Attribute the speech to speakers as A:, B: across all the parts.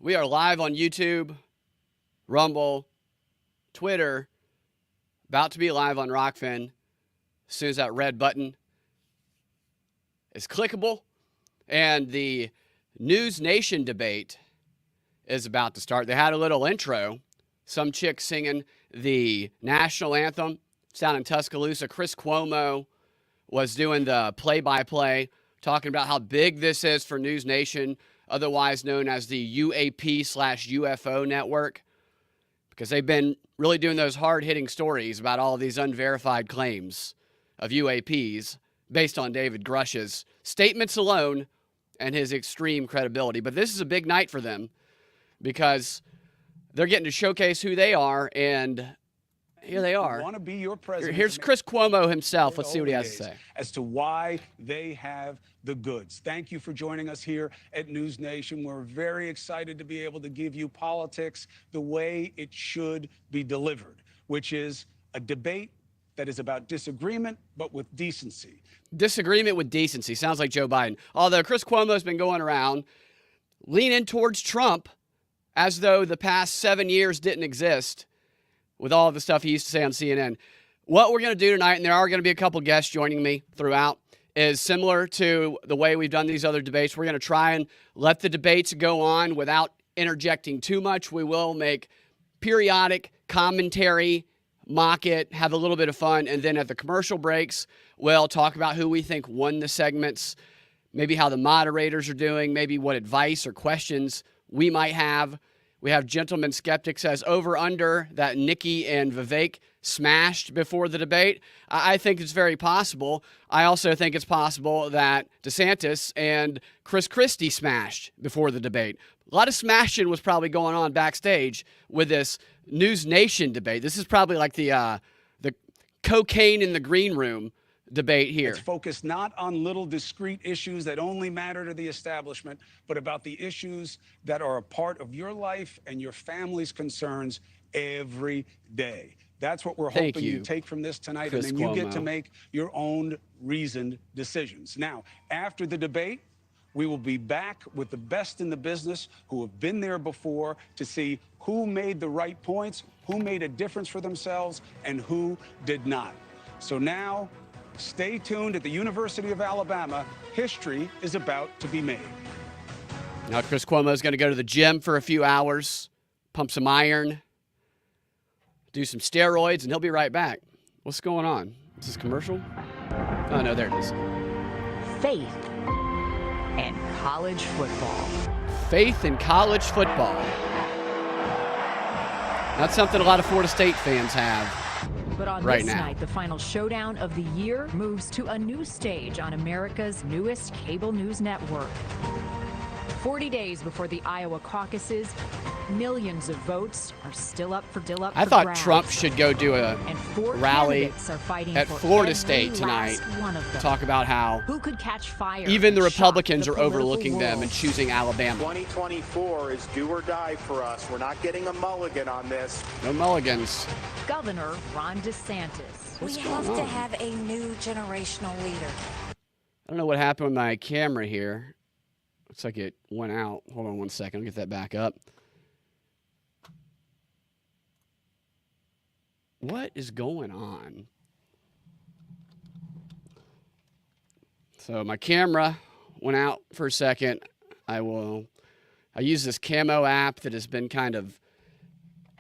A: We are live on YouTube, Rumble, Twitter, about to be live on Rockfin as soon as that red button is clickable. And the News Nation debate is about to start. They had a little intro. Some chick singing the national anthem. It's down in Tuscaloosa. Chris Cuomo was doing the play-by-play, talking about how big this is for News Nation, otherwise known as the UAP/UFO network, because they've been really doing those hard-hitting stories about all of these unverified claims of UAPs based on David Grush's statements alone and his extreme credibility. But this is a big night for them because they're getting to showcase who they are, and here they are.
B: Want to be your president.
A: Here's Chris Cuomo himself. Let's see what he has to say.
B: As to why they have the goods. Thank you for joining us here at News Nation. We're very excited to be able to give you politics the way it should be delivered, which is a debate that is about disagreement, but with decency.
A: Disagreement with decency. Sounds like Joe Biden. Although Chris Cuomo's been going around leaning towards Trump as though the past 7 years didn't exist, with all of the stuff he used to say on CNN. What we're going to do tonight, and there are going to be a couple guests joining me throughout, is similar to the way we've done these other debates. We're going to try and let the debates go on without interjecting too much. We will make periodic commentary, mock it, have a little bit of fun, and then at the commercial breaks, we'll talk about who we think won the segments, maybe how the moderators are doing, maybe what advice or questions we might have. We have Gentleman Skeptic says over/under that Nikki and Vivek smashed before the debate. I think it's very possible. I also think it's possible that DeSantis and Chris Christie smashed before the debate. A lot of smashing was probably going on backstage with this News Nation debate. This is probably like the cocaine in the green room debate here.
B: It's focused not on little discrete issues that only matter to the establishment, but about the issues that are a part of your life and your family's concerns every day. That's what we're hoping you take from this tonight,
A: Chris
B: and then you get to
A: Cuomo.
B: make your own reasoned decisions. Now, after the debate, we will be back with the best in the business who have been there before to see who made the right points, who made a difference for themselves, and who did not. So now, stay tuned at the University of Alabama. History is about to be made.
A: Now, Chris Cuomo is going to go to the gym for a few hours, pump some iron, do some steroids, and he'll be right back. What's going on? Is this commercial? Oh, no, there it is.
C: Faith and college football.
A: Faith in college football. That's something a lot of Florida State fans have.
C: But on
A: right
C: this
A: now.
C: night, the final showdown of the year moves to a new stage on America's newest cable news network. 40 days before the Iowa caucuses, millions of votes are still up for grabs.
A: I thought Trump should go do a
C: And four
A: rally
C: candidates are fighting
A: at
C: for
A: Florida
C: every
A: State tonight.
C: last one of them.
A: Talk about how
C: Who could catch fire
A: even the
C: and shock
A: Republicans
C: the
A: are
C: political
A: overlooking them
C: world?
A: and choosing Alabama.
D: 2024 is do or die for us. We're not getting a mulligan on this.
A: No mulligans.
C: Governor Ron DeSantis.
E: We have to have a new generational leader.
A: I don't know what happened with my camera here. Looks like it went out. Hold on one second. I'll get that back up. What is going on? So my camera went out for a second. I use this camo app that has been kind of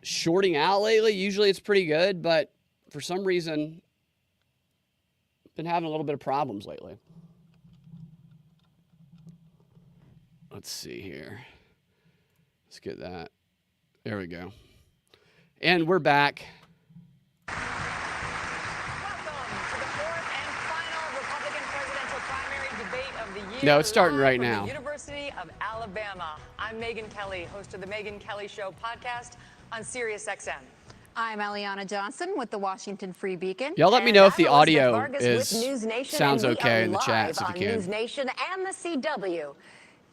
A: shorting out lately. Usually it's pretty good, but for some reason, been having a little bit of problems lately. Let's see here. Let's get that. There we go. And we're back.
F: Welcome to the fourth and final Republican presidential primary debate of the year.
A: No, it's starting
F: live
A: right
F: from
A: now.
F: The University of Alabama. I'm Megyn Kelly, host of the Megyn Kelly Show podcast on SiriusXM.
G: I'm Aliana Johnson with the Washington Free Beacon.
A: Y'all let me
G: And
A: know if the
G: I'm Elizabeth
A: audio
G: Vargas with
A: is
G: News Nation,
A: sounds
G: and we
A: okay
G: are
A: in the
G: live
A: chats if you
G: on
A: can.
G: News Nation and the CW.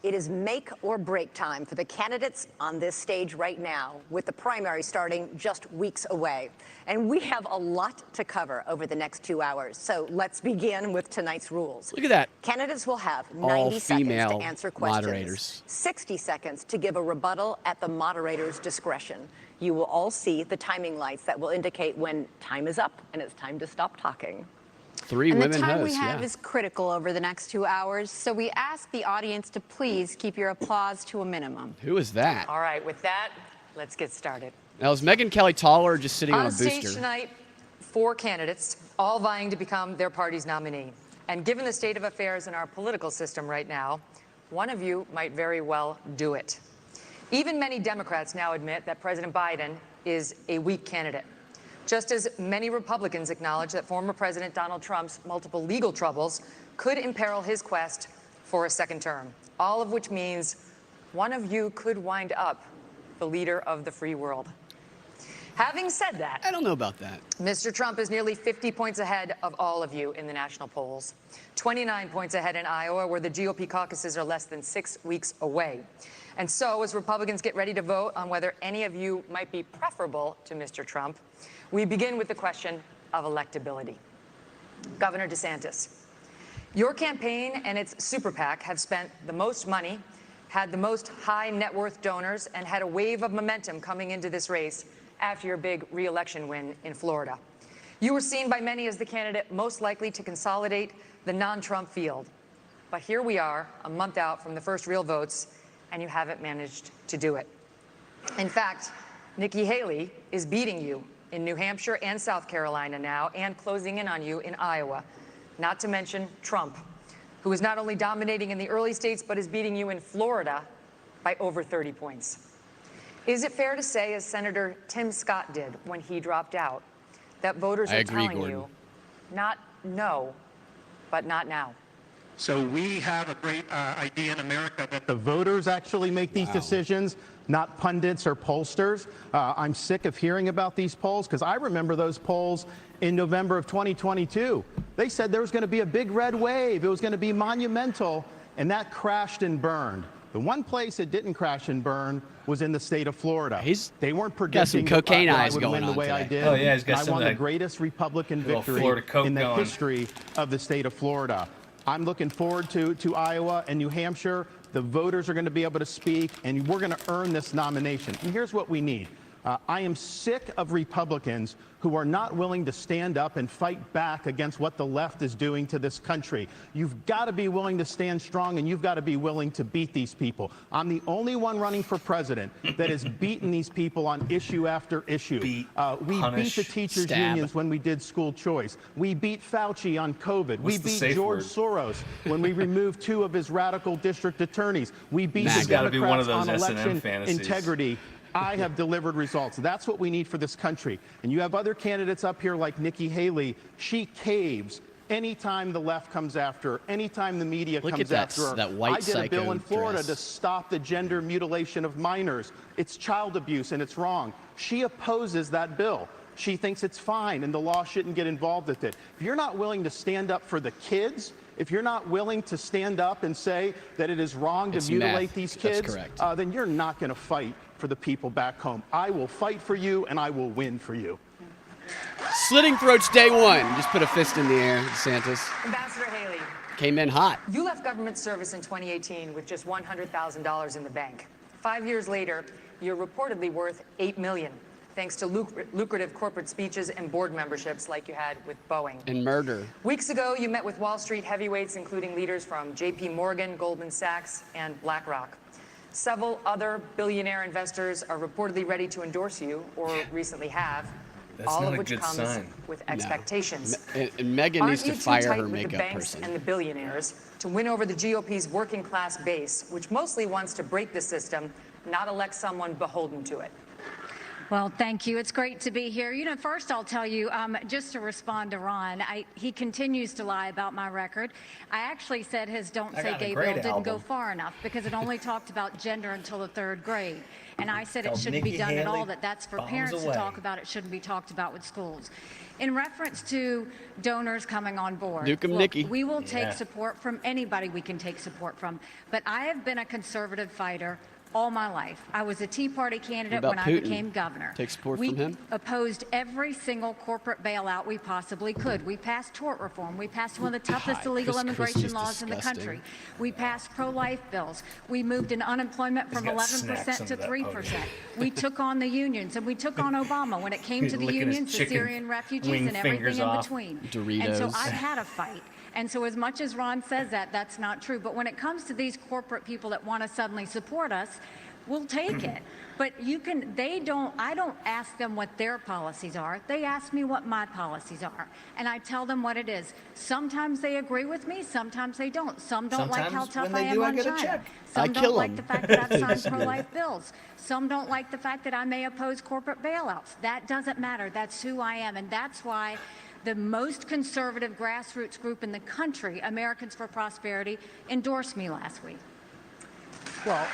F: It is make or break time for the candidates on this stage right now, with the primary starting just weeks away. And we have a lot to cover over the next 2 hours. So let's begin with tonight's rules.
A: Look at that.
F: Candidates will have
A: All
F: 90 seconds to
A: female
F: answer questions,
A: moderators.
F: 60 seconds to give a rebuttal at the moderator's discretion. You will all see the timing lights that will indicate when time is up and it's time to stop talking.
A: Three
G: And
A: women
G: the time
A: hosts,
G: we have
A: yeah.
G: is critical over the next 2 hours, so we ask the audience to please keep your applause to a minimum.
A: Who is that?
F: All right, with that, let's get started.
A: Now, is Megyn Kelly taller or just sitting on a
F: stage
A: booster?
F: tonight, 4 candidates, all vying to become their party's nominee. And given the state of affairs in our political system right now, one of you might very well do it. Even many Democrats now admit that President Biden is a weak candidate, just as many Republicans acknowledge that former President Donald Trump's multiple legal troubles could imperil his quest for a second term, all of which means one of you could wind up the leader of the free world. Having said that,
A: I don't know about that.
F: Mr. Trump is nearly 50 points ahead of all of you in the national polls, 29 points ahead in Iowa, where the GOP caucuses are less than 6 weeks away. And so, as Republicans get ready to vote on whether any of you might be preferable to Mr. Trump, we begin with the question of electability. Governor DeSantis, your campaign and its super PAC have spent the most money, had the most high net worth donors, and had a wave of momentum coming into this race after your big re-election win in Florida. You were seen by many as the candidate most likely to consolidate the non-Trump field. But here we are, a month out from the first real votes, and you haven't managed to do it. In fact, Nikki Haley is beating you in New Hampshire and South Carolina now, and closing in on you in Iowa, not to mention Trump, who is not only dominating in the early states, but is beating you in Florida by over 30 points. Is it fair to say, as Senator Tim Scott did when he dropped out, that voters are telling you, not no, but not now?
H: So we have a great idea in America that the voters actually make these decisions, not pundits or pollsters. I'm sick of hearing about these polls, because I remember those polls in November of 2022. They said there was going to be a big red wave. It was going to be monumental, and that crashed and burned. The one place it didn't crash and burn was in the state of Florida. They weren't predicting
A: got some cocaine
H: that I
A: eyes
H: would
A: going
H: win the
A: on
H: way
A: today.
H: I did.
I: Oh, yeah, he's got
H: I
I: some
H: won
I: of
H: the
I: that
H: greatest Republican
I: little
H: victory
I: Florida coke
H: in the
I: going.
H: history of the state of Florida. I'm looking forward to Iowa and New Hampshire. The voters are going to be able to speak, and we're going to earn this nomination. And here's what we need. I am sick of Republicans who are not willing to stand up and fight back against what the left is doing to this country. You've got to be willing to stand strong, and you've got to be willing to beat these people. I'm the only one running for president that has beaten these people on issue after issue. We beat the teachers' unions when we did school choice. We beat Fauci on COVID. We beat George Soros when we removed 2 of his radical district attorneys. We beat the Democrats on election integrity. I have delivered results. That's what we need for this country. And you have other candidates up here like Nikki Haley. She caves anytime the left comes after her, anytime the media comes after her.
A: That white
H: I did a bill in Florida
A: dress.
H: to stop the gender mutilation of minors. It's child abuse and it's wrong. She opposes that bill. She thinks it's fine and the law shouldn't get involved with it. If you're not willing to stand up for the kids, if you're not willing to stand up and say that it is wrong to mutilate these kids, then you're not going to fight for the people back home. I will fight for you, and I will win for you.
A: Slitting throats day one. Just put a fist in the air, DeSantis.
F: Ambassador Haley.
A: Came in hot.
F: You left government service in 2018 with just $100,000 in the bank. 5 years later, you're reportedly worth $8 million, thanks to lucrative corporate speeches and board memberships like you had with Boeing.
A: And murder.
F: Weeks ago, you met with Wall Street heavyweights, including leaders from JP Morgan, Goldman Sachs, and BlackRock. Several other billionaire investors are reportedly ready to endorse you, or recently have. All of which comes with expectations.
A: And Megyn needs to fire her makeup person.
F: Aren't you too tight with the banks and the billionaires to win over the GOP's working class base, which mostly wants to break the system, not elect someone beholden to it?
I: Well, thank you. It's great to be here. You know, first I'll tell you, just to respond to Ron, he continues to lie about my record. I actually said his Don't Say Gay bill didn't go far enough because it only talked about gender until the 3rd grade. And I said it shouldn't be done at all, that's for parents to talk about. It shouldn't be talked about with schools. In reference to donors coming on board,
A: Nuke 'em, Nikki.
I: we will take support from anybody we can take support from. But I have been a conservative fighter all my life. I was a Tea Party candidate when I became governor.
A: Take support from him?
I: We opposed every single corporate bailout we possibly could. We passed tort reform. We passed one of the toughest illegal immigration laws in the country. We passed pro-life bills. We moved in unemployment from 11% to 3%. We took on the unions, and we took on Obama when it came to the unions, the Syrian refugees, and everything in between.
A: Doritos.
I: And so I've had a fight. And so as much as Ron says that, that's not true. But when it comes to these corporate people that want to suddenly support us, we'll take it. But I don't ask them what their policies are. They ask me what my policies are. And I tell them what it is. Sometimes they agree with me, sometimes they don't. Some don't like how tough I am on China. Some don't like the fact that I've signed pro-life bills. Some don't like the fact that I may oppose corporate bailouts. That doesn't matter. That's who I am. And that's why the most conservative grassroots group in the country, Americans for Prosperity, endorsed me last week.
H: Well,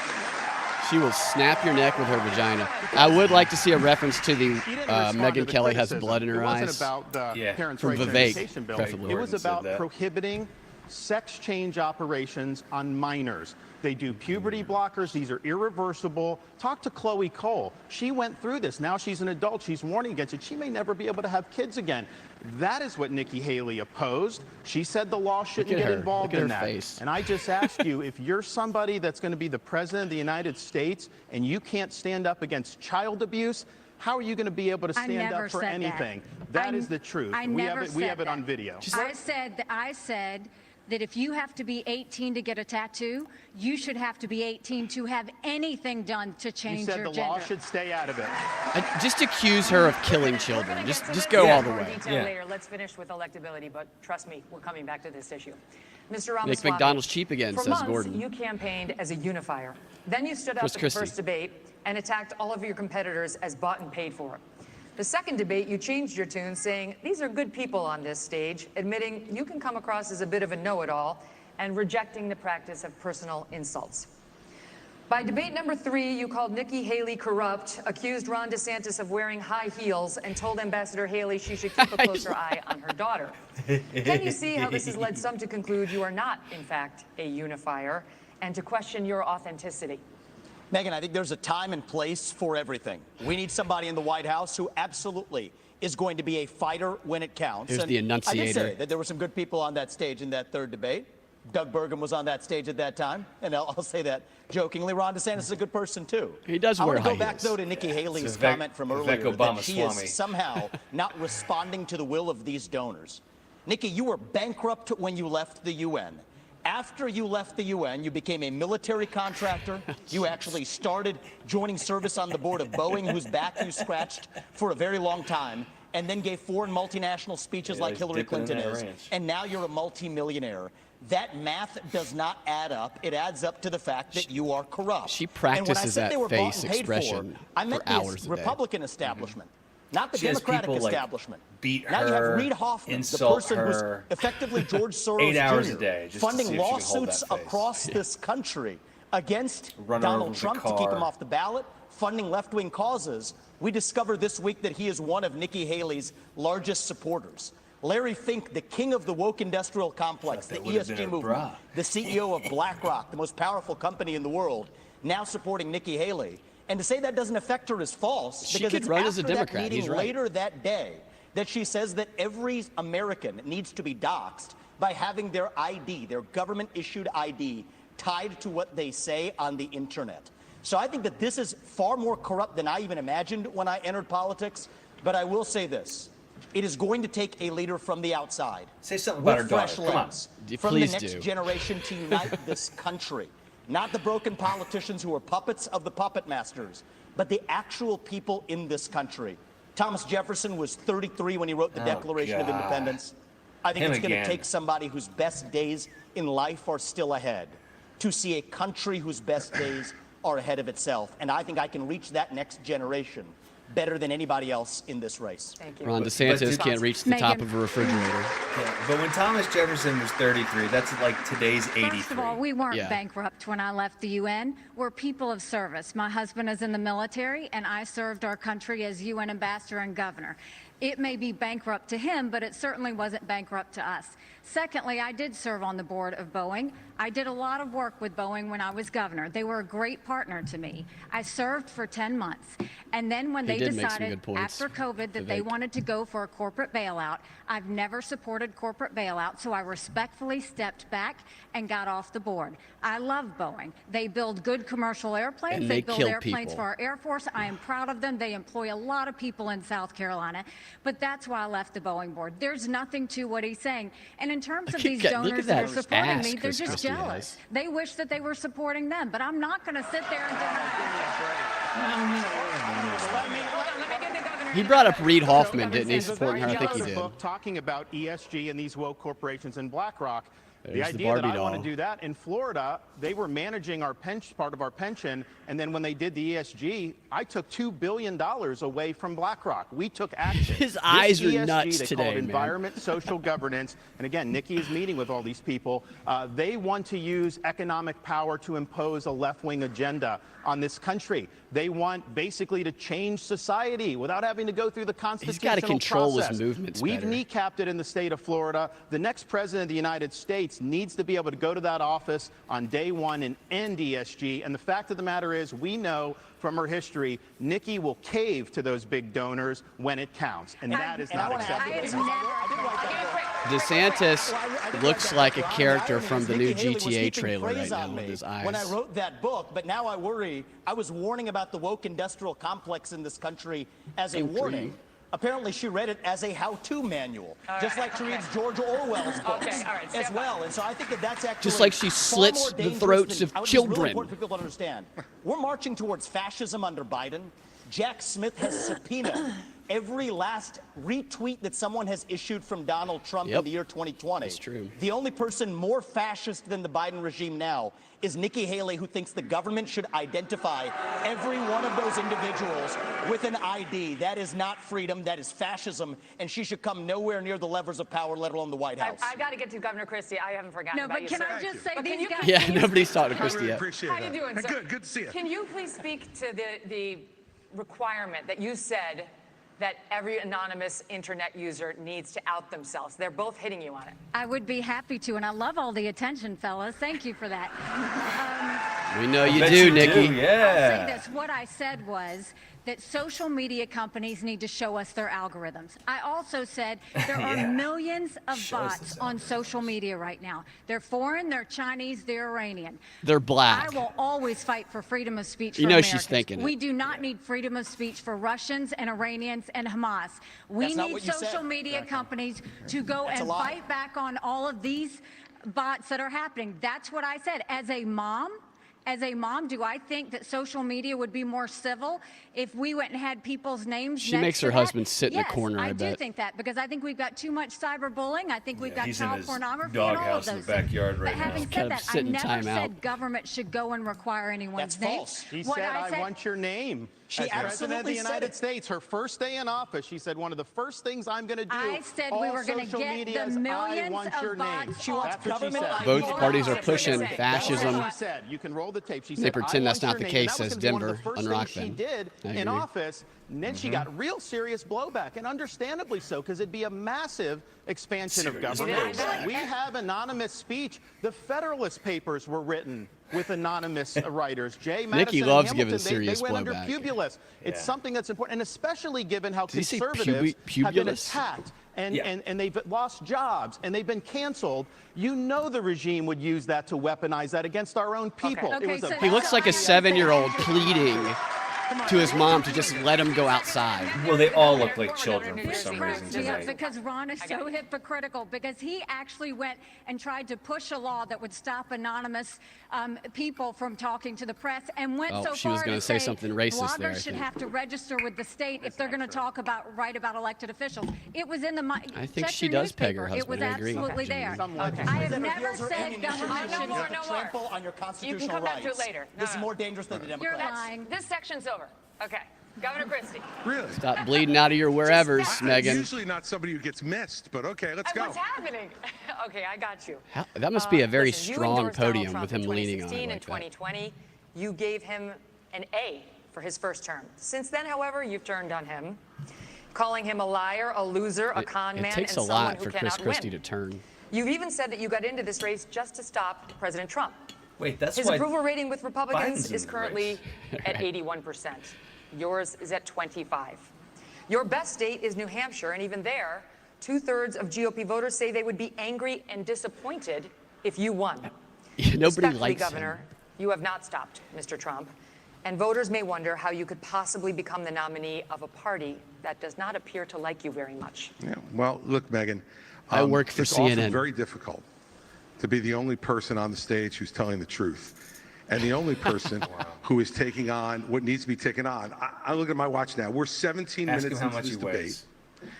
A: she will snap your neck with her vagina. I would like to see a reference to the Megyn Kelly has blood in her eyes.
H: It wasn't about the Parents'
A: From
H: Rights and
A: Vivek,
H: Education bill.
A: preferably.
H: It was about prohibiting sex change operations on minors. They do puberty blockers. These are irreversible. Talk to Chloe Cole. She went through this. Now she's an adult. She's warning against it. She may never be able to have kids again. That is what Nikki Haley opposed. She said the law shouldn't get involved in that.
A: Face.
H: And I just asked you, if you're somebody that's going to be the president of the United States and you can't stand up against child abuse, how are you going to be able to stand up for anything? That is the truth. We have it on video.
I: I said that if you have to be 18 to get a tattoo, you should have to be 18 to have anything done to change your gender.
H: You said the law should stay out of it.
A: Just accuse her of killing children. Just go all the way.
F: Later. Let's finish with electability, but trust me, we're coming back to this issue. Mr. Ramaswamy,
A: Make McDonald's cheap again,
F: for
A: says
F: months,
A: Gordon.
F: you campaigned as a unifier. Then you stood up at the first debate and attacked all of your competitors as bought and paid for. The second debate, you changed your tune, saying, these are good people on this stage, admitting you can come across as a bit of a know-it-all and rejecting the practice of personal insults. By debate number 3, you called Nikki Haley corrupt, accused Ron DeSantis of wearing high heels, and told Ambassador Haley she should keep a closer eye on her daughter. Can you see how this has led some to conclude you are not, in fact, a unifier, and to question your authenticity?
J: Megyn, I think there's a time and place for everything. We need somebody in the White House who absolutely is going to be a fighter when it counts.
A: Here's the enunciator.
J: I did say that there were some good people on that stage in that third debate. Doug Burgum was on that stage at that time, and I'll say that jokingly. Ron DeSantis is a good person, too.
A: He does wear high heels.
J: I want to go back, though, to Nikki Haley's comment from earlier that she is somehow not responding to the will of these donors. Nikki, you were bankrupt when you left the UN. After you left the UN, you became a military contractor. You actually started joining service on the board of Boeing, whose back you scratched for a very long time, and then gave foreign multinational speeches like Hillary Clinton is. And now you're a multimillionaire. That math does not add up. It adds up to the fact that you are corrupt.
A: She practices that face expression
J: I meant
A: for hours
J: the Republican establishment. Not the
K: She has
J: Democratic
K: people,
J: establishment.
K: beat
J: now you have
K: her,
J: Reid Hoffman, the
K: insult
J: person
K: her,
J: who's effectively George Soros
K: 8 hours
J: Jr.,
K: a day, just to
J: funding
K: see if she can hold
J: lawsuits
K: that face.
J: across this country against
K: Run her over
J: Donald
K: with a
J: Trump to keep
K: car.
J: him off the ballot, funding left-wing causes. We discovered this week that he is one of Nikki Haley's largest supporters. Larry Fink, the king of the woke industrial complex, the ESG movement, the CEO of BlackRock, the most powerful company in the world, now supporting Nikki Haley. And to say that doesn't affect her is false,
A: She
J: because
A: could
J: it's
A: run
J: after
A: as a
J: that
A: Democrat.
J: meeting
A: He's right.
J: later that day that she says that every American needs to be doxxed by having their ID, their government-issued ID, tied to what they say on the internet. So I think that this is far more corrupt than I even imagined when I entered politics. But I will say this. It is going to take a leader from the outside.
K: Say something about her
J: with
K: daughter.
J: fresh
K: Come on.
J: lens, from the
A: Please
J: next
A: do.
J: generation to unite this country. Not the broken politicians who are puppets of the puppet masters, but the actual people in this country. Thomas Jefferson was 33 when he wrote the Declaration of Independence. I think it's going to take somebody whose best days in life are still ahead to see a country whose best days are ahead of itself. And I think I can reach that next generation better than anybody else in this race.
F: Thank you.
A: Ron DeSantis can't reach the top of a refrigerator.
K: Yeah, but when Thomas Jefferson was 33, that's like today's 83.
I: First of all, we weren't
A: Yeah.
I: bankrupt when I left the UN. We're people of service. My husband is in the military, and I served our country as UN ambassador and governor. It may be bankrupt to him, but it certainly wasn't bankrupt to us. Secondly, I did serve on the board of Boeing. I did a lot of work with Boeing when I was governor. They were a great partner to me. I served for 10 months. And then when they
A: did make some
I: decided
A: good points,
I: after COVID that they wanted to go for a corporate bailout, I've never supported corporate bailout, so I respectfully stepped back and got off the board. I love Boeing. They build good commercial airplanes.
A: And
I: They
A: they
I: build
A: kill
I: airplanes
A: people.
I: for our Air Force. I am proud of them. They employ a lot of people in South Carolina. But that's why I left the Boeing board. There's nothing to what he's saying. And in terms of these
A: Look at
I: donors that are
A: that
I: supporting
A: ass
I: me, they're
A: Chris
I: just
A: Christie
I: jealous.
A: has.
I: They wish that they were supporting them. But I'm not going to sit there and deny.
A: He brought up Reid Hoffman, didn't he, supporting her? I think he
H: wrote a
A: did.
H: book talking about ESG and these woke corporations and BlackRock. The
A: There's the
H: idea that
A: Barbie
H: I want
A: doll.
H: to do that in Florida, they were managing our part of our pension, and then when they did the ESG, I took $2 billion away from BlackRock. We took action.
A: His
H: This
A: eyes are
H: ESG,
A: nuts
H: they
A: today,
H: call it
A: man.
H: environment, social governance, and again, Nikki is meeting with all these people. They want to use economic power to impose a left-wing agenda on this country. They want basically to change society without having to go through the constitutional
A: gotta control his
H: process.
A: movements
H: We've
A: better.
H: kneecapped it in the state of Florida. The next president of the United States needs to be able to go to that office on day one and end ESG. And the fact of the matter is, we know from her history, Nikki will cave to those big donors when it counts. And that is not acceptable.
A: DeSantis looks like a character from the new
J: Nikki Haley was
A: GTA
J: heaping
A: trailer right
J: praise
A: now
J: on
A: with
J: me
A: his eyes.
J: when I wrote that book, but now I worry. I was warning about the woke industrial complex in this country as a warning. Apparently, she read it as a how-to manual, just like she reads George Orwell's books as well. And so I think that that's actually
A: Just like she
J: far more
A: slits the
J: dangerous
A: throats
J: than-
A: of
J: I would- it's
A: children.
J: really important for people to understand. We're marching towards fascism under Biden. Jack Smith has subpoenaed every last retweet that someone has issued from Donald Trump in the year 2020.
A: That's true.
J: The only person more fascist than the Biden regime now is Nikki Haley, who thinks the government should identify every one of those individuals with an ID. That is not freedom, that is fascism, and she should come nowhere near the levers of power, let alone the White House.
F: I've got to get to Governor Christie. I haven't forgotten
I: No,
F: about
I: but
F: you,
I: can
F: sir.
I: I just say
F: But
I: these guys?
A: Yeah, nobody's talking to
L: I
A: Christie
L: really
A: yet.
L: appreciate
F: How
L: that.
F: you doing, sir?
L: Good to see you.
F: Can you please speak to the requirement that you said that every anonymous internet user needs to out themselves? They're both hitting you on it.
I: I would be happy to, and I love all the attention, fellas. Thank you for that.
A: We know you
K: Bet
A: do,
K: you
A: Nikki.
K: do, yeah.
I: I'll say this. What I said was that social media companies need to show us their algorithms. I also said there are millions of bots on social media right now. They're foreign, they're Chinese, they're Iranian.
A: They're black.
I: I will always fight for freedom of speech for
A: You know
I: Americans.
A: she's thinking it.
I: We do not need freedom of speech for Russians and Iranians and Hamas. We
J: That's not
I: need
J: what you
I: social
J: said.
I: media companies to go
J: That's a
I: and
J: lie.
I: fight back on all of these bots that are happening. That's what I said. As a mom, do I think that social media would be more civil if we went and had people's names
A: She
I: next
A: makes
I: to
A: her
I: that?
A: husband sit in the
I: Yes,
A: corner, I
I: do
A: bet.
I: think that, because I think we've got too much cyberbullying. I think we've got
K: he's in
I: child
K: his
I: pornography and all of
K: doghouse
I: those
K: in the backyard
I: things.
K: right
I: But
K: now.
I: having
A: Kind
I: said
A: of
I: that, I
A: sitting
I: never
A: time out.
I: said government should go and require anyone's
J: That's
I: name.
J: false.
H: She
I: What
H: said, I
I: said-
H: want your name.
J: She
H: As President of the
J: absolutely said
H: United
J: it.
H: States, her first day in office, she said, one of the first things I'm going to do,
I: I said we
H: all
I: were gonna
H: social
I: get
H: media
I: the
H: is, I
I: millions
H: want
I: of
H: your name.
I: bots
J: She wants
H: That's what she
J: government
H: said.
J: ID.
A: Both parties are pushing
F: That's what
A: fascism.
H: That's what she said. You can roll the tape. She
A: They
H: said,
A: pretend
H: I
A: that's
H: want
A: not
H: your
A: the
H: name. And
A: case,
H: that was
A: says
H: gonna be one of
A: Denver.
H: the first
A: Unrock
H: things she
A: them.
H: did
A: I
H: in
A: agree.
H: office. And then she got real serious blowback, and understandably so, because it'd be a massive expansion of government. We have anonymous speech. The Federalist Papers were written with anonymous writers. Jay Madison
A: Nikki
H: and
A: loves
H: Hamilton,
A: giving
H: they
A: serious
H: went under
A: blowback.
H: pubulus. It's something that's important, and especially given how
A: Did he say
H: conservatives have been
A: pubulus?
H: attacked. And,
K: Yeah.
H: and they've lost jobs, and they've been canceled. You know the regime would use that to weaponize that against our own people.
I: Okay,
H: It was
I: so
H: a
A: He looks like a 7-year-old pleading to his mom to just let him go outside.
K: Well, they all look like children for
I: This
K: some
I: cracks
K: reason
I: me up
K: tonight.
I: because Ron is so hypocritical, because he actually went and tried to push a law that would stop anonymous people from talking to the press, and went
A: Oh,
I: so
A: she was
I: far
A: gonna
I: to
A: say something racist
I: bloggers
A: there, I
I: should
A: think.
I: have to register with the state if they're going to write about elected officials. It was in the
A: I think
I: check
A: she
I: your
A: does peg her
I: newspaper. It was
A: husband, I agree.
I: absolutely
A: Okay.
I: there.
H: Some
I: I have
J: That
I: never
J: reveals her
I: said
J: ammunition
I: government
J: to
I: should.
F: No more.
J: trample on your constitutional
F: come back to it
J: rights.
F: later. No,
J: This is
F: no.
J: more dangerous than the
I: You're
J: Democrats.
I: lying.
F: This section's over. Okay. Governor Christie.
B: Really?
A: Stop bleeding out of your wherevers, Megan.
B: I'm usually not somebody who gets missed, but okay, let's go.
F: What's happening? Okay, I got you.
A: That must be a very
F: Listen, you
A: strong
F: endorsed Donald
A: podium
F: Trump
A: with him
F: in
A: leaning on
F: 2016
A: it
F: and
A: like that.
F: 2020. You gave him an A for his first term. Since then, however, you've turned on him, calling him a liar, a loser, a con man,
A: It takes
F: and
A: a
F: someone
A: lot
F: who
A: for
F: cannot
A: Chris Christie
F: win.
A: to turn.
F: You've even said that you got into this race just to stop President Trump.
K: Wait, that's
F: His
K: why
F: approval rating with Republicans
K: Biden's in
F: is
K: the
F: currently at 81%. Yours is at 25%. Your best state is New Hampshire, and even there, 2/3 of GOP voters say they would be angry and disappointed if you won.
A: Nobody
F: Respectfully,
A: likes
F: Governor,
A: him.
F: you have not stopped Mr. Trump, and voters may wonder how you could possibly become the nominee of a party that does not appear to like you very much.
L: Yeah. Well, look, Megan,
A: I work for
L: it's
A: CNN.
L: often very difficult to be the only person on the stage who's telling the truth. And the only person who is taking on what needs to be taken on. I look at my watch now. We're 17
K: Ask
L: minutes
K: him how
L: into
K: much
L: this
K: he
L: debate.
K: weighs.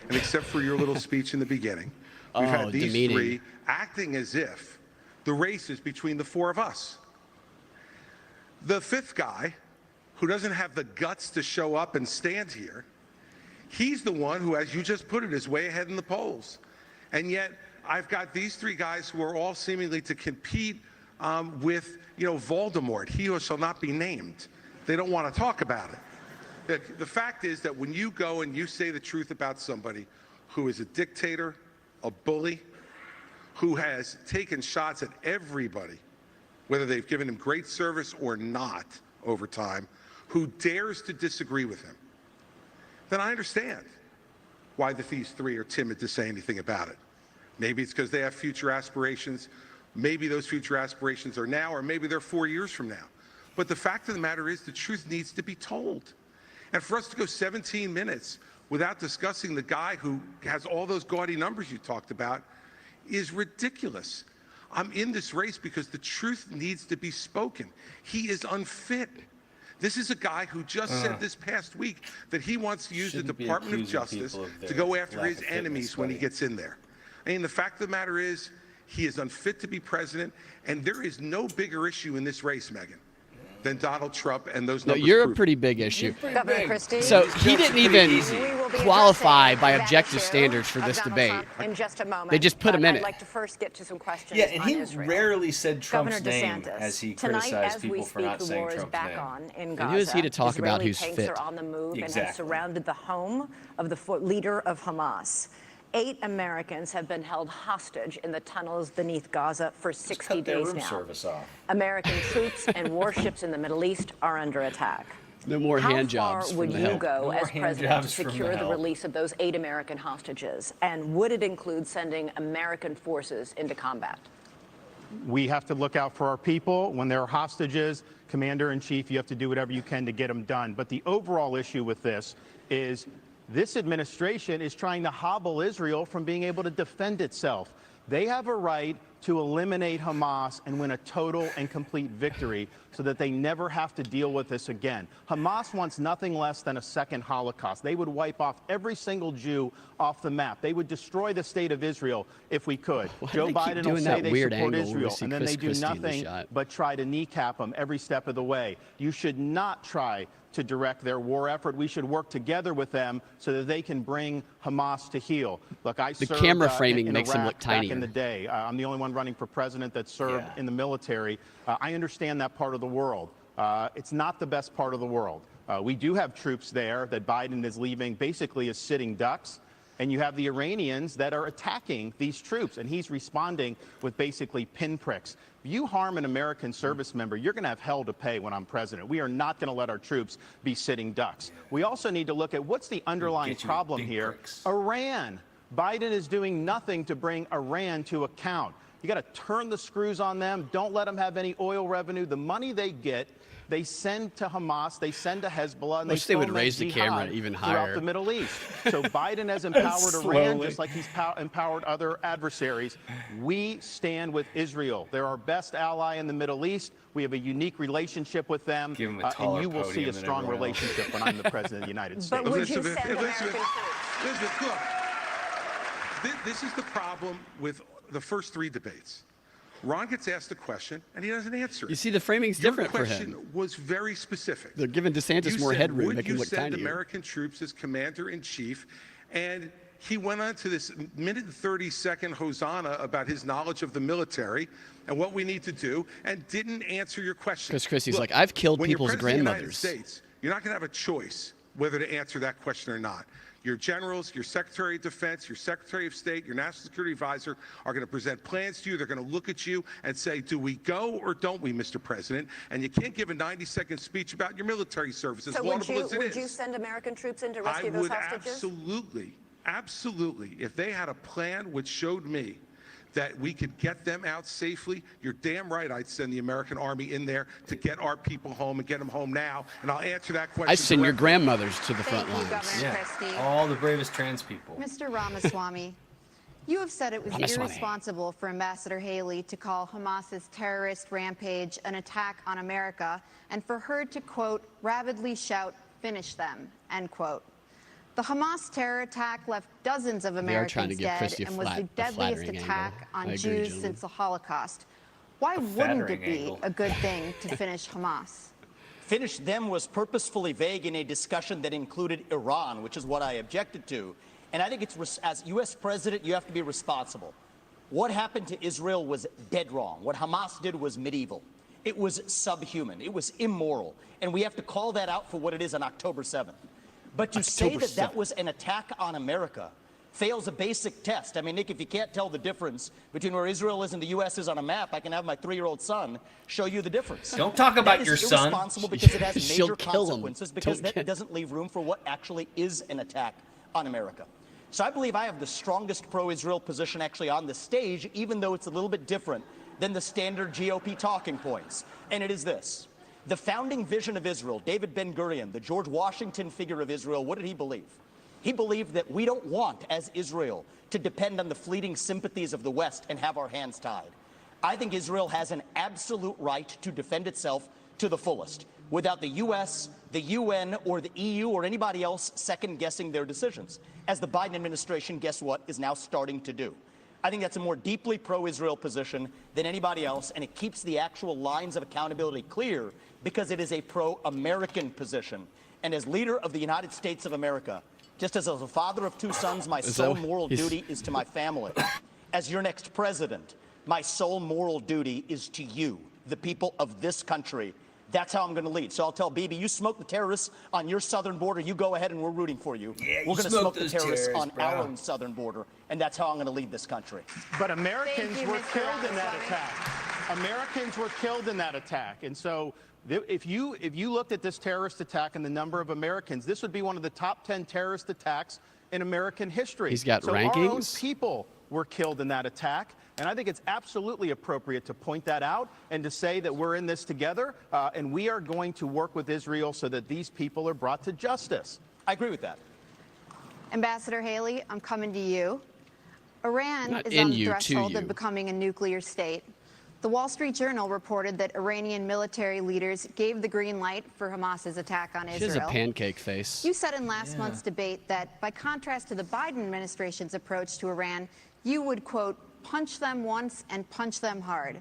L: And except for your little speech in the beginning, we've had these
A: demeaning.
L: three acting as if the race is between the four of us. The fifth guy, who doesn't have the guts to show up and stand here, he's the one who, as you just put it, is way ahead in the polls. And yet, I've got these three guys who are all seemingly to compete with, Voldemort, he who shall not be named. They don't want to talk about it. The fact is that when you go and you say the truth about somebody who is a dictator, a bully, who has taken shots at everybody, whether they've given him great service or not over time, who dares to disagree with him, then I understand why these three are timid to say anything about it. Maybe it's because they have future aspirations. Maybe those future aspirations are now, or maybe they're 4 years from now. But the fact of the matter is the truth needs to be told. And for us to go 17 minutes without discussing the guy who has all those gaudy numbers you talked about is ridiculous. I'm in this race because the truth needs to be spoken. He is unfit. This is a guy who just said this past week that he wants to use the Department of Justice to go after his enemies when he gets in there. I mean, the fact of the matter is, he is unfit to be president, and there is no bigger issue in this race, Megan, than Donald Trump and those numbers.
A: You're
L: prove.
A: a pretty big issue.
F: Governor Christie.
A: So he didn't even qualify by objective standards for this debate.
G: In just a moment.
A: They just put him in
G: I'd
A: it.
G: like to first get to some questions
K: Yeah, and
G: on
K: he
G: Israel.
K: rarely said Trump's
G: Governor
K: name
G: DeSantis,
K: as he
G: tonight,
K: criticized
G: as we
K: people for
G: speak,
K: not
G: the
K: saying
G: war is
K: Trump's
G: back
K: name.
G: on in Gaza.
A: And who is he to talk
G: Israeli
A: about who's
G: tanks
A: fit?
G: are on the move and
K: Exactly.
G: have surrounded the home of the leader of Hamas. 8 Americans have been held hostage in the tunnels beneath Gaza for 60
K: Cut their
G: days
K: room
G: now.
K: service off.
G: American troops and warships in the Middle East are under attack.
A: No more hand jobs
G: How
A: from
G: far would
A: the
G: you
A: help.
G: go
K: No more
G: as
K: hand
G: president to
K: jobs from the
G: secure the
K: help.
G: release of those 8 American hostages? And would it include sending American forces into combat?
H: We have to look out for our people. When there are hostages, Commander-in-Chief, you have to do whatever you can to get them done. But the overall issue with this is this administration is trying to hobble Israel from being able to defend itself. They have a right to eliminate Hamas and win a total and complete victory so that they never have to deal with this again. Hamas wants nothing less than a second Holocaust. They would wipe off every single Jew off the map. They would destroy the state of Israel if we could.
A: Why do
H: Joe
A: they keep
H: Biden will
A: doing
H: say
A: that
H: they
A: weird
H: support
A: angle when we
H: Israel,
A: see
H: and then
A: Chris
H: they do
A: Christie in the
H: nothing
A: shot?
H: but try to kneecap them every step of the way. You should not try to direct their war effort. We should work together with them so that they can bring Hamas to heel. Look, I served
A: camera framing
H: in
A: makes him
H: Iraq
A: look
H: back in
A: tinier.
H: the day. I'm the only one running for president that served in the military. I understand that part of the world. It's not the best part of the world. We do have troops there that Biden is leaving basically as sitting ducks. And you have the Iranians that are attacking these troops, and he's responding with basically pinpricks. If you harm an American service member, you're going to have hell to pay when I'm president. We are not going to let our troops be sitting ducks. We also need to look at what's the underlying problem here. Iran. Biden is doing nothing to bring Iran to account. You got to turn the screws on them. Don't let them have any oil revenue. The money they get, they send to Hamas, they send to Hezbollah, and
A: Wish they would
H: foment
A: raise the
H: jihad
A: camera even
H: throughout
A: higher.
H: the Middle East. So Biden has empowered Iran just like he's empowered other adversaries. We stand with Israel. They're our best ally in the Middle East. We have a unique relationship with them,
K: Give them a taller
H: and you will see
K: podium
H: a
K: than
H: strong
K: everyone else.
H: relationship when I'm the president of the United States.
G: But would you
L: Elizabeth,
G: send American troops?
L: Elizabeth, look, this is the problem with the first 3 debates. Ron gets asked a question, and he doesn't answer it.
A: You see, the framing's different for him.
L: Your question was very specific.
A: They're giving DeSantis more headroom. They can look tiny.
L: Would you send American troops as commander-in-chief? And he went on to this minute and 30-second hosanna about his knowledge of the military and what we need to do, and didn't answer your question.
A: Because Christie's like, I've killed people's grandmothers.
L: When you're president of the United States, you're not going to have a choice whether to answer that question or not. Your generals, your Secretary of Defense, your Secretary of State, your National Security Advisor are going to present plans to you. They're going to look at you and say, do we go or don't we, Mr. President? And you can't give a 90-second speech about your military service, as laudable as it is.
G: Would you send American troops in to rescue those hostages?
L: Absolutely. If they had a plan which showed me that we could get them out safely, you're damn right I'd send the American Army in there to get our people home and get them home now. And I'll answer that question.
A: I send your grandmothers to the front lines.
M: Governor Christie.
K: All the bravest trans people.
M: Mr. Ramaswamy, you have said it was irresponsible for Ambassador Haley to call Hamas's terrorist rampage an attack on America, and for her to, quote, rapidly shout, "Finish them," end quote. The Hamas terror attack left dozens of Americans dead and was the deadliest attack on Jews since the Holocaust. Why wouldn't it be a good thing to finish Hamas?
J: Finish them was purposefully vague in a discussion that included Iran, which is what I objected to. And I think it's, as U.S. president, you have to be responsible. What happened to Israel was dead wrong. What Hamas did was medieval. It was subhuman. It was immoral. And we have to call that out for what it is on October 7th. But to say that that was an attack on America fails a basic test. I mean, Nick, if you can't tell the difference between where Israel is and the U.S. is on a map, I can have my 3-year-old son show you the difference.
K: Don't talk about your son.
J: That is irresponsible because it has major consequences, because that doesn't leave room for what actually is an attack on America. So I believe I have the strongest pro-Israel position actually on the stage, even though it's a little bit different than the standard GOP talking points. And it is this. The founding vision of Israel, David Ben-Gurion, the George Washington figure of Israel, what did he believe? He believed that we don't want, as Israel, to depend on the fleeting sympathies of the West and have our hands tied. I think Israel has an absolute right to defend itself to the fullest, without the U.S., the UN, or the EU, or anybody else second-guessing their decisions, as the Biden administration, guess what, is now starting to do. I think that's a more deeply pro-Israel position than anybody else, and it keeps the actual lines of accountability clear because it is a pro-American position. And as leader of the United States of America, just as a father of 2 sons, my sole moral duty is to my family. As your next president, my sole moral duty is to you, the people of this country. That's how I'm going to lead. So I'll tell Bibi, you smoke the terrorists on your southern border, you go ahead and we're rooting for you.
K: Yeah,
J: we're going to smoke the terrorists on our own southern border, and that's how I'm going to lead this country.
H: But Americans were killed in that attack. Americans were killed in that attack. And so if you looked at this terrorist attack and the number of Americans, this would be one of the top 10 terrorist attacks in American history.
A: He's got rankings.
H: Our own people were killed in that attack. And I think it's absolutely appropriate to point that out and to say that we're in this together, and we are going to work with Israel so that these people are brought to justice.
J: I agree with that.
M: Ambassador Haley, I'm coming to you. Iran is on the threshold of becoming a nuclear state. The Wall Street Journal reported that Iranian military leaders gave the green light for Hamas's attack on Israel.
A: She has a pancake face.
M: You said in last month's debate that, by contrast to the Biden administration's approach to Iran, you would, quote, punch them once and punch them hard.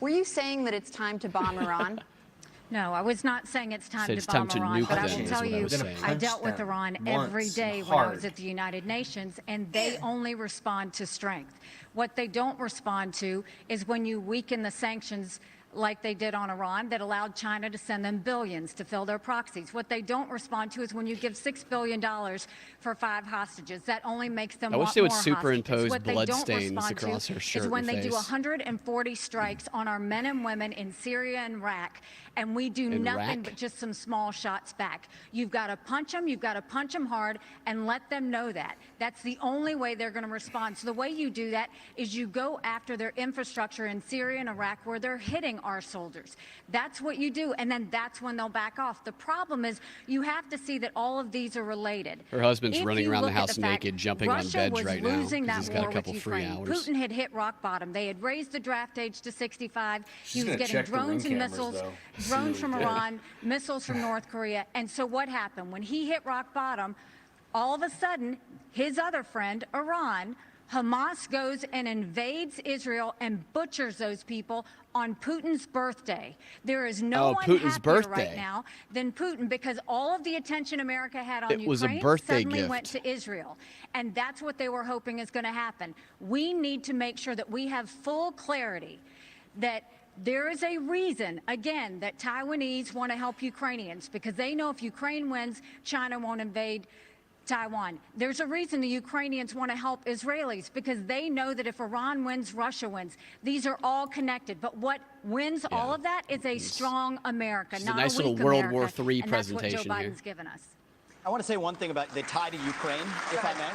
M: Were you saying that it's time to bomb Iran?
I: No, I was not saying it's time to bomb Iran, but I will tell you, I dealt with Iran every day when I was at the United Nations, and they only respond to strength. What they don't respond to is when you weaken the sanctions like they did on Iran that allowed China to send them billions to fill their proxies. What they don't respond to is when you give $6 billion for 5 hostages. That only makes them want more hostages.
A: I wish they would superimpose blood stains across her shirt
I: is when they
A: face.
I: do 140 strikes on our men and women in Syria and Iraq, and we do nothing but just some small shots back. You've got to punch them, you've got to punch them hard, and let them know that. That's the only way they're going to respond. So the way you do that is you go after their infrastructure in Syria and Iraq where they're hitting our soldiers. That's what you do, and then that's when they'll back off. The problem is you have to see that all of these are related.
A: Her husband's running around the house naked, jumping on beds right now
I: because
A: he's got a couple free hours.
I: Putin had hit rock bottom. They had raised the draft age to 65. He was getting drones and missiles, drones from Iran, missiles from North Korea. And so what happened? When he hit rock bottom, all of a sudden, his other friend, Iran, Hamas goes and invades Israel and butchers those people on Putin's birthday. There is no one
A: Putin's
I: happier
A: birthday.
I: right now than Putin, because all of the attention America had on
A: It was a
I: Ukraine
A: birthday
I: suddenly
A: gift.
I: went to Israel. And that's what they were hoping is going to happen. We need to make sure that we have full clarity that there is a reason, again, that Taiwanese want to help Ukrainians, because they know if Ukraine wins, China won't invade Taiwan. There's a reason the Ukrainians want to help Israelis, because they know that if Iran wins, Russia wins. These are all connected. But what wins all of that is a strong America, not
A: a nice
I: a weak
A: little World
I: America.
A: War III
I: and
A: presentation
I: that's what Joe
A: here.
I: Biden's given us.
J: I want to say one thing about the tie to Ukraine, if I may.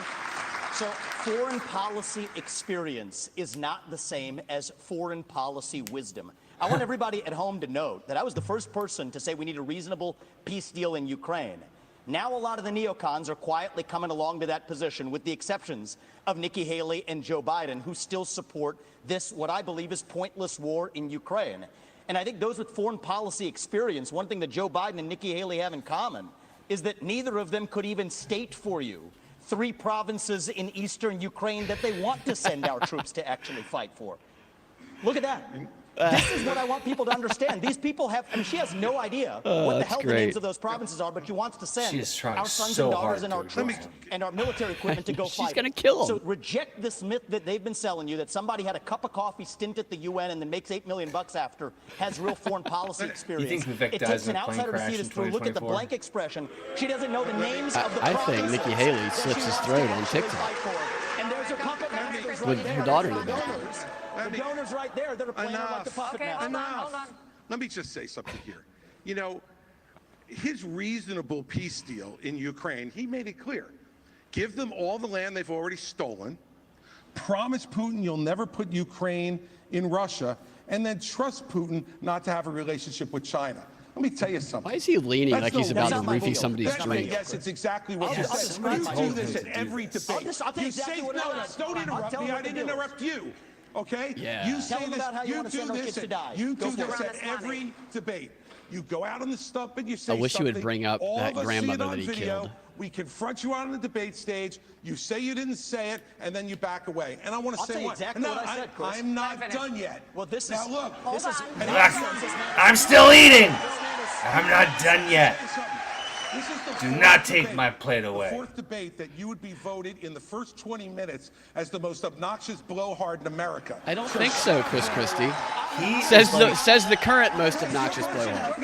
J: So foreign policy experience is not the same as foreign policy wisdom. I want everybody at home to note that I was the first person to say we need a reasonable peace deal in Ukraine. Now a lot of the neocons are quietly coming along to that position, with the exceptions of Nikki Haley and Joe Biden, who still support this, what I believe is pointless war in Ukraine. And I think those with foreign policy experience, one thing that Joe Biden and Nikki Haley have in common is that neither of them could even state for you 3 provinces in eastern Ukraine that they want to send our troops to actually fight for. Look at that. This is what I want people to understand. These people have, I mean, she has no idea what the hell the names of those provinces are, but she wants to send our sons and daughters and our troops and our military equipment to go fight.
A: She's going to kill them.
J: So reject this myth that they've been selling you, that somebody had a cup of coffee stint at the UN and then makes $8 million after, has real foreign policy experience.
K: You think Vivek
J: It
K: dies
J: takes
K: in
J: an
K: a plane
J: outsider to
K: crash
J: see
K: in
J: this through. Look at the
K: 2024?
J: blank expression. She doesn't know the names of the
A: I think
J: provinces
A: Nikki Haley
J: that
A: slits
J: she
A: his
J: wants to
A: throat on
J: actually
A: TikTok.
J: fight for. And there's her puppet masters right
A: With
J: there.
A: her daughter in
J: The
A: the background.
J: donors. The donors right there that are playing her like the puppet master.
L: Enough. Let me just say something here. You know, his reasonable peace deal in Ukraine, he made it clear. Give them all the land they've already stolen. Promise Putin you'll never put Ukraine in Russia, and then trust Putin not to have a relationship with China. Let me tell you something.
A: Why is he leaning like he's about to roofie somebody's drink?
L: Yes, it's exactly what you said. You do this at every debate. You say, no, don't interrupt me. I didn't interrupt you. Okay?
A: Yeah.
L: You say this,
J: about how you
L: you
J: want to
L: do
J: send our
L: this,
J: kids to die.
L: you
J: Go
L: do
J: for
L: this
J: it.
L: at every debate. You go out on the stump and you say
A: I wish you would
L: something.
A: bring up
L: All
A: that
L: of us
A: grandmother
L: see it on
A: that he
L: video.
A: killed.
L: We confront you out on the debate stage. You say you didn't say it, and then you back away. And I want to
J: I'll
L: say
J: tell you
L: what?
J: exactly
L: No,
J: what I said, Chris.
L: I'm not done yet.
J: Well, this
L: now
J: is
L: look.
J: This is
K: I'm still eating. I'm not done yet.
L: This is the
K: Do
L: fourth
K: not take
L: debate.
K: my plate
L: The
K: away.
L: fourth debate that you would be voted in the first 20 minutes as the most obnoxious blowhard in America.
A: I don't think so, Chris Christie.
K: He
A: Says
K: is like,
A: says the current most obnoxious blowhard.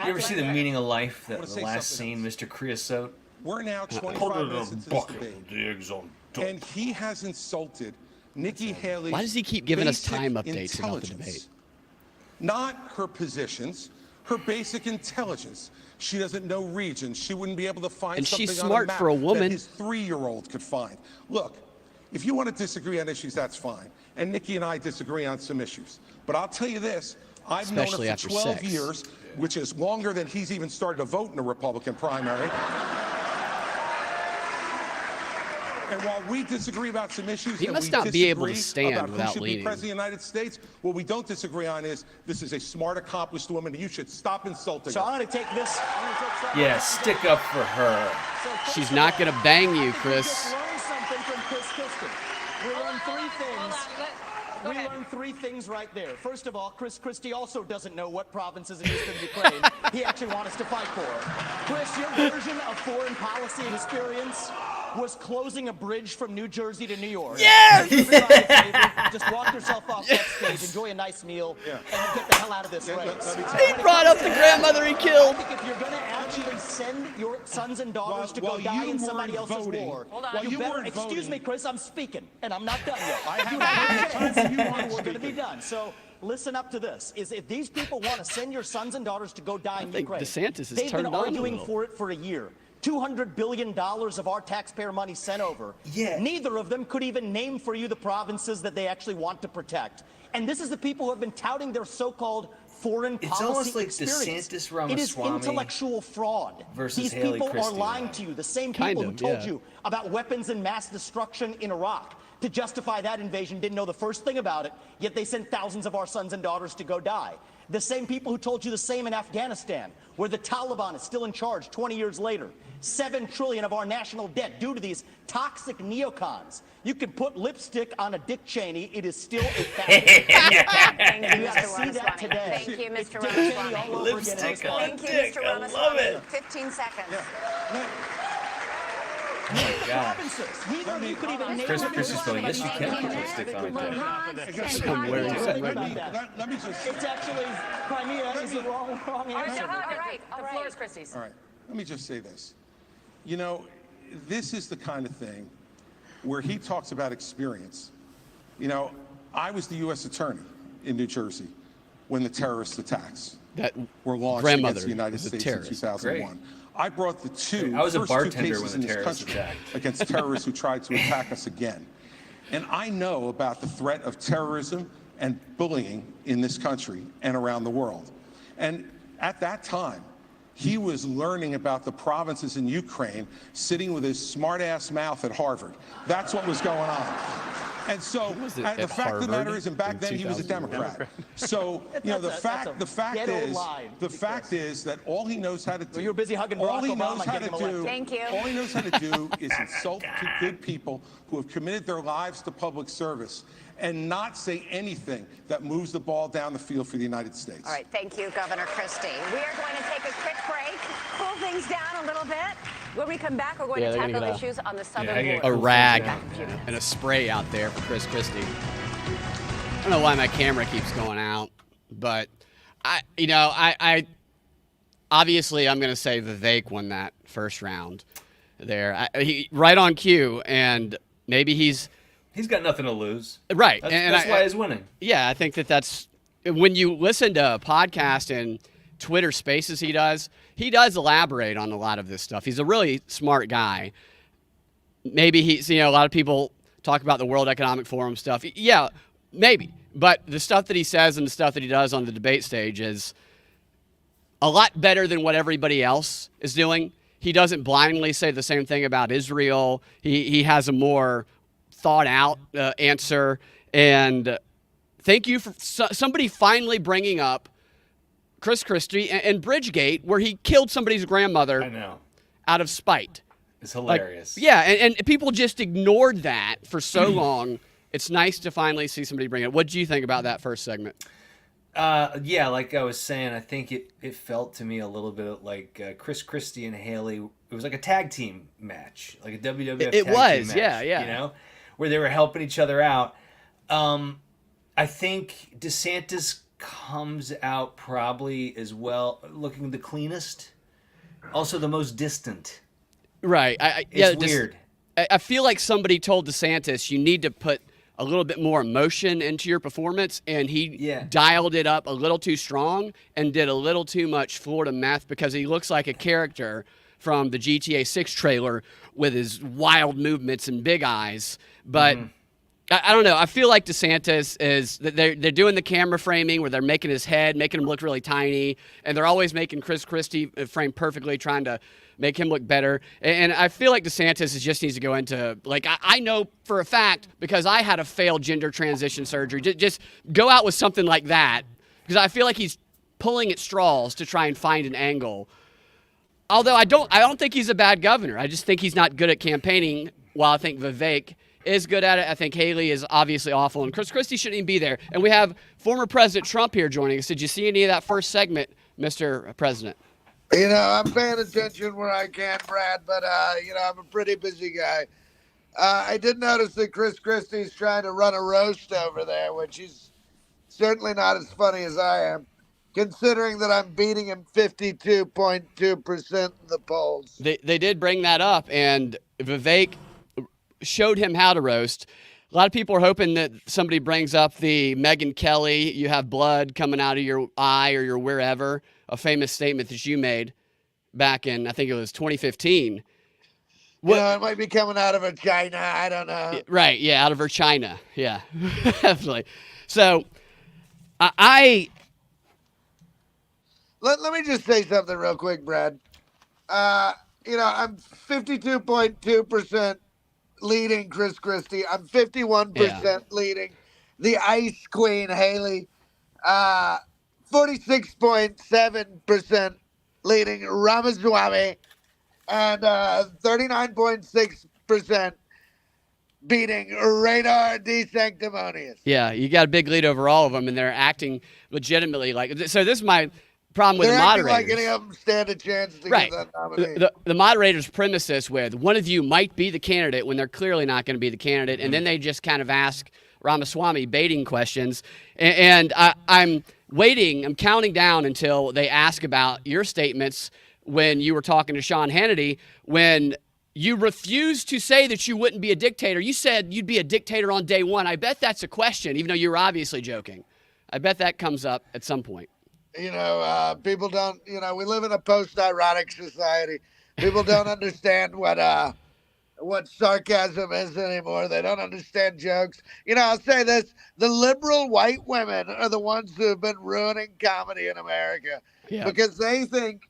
K: you ever see The Meaning of Life?
L: I wanna
K: The
L: say
K: last
L: something
K: scene, Mr. Creosote.
L: We're now 25 minutes into this debate, and he has insulted Nikki Haley's
A: Why does he keep giving us
L: basic
A: time updates about the
L: intelligence.
A: debate?
L: Not her positions, her basic intelligence. She doesn't know regions. She wouldn't be able to find
A: And
L: something
A: she's
L: on
A: smart
L: a map
A: for a woman.
L: that his 3-year-old could find. Look, if you want to disagree on issues, that's fine. And Nikki and I disagree on some issues. But I'll tell you this, I've
A: Especially
L: known her
A: after
L: for 12
A: sex.
L: years, which is longer than he's even started to vote in a Republican primary. And while we disagree about some issues,
A: He
L: and
A: must
L: we
A: not be able to
L: disagree
A: stand
L: about who
A: without
L: should
A: leaning.
L: be president of the United States, what we don't disagree on is this is a smart, accomplished woman, and you should stop insulting
J: So
L: her.
J: I'm going to take this.
K: Yeah, stick up for her.
A: She's not going to bang you, Chris.
J: Just learn something from Chris Christie. We learned 3 things. We learned 3 things right there. First of all, Chris Christie also doesn't know what provinces in eastern Ukraine he actually wants us to fight for. Chris, your version of foreign policy experience was closing a bridge from New Jersey to New York.
A: Yes!
J: Just walk yourself off that stage, enjoy a nice meal, and get the hell out of this race.
A: He brought up the grandmother he killed.
J: I think if you're going to actually send your sons and daughters to go die in somebody else's war, you better, excuse me, Chris, I'm speaking, and I'm not done yet. We're going to be done. So listen up to this. Is if these people want to send your sons and daughters to go die in
A: think
J: Ukraine,
A: DeSantis has
J: they've
A: turned
J: been
A: on a
J: arguing
A: little.
J: for it for a year. $200 billion of our taxpayer money sent over.
K: Yeah.
J: Neither of them could even name for you the provinces that they actually want to protect. And this is the people who have been touting their so-called foreign
K: It's
J: policy
K: almost like
J: experience.
K: DeSantis,
J: It is
K: Ramaswamy
J: intellectual fraud.
K: versus
J: These
K: Haley
J: people are
K: Christie.
J: lying to you. The same
A: Kind
J: people who
A: of,
J: told
A: yeah.
J: you about weapons and mass destruction in Iraq to justify that invasion didn't know the first thing about it, yet they sent thousands of our sons and daughters to go die. The same people who told you the same in Afghanistan, where the Taliban is still in charge 20 years later. $7 trillion of our national debt due to these toxic neocons. You can put lipstick on a Dick Cheney. It is still a fascist neocon.
G: Thank you,
J: You
G: Mr.
J: have to see that
G: Ramaswamy.
J: today.
G: Thank you, Mr.
J: Dick Cheney all
G: Ramaswamy.
J: over again in this party.
G: Thank you, Mr. Ramaswamy. 15 seconds.
K: Oh my God.
J: Neither of you could even name
K: Chris
J: one
K: is going, yes, you can put
J: Let
K: lipstick on a dick.
J: It's actually Crimea is the wrong answer.
F: The floor is Christie's.
L: All right, let me just say this. You know, this is the kind of thing where he talks about experience. You know, I was the U.S. attorney in New Jersey when the terrorist attacks were launched against the United States in 2001.
K: Great.
L: I brought the
K: I was a
L: first
K: bartender
L: two
K: when
L: cases
K: the
L: in this
K: terrorists
L: country
K: attacked.
L: against terrorists who tried to attack us again. And I know about the threat of terrorism and bullying in this country and around the world. And at that time, he was learning about the provinces in Ukraine, sitting with his smart-ass mouth at Harvard. That's what was going on. And so the fact of the matter is, and back then he was a Democrat. So you know, the fact is that all he knows how to do.
J: You were busy hugging
L: all
J: Barack
L: he
J: Obama
L: knows how
J: getting
L: to
J: him
L: do.
G: Thank you.
L: All he knows how to do is insult good people who have committed their lives to public service and not say anything that moves the ball down the field for the United States.
G: All right, thank you, Governor Christie. We are going to take a quick break, cool things down a little bit. When we come back, we're going to tackle issues on the southern border.
A: A rag and a spray out there for Chris Christie. I don't know why my camera keeps going out, but I obviously I'm going to say Vivek won that first round there. He right on cue, and maybe he's
K: got nothing to lose.
A: Right.
K: That's why he's winning.
A: Yeah, I think that's when you listen to a podcast and Twitter Spaces he does elaborate on a lot of this stuff. He's a really smart guy. Maybe he's, a lot of people talk about the World Economic Forum stuff. Yeah, maybe. But the stuff that he says and the stuff that he does on the debate stage is a lot better than what everybody else is doing. He doesn't blindly say the same thing about Israel. He has a more thought out answer. And thank you for somebody finally bringing up Chris Christie and Bridgegate, where he killed somebody's grandmother out of spite.
K: It's hilarious.
A: And people just ignored that for so long. It's nice to finally see somebody bring it. What did you think about that first segment?
K: Yeah, like I was saying, I think it felt to me a little bit like Chris Christie and Haley. It was like a tag team match, like a WWF tag team match.
A: Yeah.
K: You know, where they were helping each other out. I think DeSantis comes out probably as well looking the cleanest, also the most distant.
A: Right.
K: It's weird.
A: I feel like somebody told DeSantis you need to put a little bit more emotion into your performance, and he dialed it up a little too strong and did a little too much Florida meth, because he looks like a character from the GTA 6 trailer with his wild movements and big eyes. But I don't know. I feel like DeSantis they're doing the camera framing where they're making his head, making him look really tiny, and they're always making Chris Christie frame perfectly, trying to make him look better. And I feel like DeSantis just needs to go into, like, I know for a fact, because I had a failed gender transition surgery, just go out with something like that, because I feel like he's pulling at straws to try and find an angle. Although I don't think he's a bad governor. I just think he's not good at campaigning, while I think Vivek is good at it. I think Haley is obviously awful, and Chris Christie shouldn't even be there. And we have former President Trump here joining us. Did you see any of that first segment, Mr. President?
N: I'm paying attention where I can, Brad, but, I'm a pretty busy guy. I did notice that Chris Christie's trying to run a roast over there, which is certainly not as funny as I am, considering that I'm beating him 52.2% in the polls.
A: They did bring that up, and Vivek showed him how to roast. A lot of people are hoping that somebody brings up the Megyn Kelly, you have blood coming out of your eye or your wherever, a famous statement that you made back in, I think it was 2015.
N: It might be coming out of her China. I don't know.
A: Right, yeah, out of her China. Yeah, definitely. So, let
N: me just say something real quick, Brad. I'm 52.2% leading Chris Christie. I'm 51% leading the Ice Queen, Haley. 46.7% leading Ramaswamy, and 39.6% beating Radar DeSanctimonious.
A: Yeah, you got a big lead over all of them, and they're acting legitimately like. So this is my problem with
N: They're
A: the
N: acting
A: moderators.
N: like any of them stand a chance to
A: Right.
N: get that nominee.
A: The moderators premise this with one of you might be the candidate when they're clearly not going to be the candidate, and then they just kind of ask Ramaswamy baiting questions. And I'm waiting, I'm counting down until they ask about your statements when you were talking to Sean Hannity, when you refused to say that you wouldn't be a dictator. You said you'd be a dictator on day one. I bet that's a question, even though you were obviously joking. I bet that comes up at some point.
N: You know, people don't, we live in a post-ironic society. People don't understand what sarcasm is anymore. They don't understand jokes. I'll say this. The liberal white women are the ones who have been ruining comedy in America because they think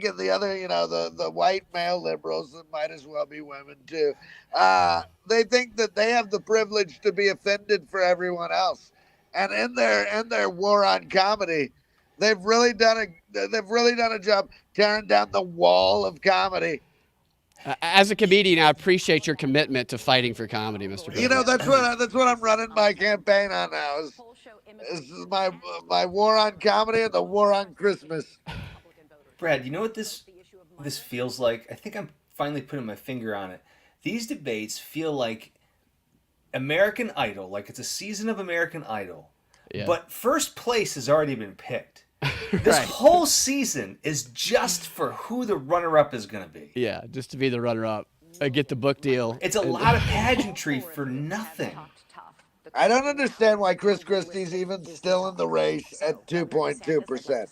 N: of the other, the white male liberals that might as well be women too. They think that they have the privilege to be offended for everyone else. And in their war on comedy, they've really done a job tearing down the wall of comedy.
A: As a comedian, I appreciate your commitment to fighting for comedy, Mr. President.
N: That's what I'm running my campaign on now. Is my war on comedy and the war on Christmas.
K: Brad, you know what this feels like? I think I'm finally putting my finger on it. These debates feel like American Idol, like it's a season of American Idol, but first place has already been picked. This whole season is just for who the runner-up is going to be.
A: Yeah, just to be the runner-up. Get the book deal.
K: It's a lot of pageantry for nothing.
N: I don't understand why Chris Christie's even still in the race at 2.2%.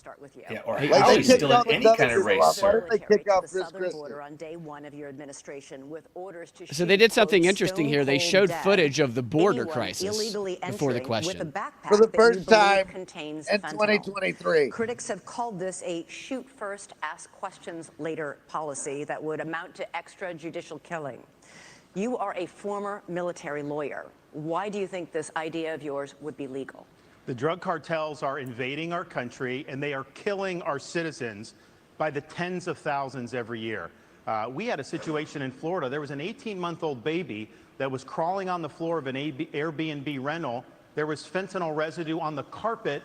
K: Yeah, or how he's still in any kind of race, sir.
N: Why did they kick off Chris Christie?
G: On day one of your administration with orders to
A: So they did something interesting here. They showed footage of the border crisis before the question.
N: For the first time in 2023.
G: Critics have called this a shoot first, ask questions later policy that would amount to extrajudicial killing. You are a former military lawyer. Why do you think this idea of yours would be legal?
H: The drug cartels are invading our country, and they are killing our citizens by the tens of thousands every year. We had a situation in Florida. There was an 18-month-old baby that was crawling on the floor of an Airbnb rental. There was fentanyl residue on the carpet,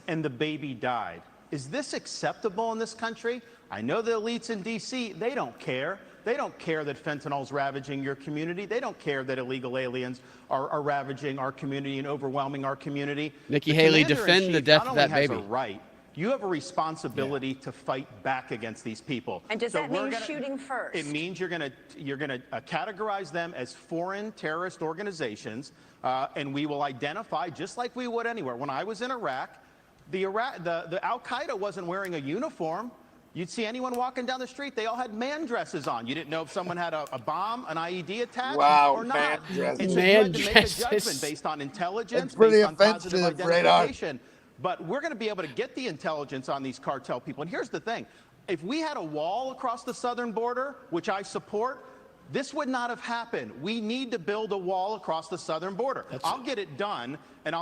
H: and the baby died. Is this acceptable in this country? I know the elites in D.C., they don't care. They don't care that fentanyl is ravaging your community. They don't care that illegal aliens are ravaging our community and overwhelming our community.
A: Nikki Haley, defend the death of that baby.
H: Not only has a right, you have a responsibility to fight back against these people.
G: And does that mean shooting first?
H: It means you're gonna categorize them as foreign terrorist organizations, and we will identify just like we would anywhere. When I was in Iraq, the Al Qaeda wasn't wearing a uniform. You'd see anyone walking down the street, they all had man dresses on. You didn't know if someone had a bomb, an IED attached, or not.
N: Man dresses.
H: And so you had to make a judgment based on intelligence,
N: pretty
H: based on positive
N: offensive,
H: identification. But we're going to be able to get the intelligence on these cartel people. And here's the thing. If we had a wall across the southern border, which I support, this would not have happened. We need to build a wall across the southern border. I'll get it done, and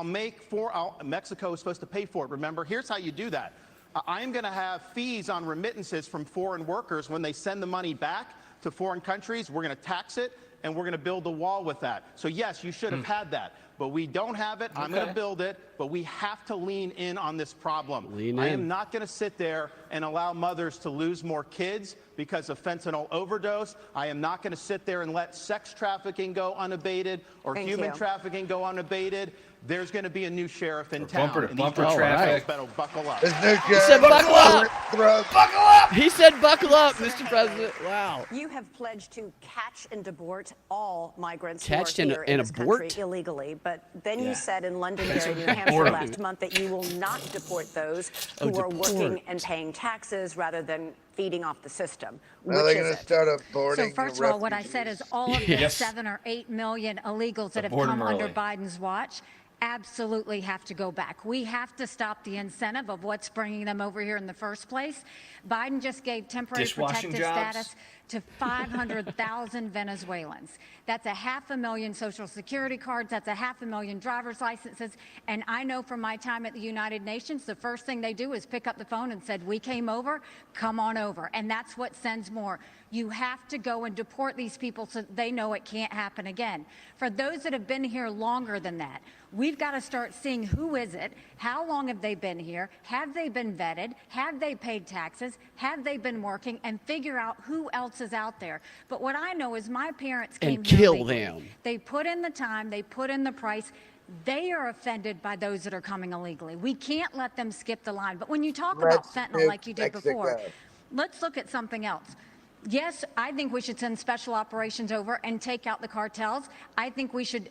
H: Mexico is supposed to pay for it. Remember, here's how you do that. I am going to have fees on remittances from foreign workers when they send the money back to foreign countries. We're going to tax it, and we're going to build a wall with that. So, yes, you should have had that. But we don't have it. I'm going to build it. But we have to lean in on this problem. I am not going to sit there and allow mothers to lose more kids because of fentanyl overdose. I am not going to sit there and let sex trafficking go unabated or human trafficking go unabated. There's going to be a new sheriff in town.
K: Bumper traffic.
H: Better buckle up.
N: He
A: said buckle up. Buckle up. He said buckle up, Mr. President. Wow.
G: You have pledged to catch and deport all migrants
A: Catch
G: who are here in this
A: abort?
G: country illegally. But then you said in Londonderry, New Hampshire last month that you will not deport those who are working and paying taxes rather than feeding off the system.
N: Are they going to start aborting?
I: So first of all, what I said is all of the 7 or 8 million illegals that have come under Biden's watch absolutely have to go back. We have to stop the incentive of what's bringing them over here in the first place. Biden just gave temporary
K: Dishwashing
I: protected
K: jobs.
I: status to 500,000 Venezuelans. That's 500,000 Social Security cards. That's 500,000 driver's licenses. And I know from my time at the United Nations, the first thing they do is pick up the phone and said, we came over, come on over. And that's what sends more. You have to go and deport these people so they know it can't happen again. For those that have been here longer than that, we've got to start seeing who is it, how long have they been here, have they been vetted, have they paid taxes, have they been working, and figure out who else is out there. But what I know is my parents came
A: and
I: here
A: kill
I: legally.
A: them.
I: They put in the time, they put in the price. They are offended by those that are coming illegally. We can't let them skip the line. But when you talk about fentanyl like you did before, let's look at something else. Yes, I think we should send special operations over and take out the cartels. I think we should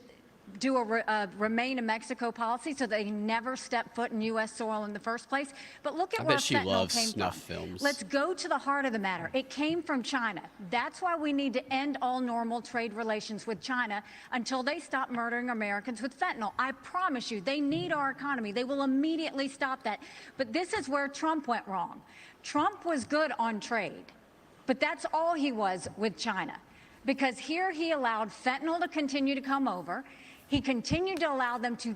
I: do a remain in Mexico policy so they never step foot in U.S. soil in the first place. But look at where fentanyl came
A: snuff
I: from.
A: films.
I: Let's go to the heart of the matter. It came from China. That's why we need to end all normal trade relations with China until they stop murdering Americans with fentanyl. I promise you, they need our economy. They will immediately stop that. But this is where Trump went wrong. Trump was good on trade, but that's all he was with China. Because here he allowed fentanyl to continue to come over. He continued to allow them to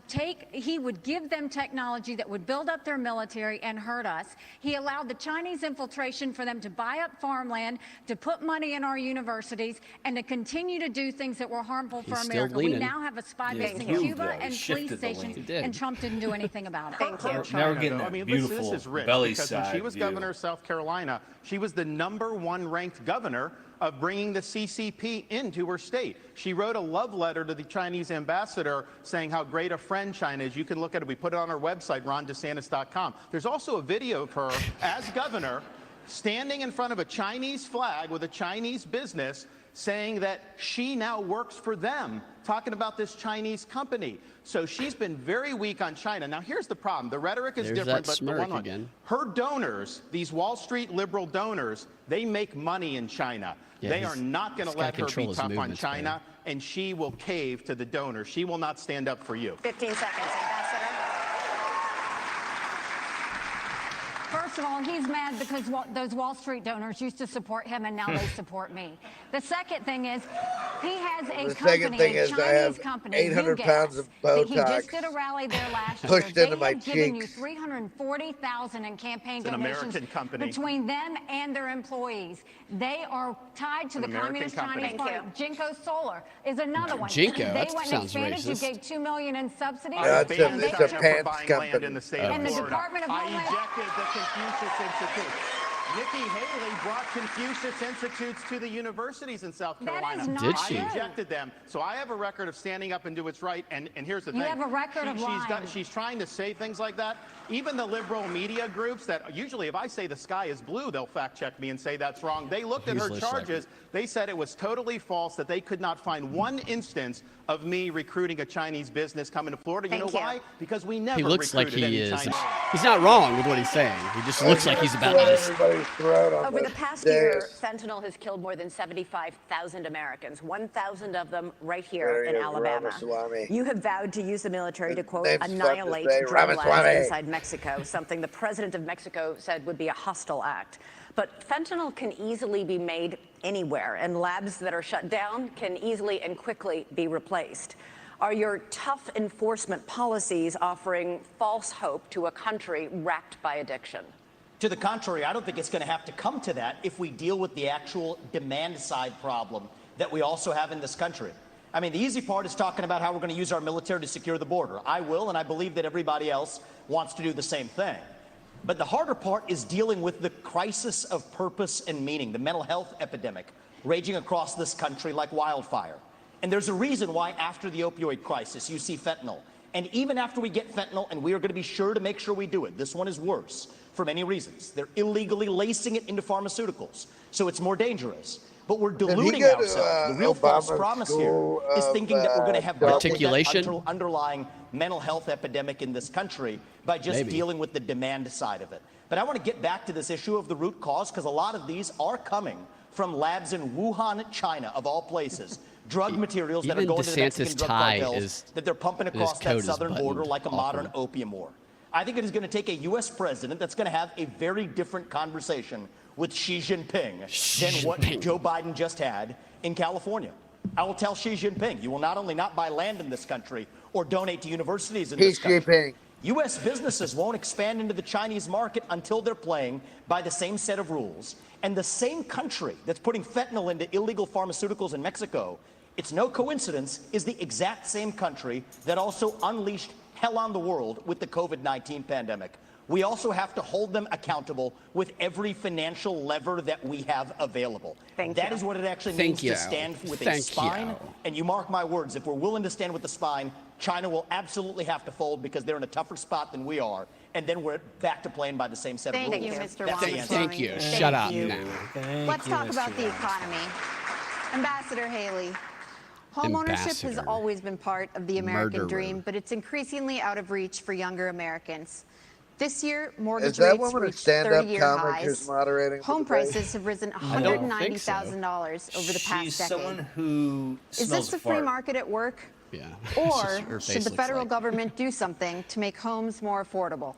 I: he would give them technology that would build up their military and hurt us. He allowed the Chinese infiltration for them to buy up farmland, to put money in our universities, and to continue to do things that were harmful for America. We now have a spy base in Cuba and police stations, and Trump didn't do anything about it.
H: Thank you.
K: Now we're getting that
H: I mean,
K: beautiful
H: this is rich
K: belly
H: because
K: side
H: when she was
K: view.
H: governor of South Carolina, she was the #1 ranked governor of bringing the CCP into her state. She wrote a love letter to the Chinese ambassador saying how great a friend China is. You can look at it. We put it on our website, rondesantis.com. There's also a video of her as governor standing in front of a Chinese flag with a Chinese business saying that she now works for them, talking about this Chinese company. So she's been very weak on China. Now, here's the problem. The rhetoric is different, but the one again. Her donors, these Wall Street liberal donors, they make money in China.
A: Yeah,
H: they are not going to let her be tough on China,
A: man.
H: and she will cave to the donors. She will not stand up for you.
G: 15 seconds, Ambassador.
I: First of all, he's mad because those Wall Street donors used to support him, and now they support me. The second thing is, he has a company, a Chinese company,
N: 800 pounds of
I: that he
N: Botox
I: just did a rally there last year.
N: pushed into my
I: They have given you
N: cheeks.
I: $340,000 in campaign
H: It's an
I: donations
H: American company.
I: between them and their employees. They are tied to the Communist Chinese Party. Jinko Solar is another one.
A: Jinko?
I: They
A: That
I: went and
A: sounds
I: expanded. You
A: racist.
I: gave $2 million in subsidies.
N: It's
I: and they
N: a
I: took-
N: pants
H: land
N: company.
H: in the state
I: And
H: of
I: the
H: Florida.
I: Department of
H: I
I: Homeland-
H: ejected the Confucius Institute. Nikki Haley brought Confucius Institutes to the universities in South
I: That
H: Carolina.
I: is not
A: Did she?
I: true.
H: I ejected them. So I have a record of standing up and do what's right. And here's the
I: You
H: thing.
I: have a record of lying.
H: She's trying to say things like that. Even the liberal media groups that usually if I say the sky is blue, they'll fact check me and say that's wrong. They looked at her
A: Useless
H: charges. They said it was totally false, that they could not find one instance of me recruiting a Chinese business coming to Florida. You know why? Because we never
A: He looks like
H: recruited
A: he
H: any
A: is.
H: Chinese.
A: He's not wrong with what he's saying. He just looks like he's about this.
G: Over the past year, fentanyl has killed more than 75,000 Americans, 1,000 of them right here in Alabama.
N: Ramaswamy.
G: You have vowed to use the military to, quote,
N: Name's fun to
G: annihilate
N: say,
G: drug labs
N: Ramaswamy.
G: inside Mexico, something the president of Mexico said would be a hostile act. But fentanyl can easily be made anywhere, and labs that are shut down can easily and quickly be replaced. Are your tough enforcement policies offering false hope to a country racked by addiction?
J: To the contrary, I don't think it's going to have to come to that if we deal with the actual demand side problem that we also have in this country. I mean, the easy part is talking about how we're going to use our military to secure the border. I will, and I believe that everybody else wants to do the same thing. But the harder part is dealing with the crisis of purpose and meaning, the mental health epidemic raging across this country like wildfire. And there's a reason why after the opioid crisis, you see fentanyl. And even after we get fentanyl, and we are going to be sure to make sure we do it, this one is worse for many reasons. They're illegally lacing it into pharmaceuticals, so it's more dangerous. But we're deluding ourselves. The real false promise here is thinking that we're going to have dealt with that underlying mental health epidemic in this country by just dealing with the demand side of it. But I want to get back to this issue of the root cause, because a lot of these are coming from labs in Wuhan, China, of all places, drug materials that are
A: even
J: going to the Mexican
A: DeSantis'
J: drug
A: tie
J: cartels
A: is-
J: that they're pumping
A: his
J: across
A: coat
J: that
A: is
J: southern border
A: buttoned
J: like a modern
A: awful.
J: opium war. I think it is going to take a U.S. president that's going to have a very different conversation with Xi Jinping than what Joe Biden just had in California. I will tell Xi Jinping, you will not only not buy land in this country or donate to universities in this country. U.S. businesses won't expand into the Chinese market until they're playing by the same set of rules. And the same country that's putting fentanyl into illegal pharmaceuticals in Mexico, it's no coincidence, is the exact same country that also unleashed hell on the world with the COVID-19 pandemic. We also have to hold them accountable with every financial lever that we have available. That is what it actually means to stand with a spine. And you mark my words, if we're willing to stand with the spine, China will absolutely have to fold because they're in a tougher spot than we are. And then we're back to playing by the same set of rules.
M: Thank you, Mr.
J: That's the answer.
A: Thank you. Shut up now.
M: Let's talk about the economy. Ambassador Haley. Homeownership has always been part of the American dream, but it's increasingly out of reach for younger Americans. This year, mortgage rates reached 30-year highs. Home prices have risen $190,000 over the past decade.
K: She's someone who
M: Is this the free market at work?
A: Yeah.
M: Or should the federal government do something to make homes more affordable?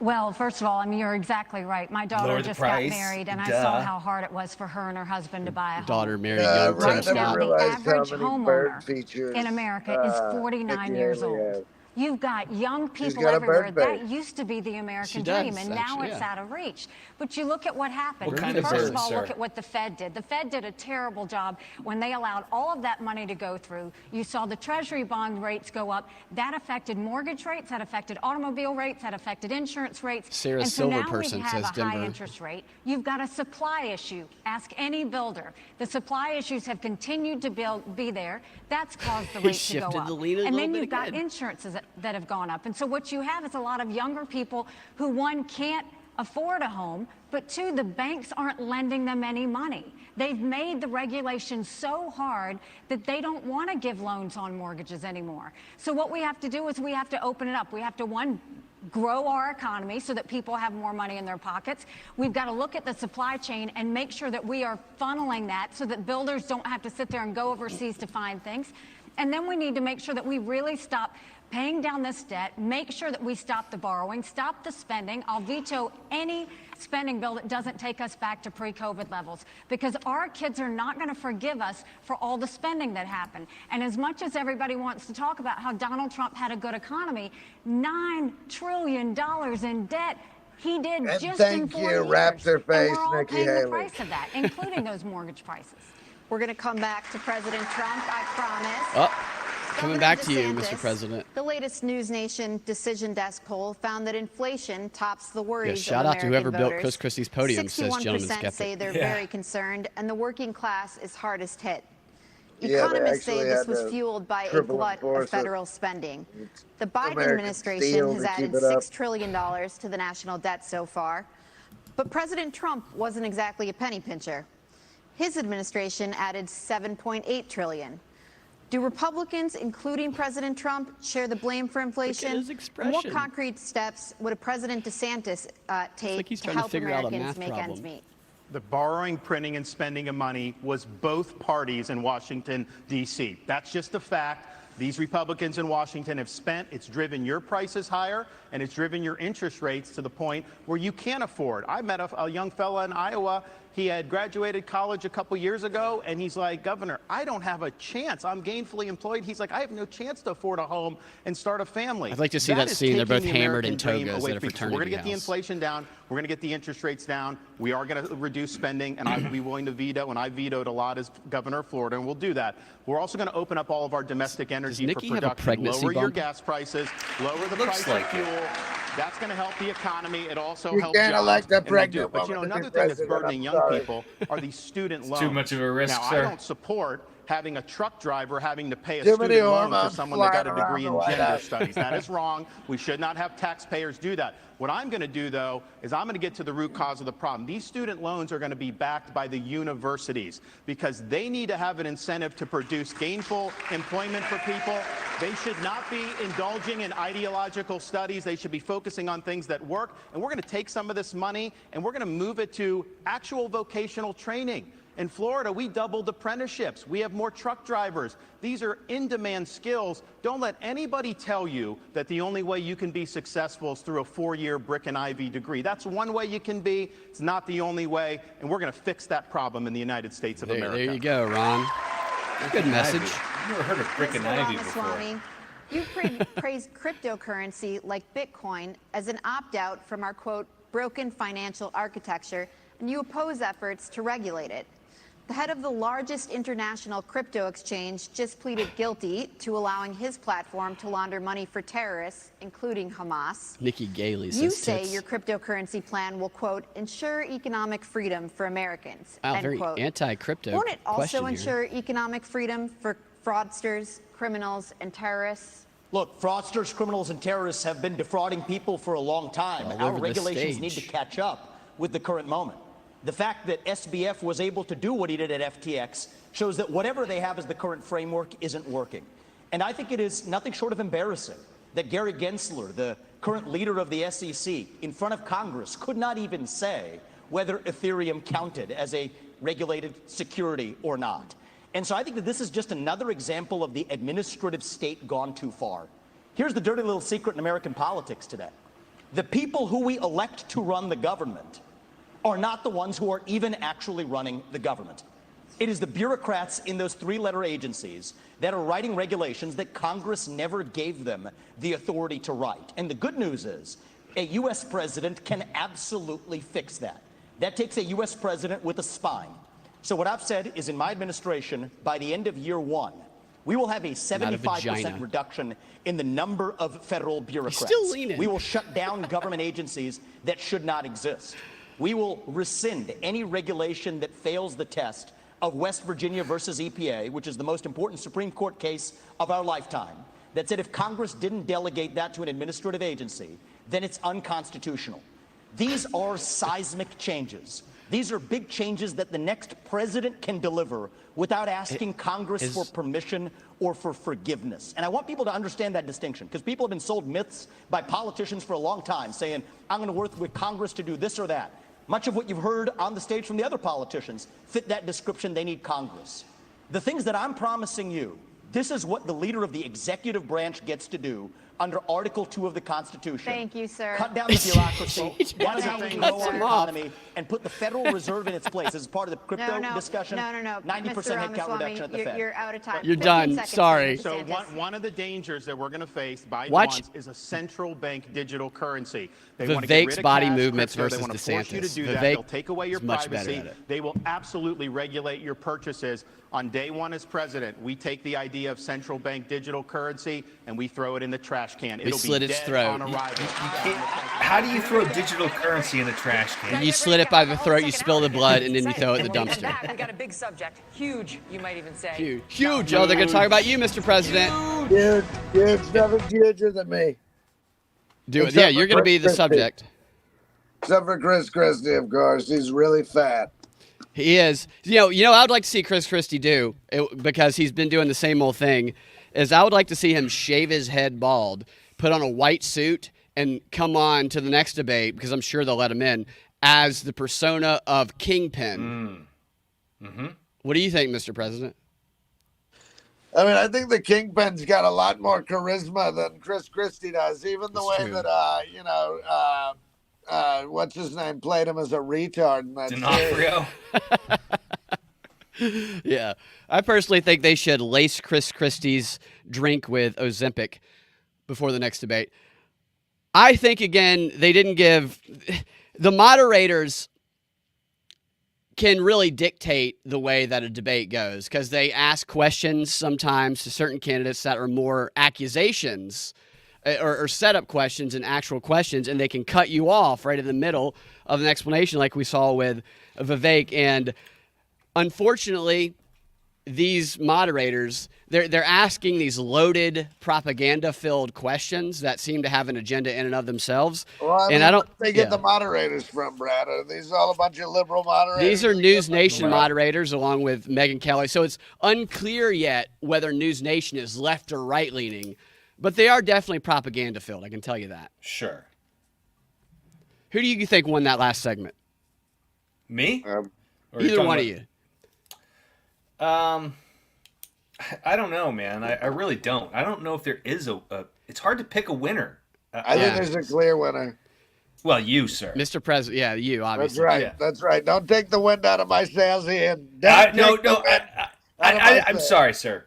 I: Well, first of all, I mean, you're exactly right. My daughter just got married, and I saw how hard it was for her and her husband to buy a home.
A: Daughter married young
I: Right now, the average homeowner
N: features,
I: in America is 49 years old. You've got young people
N: got a
I: everywhere.
N: bird
I: That used to be the American dream, and now it's out of reach. But you look at what happened.
K: What kind of
I: First
K: bird,
I: of all,
K: sir?
I: look at what the Fed did. The Fed did a terrible job when they allowed all of that money to go through. You saw the Treasury bond rates go up. That affected mortgage rates. That affected automobile rates. That affected insurance rates.
A: Sarah
I: and so
A: Silver
I: now
A: person
I: we have
A: says
I: a high
A: Denver.
I: interest rate. You've got a supply issue. Ask any builder. The supply issues have continued to be there. That's caused the rates to go up. And then you've got insurances that have gone up. And so what you have is a lot of younger people who, one, can't afford a home, but two, the banks aren't lending them any money. They've made the regulations so hard that they don't want to give loans on mortgages anymore. So what we have to do is we have to open it up. We have to, one, grow our economy so that people have more money in their pockets. We've got to look at the supply chain and make sure that we are funneling that so that builders don't have to sit there and go overseas to find things. And then we need to make sure that we really stop paying down this debt, make sure that we stop the borrowing, stop the spending. I'll veto any spending bill that doesn't take us back to pre-COVID levels, because our kids are not going to forgive us for all the spending that happened. And as much as everybody wants to talk about how Donald Trump had a good economy, $9 trillion in debt, he did just in 4 years.
N: Raptor face,
I: and we're all
N: Nikki
I: paying
N: Haley.
I: the price of that, including those mortgage prices.
M: We're going to come back to President Trump, I promise.
A: Coming
M: Governor
A: back to you,
M: DeSantis,
A: Mr. President.
M: The latest News Nation Decision Desk poll found that inflation tops the worries
A: shout
M: of
A: out to
M: American
A: whoever
M: voters.
A: built Chris Christie's podium, says Gentleman
M: 61%
A: Skeptic.
M: say they're very concerned, and the working class is hardest hit.
N: Yeah,
M: Economists say
N: actually
M: this
N: had
M: was
N: to
M: fueled by a
N: triple
M: glut of
N: enforce it.
M: federal spending. The Biden
N: American
M: administration
N: steel
M: has
N: to
M: added
N: keep it up.
M: $6 trillion to the national debt so far. But President Trump wasn't exactly a penny pincher. His administration added $7.8 trillion. Do Republicans, including President Trump, share the blame for inflation? And what concrete steps would a President DeSantis take to help Americans make ends meet?
H: The borrowing, printing, and spending of money was both parties in Washington, D.C. That's just a fact. These Republicans in Washington have spent. It's driven your prices higher, and it's driven your interest rates to the point where you can't afford. I met a young fella in Iowa. He had graduated college a couple years ago, and he's like, Governor, I don't have a chance. I'm gainfully employed. He's like, I have no chance to afford a home and start a family.
A: I'd like to see that
H: is
A: scene. They're both
H: taking the
A: hammered in
H: American dream
A: togas
H: away
A: at a
H: from people.
A: fraternity
H: We're going to get the
A: house.
H: inflation down. We're going to get the interest rates down. We are going to reduce spending, and I will be willing to veto, and I vetoed a lot as governor of Florida, and we'll do that. We're also going to open up all of our domestic energy for
A: Nikki have a
H: production,
A: pregnancy
H: lower your
A: bump?
H: gas prices, lower the
K: Looks
H: price
K: like
H: of fuel. That's going to help the economy. It also
N: You
H: helps
N: can't
H: jobs.
N: elect a
H: and we'll do
N: pregnant
H: it. But you know,
N: woman to be
H: another thing that's
N: president.
H: burdening
N: I'm
H: young
N: sorry.
H: people are these student loans.
K: Too much of a risk,
H: now,
K: sir.
H: I don't support having a truck driver having to pay a
N: Too many
H: student loan for
N: hormones
H: someone that got a
N: flying
H: degree
N: around
H: in
N: the White
H: gender
N: House.
H: studies. That is wrong. We should not have taxpayers do that. What I'm going to do, though, is I'm going to get to the root cause of the problem. These student loans are going to be backed by the universities because they need to have an incentive to produce gainful employment for people. They should not be indulging in ideological studies. They should be focusing on things that work. And we're going to take some of this money and we're going to move it to actual vocational training. In Florida, we doubled apprenticeships. We have more truck drivers. These are in-demand skills. Don't let anybody tell you that the only way you can be successful is through a 4-year brick and ivy degree. That's one way you can be. It's not the only way, and we're going to fix that problem in the United States of America.
A: There you go, Ron. Good message.
K: I've never heard of brick and ivy before.
M: Ramaswamy, you praised cryptocurrency like Bitcoin as an opt-out from our, quote, broken financial architecture, and you oppose efforts to regulate it. The head of the largest international crypto exchange just pleaded guilty to allowing his platform to launder money for terrorists, including Hamas.
A: Nikki Gailey says
M: You say
A: tits.
M: your cryptocurrency plan will, quote, ensure economic freedom for Americans,
A: Wow,
M: end
A: very
M: quote.
A: anti-crypto.
M: Won't it also
A: question
M: ensure economic freedom for fraudsters, criminals, and terrorists?
J: Look, fraudsters, criminals, and terrorists have been defrauding people for a long time.
A: All
J: Our
A: over the
J: regulations need
A: stage.
J: to catch up with the current moment. The fact that SBF was able to do what he did at FTX shows that whatever they have as the current framework isn't working. And I think it is nothing short of embarrassing that Gary Gensler, the current leader of the SEC, in front of Congress, could not even say whether Ethereum counted as a regulated security or not. And so I think that this is just another example of the administrative state gone too far. Here's the dirty little secret in American politics today. The people who we elect to run the government are not the ones who are even actually running the government. It is the bureaucrats in those 3-letter agencies that are writing regulations that Congress never gave them the authority to write. And the good news is a U.S. president can absolutely fix that. That takes a U.S. president with a spine. So what I've said is in my administration, by the end of year 1, we will have a 75% reduction in the number of federal bureaucrats.
A: Still leaning.
J: We will shut down government agencies that should not exist. We will rescind any regulation that fails the test of West Virginia versus EPA, which is the most important Supreme Court case of our lifetime, that said if Congress didn't delegate that to an administrative agency, then it's unconstitutional. These are seismic changes. These are big changes that the next president can deliver without asking Congress for permission or for forgiveness. And I want people to understand that distinction, because people have been sold myths by politicians for a long time saying, I'm going to work with Congress to do this or that. Much of what you've heard on the stage from the other politicians fit that description. They need Congress. The things that I'm promising you, this is what the leader of the executive branch gets to do under Article 2 of the Constitution.
M: Thank you, sir.
J: Cut down the bureaucracy, down how we grow our economy, and put the Federal Reserve in its place. This is part of the crypto discussion.
M: No.
J: 90%
M: Mr.
J: headcount
M: Ramaswamy,
J: reduction at the Fed.
M: You're out of time.
A: You're
M: 15
A: done.
M: seconds,
A: Sorry.
M: Mr.
H: So
M: DeSantis.
H: one of the dangers that we're going to face, Biden
A: Watch-
H: wants, is a central bank digital currency. They
A: Vivek's
H: want to get rid of
A: body
H: cash,
A: movements
H: crypto.
A: versus
H: They want to force you to
A: DeSantis.
H: do that.
A: Vivek
H: They'll take away your
A: is much better
H: privacy.
A: at it.
H: They will absolutely regulate your purchases. On day 1 as president, we take the idea of central bank digital currency and we throw it in the trash can. It'll
A: slit
H: be
A: its
H: dead
A: throat.
H: on arrival.
K: How do you throw digital currency in a trash can?
A: You slit it by the throat, you spill the blood, and then you throw it in the
F: When we come
A: dumpster.
F: back, we got a big subject. Huge, you might even say.
A: Huge. Huge. Oh, they're going to talk about you, Mr. President.
N: Huge, nothing huger than me.
A: Do it.
N: Except
A: Yeah,
N: for
A: you're going to be the
N: Chris
A: subject.
N: Except for Chris Christie, of course. He's really fat.
A: He is. I would like to see Chris Christie do, because he's been doing the same old thing, is I would like to see him shave his head bald, put on a white suit, and come on to the next debate, because I'm sure they'll let him in, as the persona of Kingpin. What do you think, Mr. President?
N: I mean, I think the Kingpin's got a lot more charisma than Chris Christie does. Even the way
K: true.
N: that, what's his name, played him as a retard in that
K: D'Onofrio.
A: Yeah. I personally think they should lace Chris Christie's drink with Ozempic before the next debate. I think, again, they didn't give – the moderators can really dictate the way that a debate goes, because they ask questions sometimes to certain candidates that are more accusations or setup questions and actual questions, and they can cut you off right in the middle of an explanation like we saw with Vivek. And unfortunately, these moderators, they're asking these loaded, propaganda-filled questions that seem to have an agenda in and of themselves.
N: Well, I mean,
A: and I don't.
N: where do they get the moderators from, Brad? Are these all a bunch of liberal moderators?
A: These are News Nation moderators along with Megyn Kelly. So it's unclear yet whether News Nation is left or right leaning, but they are definitely propaganda filled. I can tell you that.
K: Sure.
A: Who do you think won that last segment?
K: Me?
A: Either one of you.
K: I don't know, man. I really don't. I don't know if there is a it's hard to pick a winner.
N: I think there's a clear winner.
K: Well, you, sir.
A: Mr. President, yeah, you, obviously.
N: That's right.
K: Yeah.
N: That's right. Don't take the wind out of my sails here.
K: I'm sorry, sir.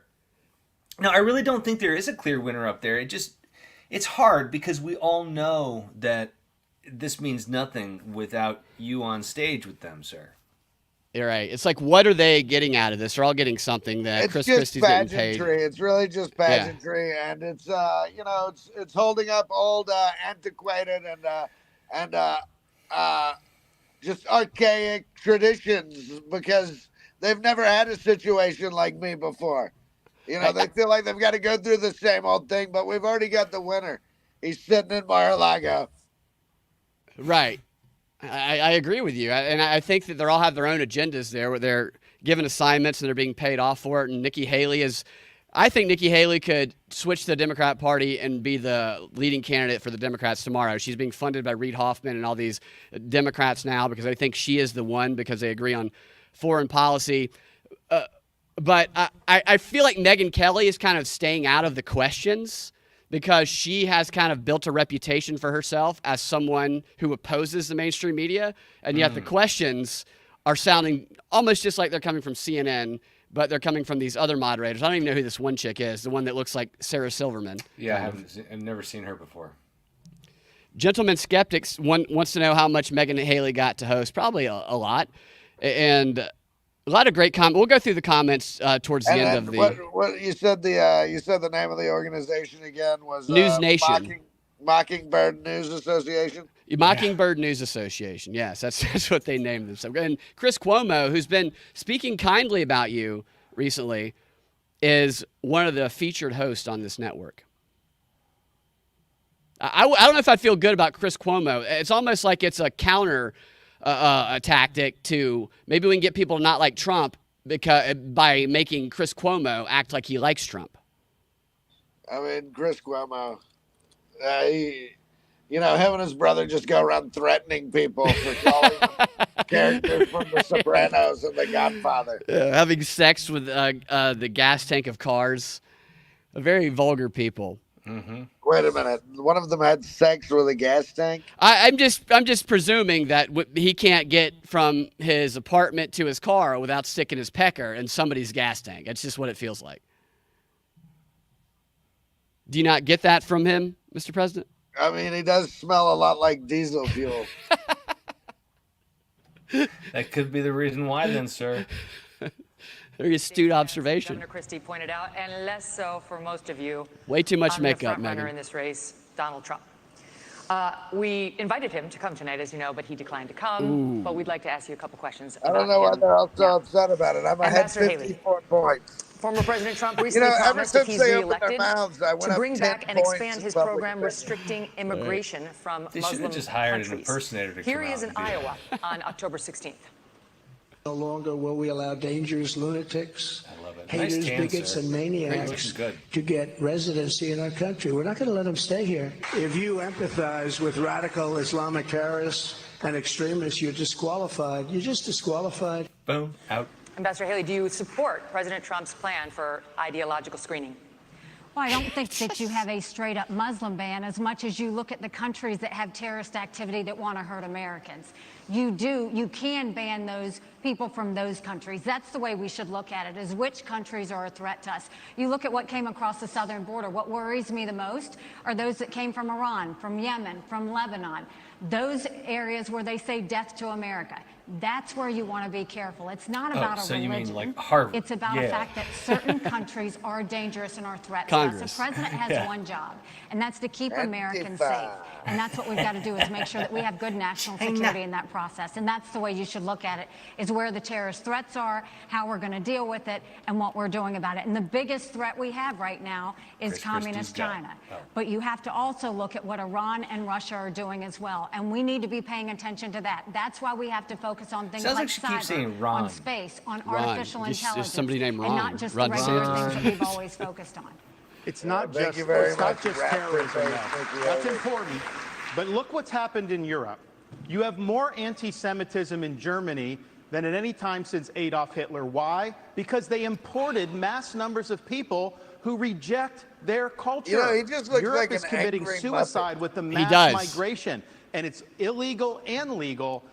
K: No, I really don't think there is a clear winner up there. It's hard because we all know that this means nothing without you on stage with them, sir.
A: You're right. It's like, what are they getting out of this? They're all getting something that Chris Christie's getting paid.
N: It's really just pageantry, and it's it's holding up old, antiquated, and just archaic traditions because they've never had a situation like me before. You know, they feel like they've got to go through the same old thing, but we've already got the winner. He's sitting in Mar-a-Lago.
A: Right. I agree with you. And I think that they all have their own agendas there where they're given assignments and they're being paid off for it. And I think Nikki Haley could switch to the Democrat Party and be the leading candidate for the Democrats tomorrow. She's being funded by Reid Hoffman and all these Democrats now because I think she is the one because they agree on foreign policy. But I feel like Megyn Kelly is kind of staying out of the questions because she has kind of built a reputation for herself as someone who opposes the mainstream media. And yet the questions are sounding almost just like they're coming from CNN, but they're coming from these other moderators. I don't even know who this one chick is, the one that looks like Sarah Silverman.
K: Yeah, I've never seen her before.
A: Gentleman Skeptics wants to know how much Megyn Haley got to host. Probably a lot. And a lot of great comments. We'll go through the comments towards the end of the.
N: What you said the name of the organization again was
A: News Nation.
N: Mockingbird News Association.
A: Mockingbird News Association. Yes, that's what they named themselves. And Chris Cuomo, who's been speaking kindly about you recently, is one of the featured hosts on this network. I don't know if I feel good about Chris Cuomo. It's almost like it's a counter a tactic to maybe we can get people to not like Trump by making Chris Cuomo act like he likes Trump.
N: I mean, Chris Cuomo, him and his brother just go around threatening people for calling them characters from The Sopranos and The Godfather.
A: Having sex with the gas tank of cars. Very vulgar people.
K: Mm-hmm.
N: Wait a minute. One of them had sex with a gas tank?
A: I'm just presuming that he can't get from his apartment to his car without sticking his pecker in somebody's gas tank. That's just what it feels like. Do you not get that from him, Mr. President?
N: I mean, he does smell a lot like diesel fuel.
K: That could be the reason why then, sir.
A: Very astute observation.
F: Governor Christie pointed out, and less so for most of you.
A: Way too much makeup,
F: the front runner
A: Megyn.
F: in this race, Donald Trump. We invited him to come tonight, as you know, but he declined to come.
A: Ooh.
F: But we'd like to ask you a couple questions.
N: I don't know why they're all so upset about it. I'm ahead 54 points.
F: Former President Trump recently promised if he's reelected to bring back and expand his program restricting immigration from
K: They should
F: Muslim
K: have just hired
F: countries.
K: an impersonator to
F: Here
K: come
F: he
K: out
F: is in
K: and do that.
F: Iowa on October 16th.
O: No longer will we allow dangerous lunatics, haters,
K: Nice tan,
O: bigots,
K: sir.
O: and
K: Great,
O: maniacs
K: looking good.
O: to get residency in our country. We're not going to let them stay here. If you empathize with radical Islamic terrorists and extremists, you're disqualified. You're just disqualified.
K: Boom, out.
F: Ambassador Haley, do you support President Trump's plan for ideological screening?
I: Well, I don't think that you have a straight-up Muslim ban as much as you look at the countries that have terrorist activity that want to hurt Americans. You can ban those people from those countries. That's the way we should look at it, is which countries are a threat to us. You look at what came across the southern border. What worries me the most are those that came from Iran, from Yemen, from Lebanon, those areas where they say death to America. That's where you want to be careful. It's not about a religion.
K: You mean like Harvard?
I: It's about a fact that certain countries are dangerous and are threats to us. The president has one job, and that's to keep Americans safe. And that's what we've got to do, is make sure that we have good national security in that process. And that's the way you should look at it, is where the terrorist threats are, how we're going to deal with it, and what we're doing about it. And the biggest threat we have right now is communist China. But you have to also look at what Iran and Russia are doing as well. And we need to be paying attention to that. That's why we have to focus on things like cyber, on space, on artificial intelligence,
A: somebody named Ron.
I: and not just
A: Ron
I: the regular
A: DeSantis.
I: things that we've always focused on.
H: It's not just terrorism. That's important. But look what's happened in Europe. You have more anti-Semitism in Germany than at any time since Adolf Hitler. Why? Because they imported mass numbers of people who reject their culture.
N: You know, he just looks
H: Europe
N: like
H: is
N: an
H: committing
N: angry
H: suicide
N: Muppet.
H: with the
A: He
H: mass
A: does.
H: migration, and it's illegal and legal.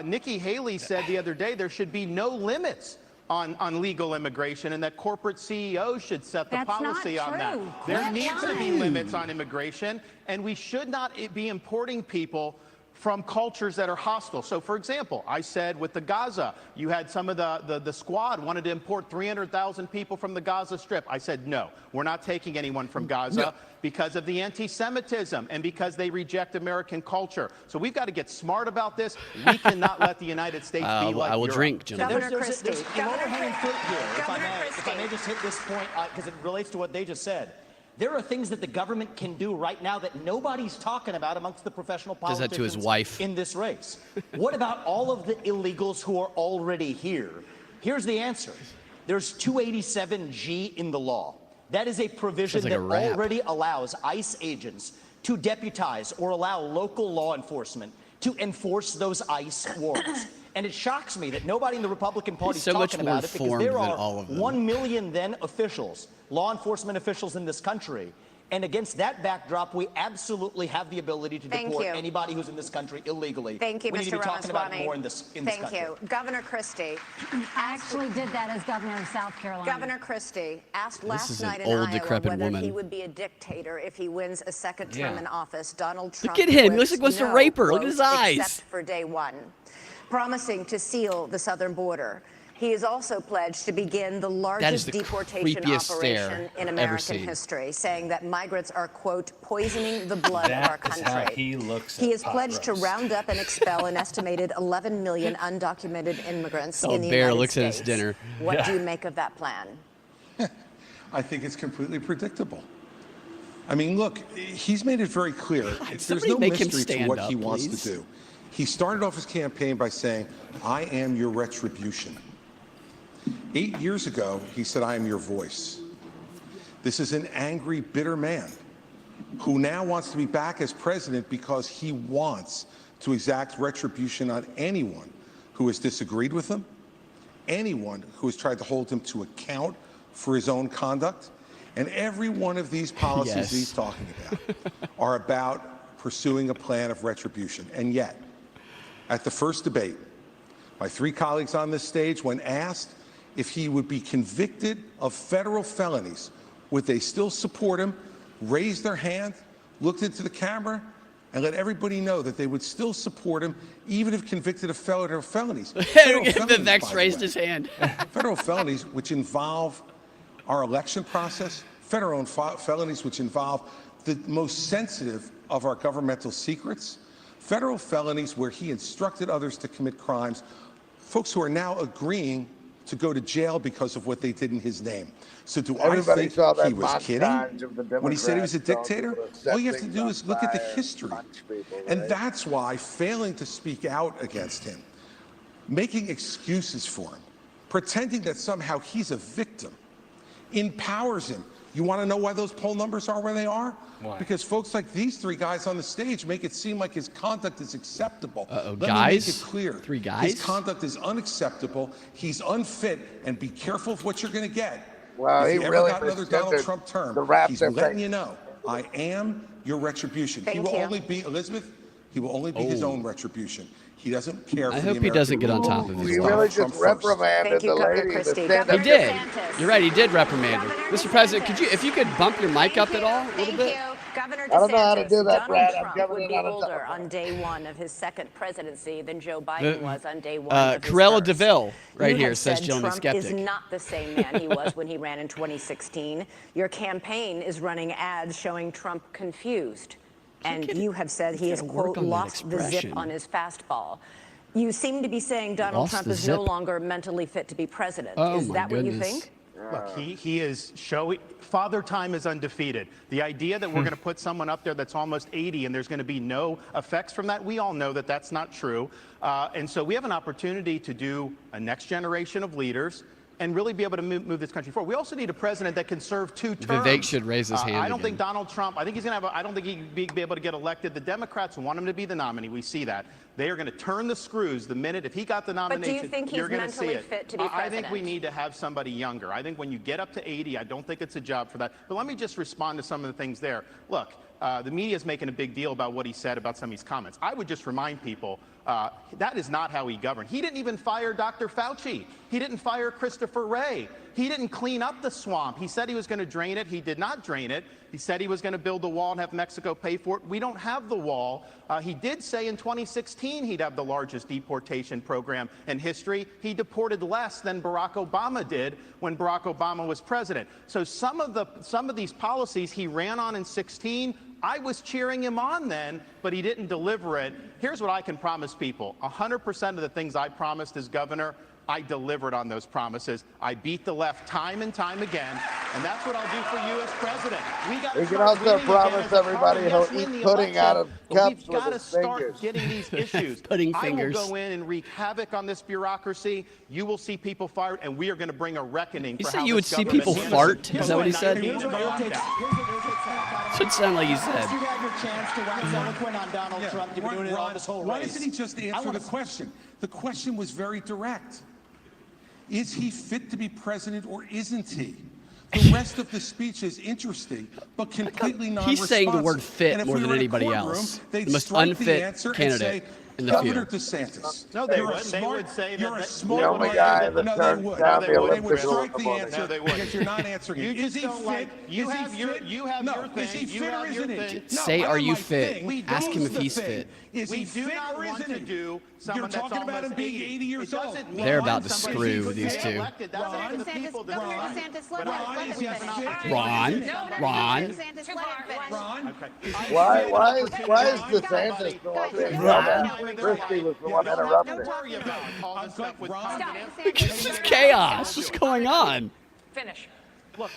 H: Nikki Haley said the other day there should be no limits on legal immigration, and that corporate CEOs should set the
I: That's
H: policy
I: not
H: on that.
I: true.
H: There
I: That's
H: needs to be
I: lying.
H: limits on immigration, and we should not be importing people from cultures that are hostile. So, for example, I said with the Gaza, you had some of the squad wanted to import 300,000 people from the Gaza Strip. I said, no, we're not taking anyone from Gaza because of the anti-Semitism and because they reject American culture. So we've got to get smart about this. We cannot let the United States be like
A: I will
H: Europe.
A: drink, gentlemen.
J: There's a lower-hanging fruit here, if I may just hit this point, because it relates to what they just said. There are things that the government can do right now that nobody's talking about amongst the professional
A: Does that to his
J: politicians
A: wife.
J: in this race. What about all of the illegals who are already here? Here's the answer. There's 287G in the law. That is a provision
A: Sounds like a
J: that
A: rap.
J: already allows ICE agents to deputize or allow local law enforcement to enforce those ICE warrants. And it shocks me that nobody in the Republican Party is
A: so much
J: talking
A: more
J: about it, because
A: informed
J: there
A: than
J: are
A: all of them.
J: 1 million then officials, law enforcement officials in this country. And against that backdrop, we absolutely have the ability to
G: Thank
J: deport
G: you.
J: anybody who's in this country illegally.
G: Thank you,
J: we need to
G: Mr.
J: be talking about it
G: Ramaswamy.
J: more in this country.
G: Thank you. Governor Christie.
I: I actually did that as governor of South Carolina.
G: Governor Christie asked
A: is
G: last
A: an
G: night in
A: old,
G: Iowa
A: decrepit
G: whether
A: woman.
G: he would be a dictator if he wins a second term
A: Yeah.
G: in office. Donald Trump
A: Look at him. He looks
G: quips,
A: like Mr.
G: "No,"
A: Raper. Look at his
G: quote,
A: eyes.
G: except for day one, promising to seal the southern border. He has also pledged to begin the largest
A: the
G: deportation
A: creepiest
G: operation
A: stare
G: in
A: I've ever
G: American
A: seen.
G: history, saying that migrants are, quote, poisoning the blood of our
K: That is
G: country.
K: how he looks
G: He
K: at
G: has pledged to
K: pot roast.
G: round up and expel an estimated 11 million undocumented immigrants
A: Oh,
G: in the
A: Bear
G: United
A: looks at his
G: States.
A: dinner.
G: What
K: Yeah.
G: do you make of that plan?
L: I think it's completely predictable. I mean, look, he's made it very clear. There's
A: somebody
L: no
A: make him
L: mystery to
A: stand
L: what
A: up,
L: he wants
A: please.
L: to do. He started off his campaign by saying, I am your retribution. 8 years ago, he said, I am your voice. This is an angry, bitter man who now wants to be back as president because he wants to exact retribution on anyone who has disagreed with him, anyone who has tried to hold him to account for his own conduct. And every one of these policies
A: Yes.
L: he's talking about are about pursuing a plan of retribution. And yet, at the first debate, my three colleagues on this stage, when asked if he would be convicted of federal felonies, would they still support him, raised their hand, looked into the camera, and let everybody know that they would still support him even if convicted of federal felonies. Federal felonies,
A: Vivek's
L: by the
A: raised
L: way.
A: his hand.
L: Federal felonies which involve our election process, federal felonies which involve the most sensitive of our governmental secrets, federal felonies where he instructed others to commit crimes, folks who are now agreeing to go to jail because of what they did in his name. So do
N: Everybody
L: I think
N: saw that
L: he was kidding
N: montage of the
L: when he said he was a
N: Democrats telling
L: dictator?
N: people to
L: All you have
N: set
L: to
N: things
L: do
N: on
L: is look at the
N: fire and
L: history.
N: punch people,
L: And
N: right?
L: that's why failing to speak out against him, making excuses for him, pretending that somehow he's a victim, empowers him. You want to know why those poll numbers are where they are?
K: Why?
L: Because folks like these three guys on the stage make it seem like his conduct is acceptable.
A: Uh-oh,
L: Let me
A: guys?
L: make it clear.
A: Three guys?
L: His conduct is unacceptable. He's unfit, and be careful of what you're going to get.
N: Well,
L: if
N: he
L: you ever
N: really
L: got another
N: misgendered
L: Donald Trump term,
N: the rap
L: he's
N: they're
L: letting
N: paying.
L: you know, I am your retribution. He
G: Thank
L: will
G: you.
L: only be, Elizabeth, he will only be his
A: Oh.
L: own retribution. He doesn't care for
A: I
L: the
A: hope he
L: American
A: doesn't get on
L: people.
A: top of his
N: He
A: wife.
N: really
L: Trump
N: just
L: first.
N: reprimanded
G: Thank you,
N: the
G: Governor
N: lady. in the
G: Christie.
N: stand-up
A: He
G: Governor
A: did.
G: DeSantis.
A: You're right. He did reprimand her.
G: Governor
A: Mr. President,
G: DeSantis.
A: if you could bump your mic up at all, a little
G: Thank
A: bit.
G: you. Governor
N: I don't know how to
G: DeSantis,
N: do that,
G: Donald
N: Brad. I'm
G: Trump
N: coming
G: would
N: in
G: be
N: on a
G: older
N: telephone.
G: on day one of his second presidency than Joe Biden was on day one of his
A: Corella
G: first.
A: DeVille, right
G: You
A: here,
G: have
A: says
G: said
A: Jill the
G: Trump
A: Skeptic.
G: is not the same man he was when he ran in 2016. Your campaign is running ads showing Trump confused. And you have said he has,
A: gotta work
G: quote,
A: on that
G: lost the zip
A: expression.
G: on his fastball. You seem to be saying Donald
A: Lost
G: Trump
A: the
G: is no
A: zip?
G: longer mentally fit to be president.
A: Oh,
G: Is
A: my
G: that what you
A: goodness.
G: think?
H: Look, he is showing, Father Time is undefeated. The idea that we're going to put someone up there that's almost 80 and there's going to be no effects from that, we all know that that's not true. And so we have an opportunity to do a next generation of leaders and really be able to move this country forward. We also need a president that can serve 2 terms.
A: Vivek should raise his hand
H: I don't
A: again.
H: think Donald Trump, I think he's going to have, I don't think he'd be able to get elected. The Democrats want him to be the nominee. We see that. They are going to turn the screws the minute, if he got the nomination,
G: But do you think he's
H: you're going to see
G: mentally
H: it.
G: fit to be
H: I think we
G: president?
H: need to have somebody younger. I think when you get up to 80, I don't think it's a job for that. But let me just respond to some of the things there. Look, the media is making a big deal about what he said about some of these comments. I would just remind people that is not how he governed. He didn't even fire Dr. Fauci. He didn't fire Christopher Wray. He didn't clean up the swamp. He said he was going to drain it. He did not drain it. He said he was going to build the wall and have Mexico pay for it. We don't have the wall. He did say in 2016 he'd have the largest deportation program in history. He deported less than Barack Obama did when Barack Obama was president. So some of these policies he ran on in 16, I was cheering him on then, but he didn't deliver it. Here's what I can promise people. 100% of the things I promised as governor, I delivered on those promises. I beat the left time and time again, and that's what I'll do for you as president.
N: We can also promise everybody he'll eat pudding out of cups with his fingers.
H: Getting these issues.
A: Pudding
H: I
A: fingers.
H: will go in and wreak havoc on this buurocracy. You will see people fired, and we are going to bring a reckoning.
A: You
H: for
A: said
H: how
A: you would
H: this
A: see
H: government
A: people
H: handles
A: fart?
H: it.
A: Is that what he said? Should sound like you said.
J: You had your chance to wax eloquent on Donald Trump. You've been doing it all this whole race.
L: Why doesn't he just answer the question? The question was very direct. Is he fit to be president or isn't he? The rest of the speech is interesting, but completely non-responsive.
A: He's saying the word fit
L: And if
A: more
L: we
A: than
L: were in a
A: anybody
L: courtroom,
A: else.
L: they'd
A: The most
L: strike
A: unfit
L: the answer
A: candidate
L: and say,
A: in the
L: Governor
A: field.
L: DeSantis.
H: No, they
L: you're a
H: wouldn't. They
L: smart,
H: would say
L: you're
H: that
L: a
H: the
L: smart
N: only
L: man.
N: guy that
L: No,
N: turned
L: they would.
N: down the
L: They would
N: Olympic
L: strike the
N: gold.
L: answer
H: No, they wouldn't.
L: because you're not answering it.
H: You
L: Is he
H: just don't
L: fit?
H: like- you
L: Is he
H: have your-
L: fit?
H: you have
L: no.
H: your thing.
L: Is he
H: You
L: fit
H: have
L: or
H: your
L: isn't
H: thing.
L: he? No,
A: Say,
L: I
A: are
L: have
A: you
L: my
A: fit?
L: thing.
A: Ask him
L: Who's
A: if
L: the
A: he's
L: thing?
A: fit.
L: Is
H: We
L: he
H: do
L: fit
H: not
L: or
H: want
L: isn't
H: to
L: he?
H: do someone
L: You're
H: that's
L: talking about
H: almost
L: him being
H: 80.
L: 80 years
H: It
L: old.
H: doesn't mean
A: They're about to
H: somebody
A: screw
H: should
A: with these
H: get
A: two.
H: elected. That's up to the
M: DeSantis,
H: people to
M: Governor
H: decide.
M: DeSantis,
H: But
M: let
H: I-
M: him
L: is he
M: finish.
L: fit?
A: Ron, Ron.
M: DeSantis, let him finish.
L: Ron?
N: Why is DeSantis the one being yelled at? Christie was the one interrupting.
H: worry about all this stuff with
A: This is chaos. What's going on?
F: Finish.
H: Look,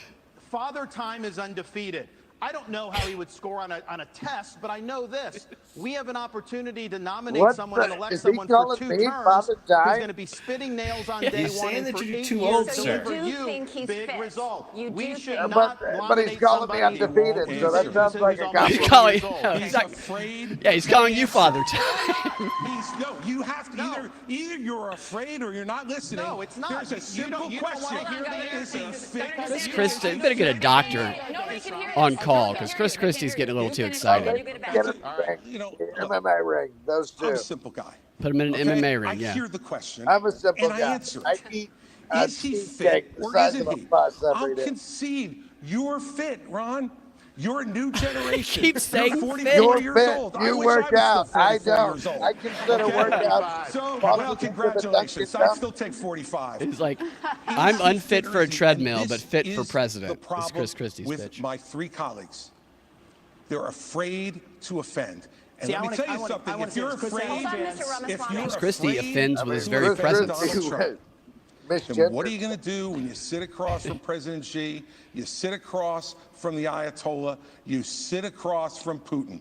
H: Father Time is undefeated. I don't know how he would score on a test, but I know this. We have an opportunity to nominate
N: What
H: someone and
N: the-
H: elect
N: is he
H: someone for
N: calling
H: 2
N: me
H: terms
N: Father
H: who's
N: Time?
H: going to be spitting nails on
A: Yeah,
H: day
A: he's
H: one
A: saying
H: and
A: that
H: for
A: you're
H: 8
A: too
H: years
A: old,
H: deliver
A: sir.
G: So you do
H: you
G: think he's
H: big
G: fit?
H: result.
G: You
H: We
G: do
H: should
G: think-
H: not
N: But he's calling me
H: nominate somebody
N: undefeated,
H: who's
N: so that sounds like a
H: almost
N: compliment.
H: 80
A: He's calling,
H: years old.
A: no,
L: He's afraid.
A: yeah, he's calling you Father Time.
L: No, you have to either you're afraid or you're not listening.
H: No, it's not.
L: There's a
H: You
L: simple
H: don't
L: question.
H: wanna hear the
L: Is he
H: answer.
L: fit?
A: Chris Christie, you better get a doctor on call because Chris Christie's getting a little too excited.
N: Get him ring.
L: You know,
N: MMA ring. Those
L: I'm
N: two.
L: a simple guy.
A: Put him in an
L: Okay?
A: MMA
L: I
A: ring, yeah.
L: hear the question.
N: I'm a simple
L: and I
N: guy.
L: answer
N: I
L: it.
N: eat
L: Is he fit
N: cheesecake the
L: or
N: size
L: isn't
N: of a
L: he?
N: bus every
L: I'll
N: day.
L: concede you're fit, Ron. You're a new generation.
A: Keep saying
L: you're 44
A: fit.
N: You're
L: years
N: fit.
L: old. I
N: You
L: wish
N: work
L: I was
N: out.
L: still
N: I
L: 44 years
N: don't.
L: old.
N: I consider
L: Okay?
N: workouts.
L: So,
N: Walking
L: well,
N: into the
L: congratulations.
N: Dunkin'
L: I'd still take 45.
A: He's like, I'm unfit for a treadmill, but fit for president.
L: The
A: That's
L: problem
A: Chris Christie's
L: with
A: pitch.
L: my 3 colleagues. They're afraid to offend. And
J: See,
L: let
J: I
L: me
J: wanna-
L: tell
J: I
L: you
J: wanna-
L: something.
J: I wanna
L: If you're
J: say this, Chris,
L: afraid,
G: Hold on, Mr.
L: if
G: Ramaswamy.
L: you're
A: Chris Christie
L: afraid
A: offends with his
L: to
A: very
L: offend
A: presence.
L: Donald Trump,
N: Miss
L: then what are you going to do when you sit across from President Xi, you sit across from the Ayatollah, you sit across from Putin?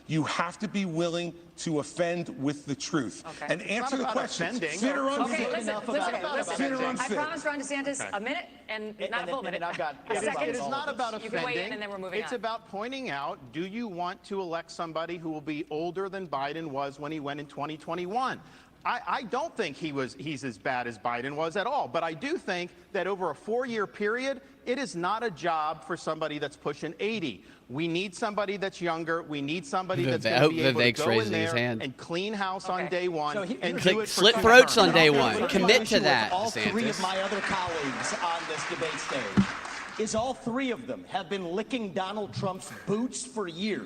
L: You have to be willing to offend with the truth.
F: Okay.
L: And answer the
H: about
L: question.
H: offending.
L: Fit or
F: Okay,
L: unfit?
F: listen.
L: Fit or
F: I
L: unfit?
F: promised Ron DeSantis a minute and not a full minute.
J: I've got
F: a
H: It
F: second.
H: is not about
F: You can weigh in
H: offending.
F: and then we're moving
H: It's
F: on.
H: about pointing out, do you want to elect somebody who will be older than Biden was when he went in 2021? I don't think he's as bad as Biden was at all, but I do think that over a 4-year period, it is not a job for somebody that's pushing 80. We need somebody that's younger. We need somebody that's going to be able to
A: Vivek's
H: go in
A: raising his
H: there
A: hand.
H: and clean house on
F: Okay.
H: day one
J: So
H: and
J: here's-
H: do it for
A: Slit
H: 2
A: throats
H: terms.
A: on day
J: Here's
A: one.
J: my
A: Commit
J: issue
A: to
J: with
A: that,
J: all 3 of
A: DeSantis.
J: my other colleagues on this debate stage is all 3 of them have been licking Donald Trump's boots for years.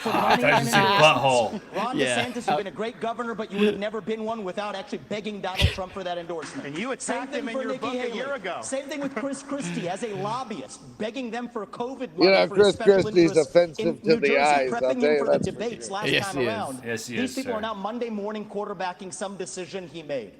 J: For money
K: I
J: and
K: see the
J: endorsements.
K: butthole.
J: Ron
A: Yeah.
J: DeSantis has been a great governor, but you would have never been one without actually begging Donald Trump for that endorsement.
H: And you attacked him in your book a year ago.
J: Same thing with Chris Christie as a lobbyist, begging them for COVID
N: You
J: money
N: know,
J: for
N: Chris
J: special
N: Christie's
J: interests
N: offensive
J: in
N: to
J: New
N: the
J: Jersey,
N: eyes, I'll
J: prepping
N: tell
J: him
N: you
J: for the
N: that's for
J: debates
N: sure.
J: last
A: Yes,
J: time
A: he is.
J: around.
K: Yes, he
J: These
K: is,
J: people
K: sir.
J: are now Monday morning quarterbacking some decision he made.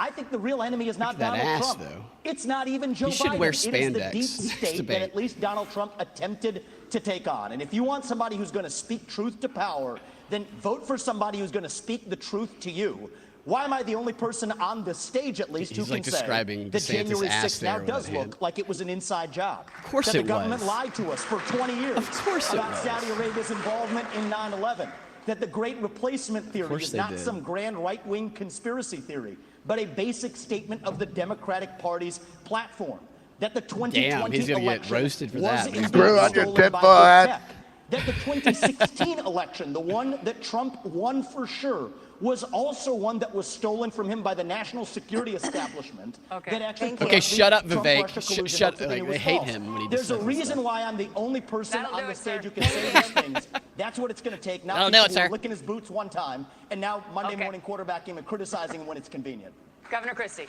J: I think the real enemy is not
A: Look at that
J: Donald
A: ass,
J: Trump.
A: though.
J: It's not even Joe
A: He should
J: Biden.
A: wear
J: It is the
A: spandex
J: deep
A: next
J: state
A: debate.
J: that at least Donald Trump attempted to take on. And if you want somebody who's going to speak truth to power, then vote for somebody who's going to speak the truth to you. Why am I the only person on the stage, at least, who can say that January 6th now does look like it was an inside job?
A: Of course
J: that
A: it
J: the government
A: was.
J: lied to us for 20 years
A: Of course
J: about
A: it was.
J: Saudi Arabia's involvement in 9/11. That the Great Replacement theory is not some grand right-wing conspiracy theory, but a basic statement of the Democratic Party's platform. That the 2020
A: Damn, he's gonna get
J: election
A: roasted for
J: was
A: that.
J: indeed
N: Screw on your
J: stolen by
N: tinfoil
J: big
N: hat.
J: tech. That the 2016 election, the one that Trump won for sure, was also one that was stolen from him by the national security establishment. That actually
A: Okay, shut up,
J: Trump-Russia
A: Vivek.
J: collusion
A: Shut.
J: ultimately
A: Like,
J: was
A: they hate
J: false.
A: him when he
J: There's
A: says
J: a
A: this
J: reason
A: stuff.
J: why I'm the only person
F: That'll
J: on
F: do
J: the
F: it,
J: stage
F: sir.
J: who can say these things. That's what it's going to take. Not
A: That'll
J: people
A: do it,
J: who are
A: sir.
J: licking his boots one time and now Monday morning quarterbacking him and criticizing him when it's convenient.
F: Governor Christie.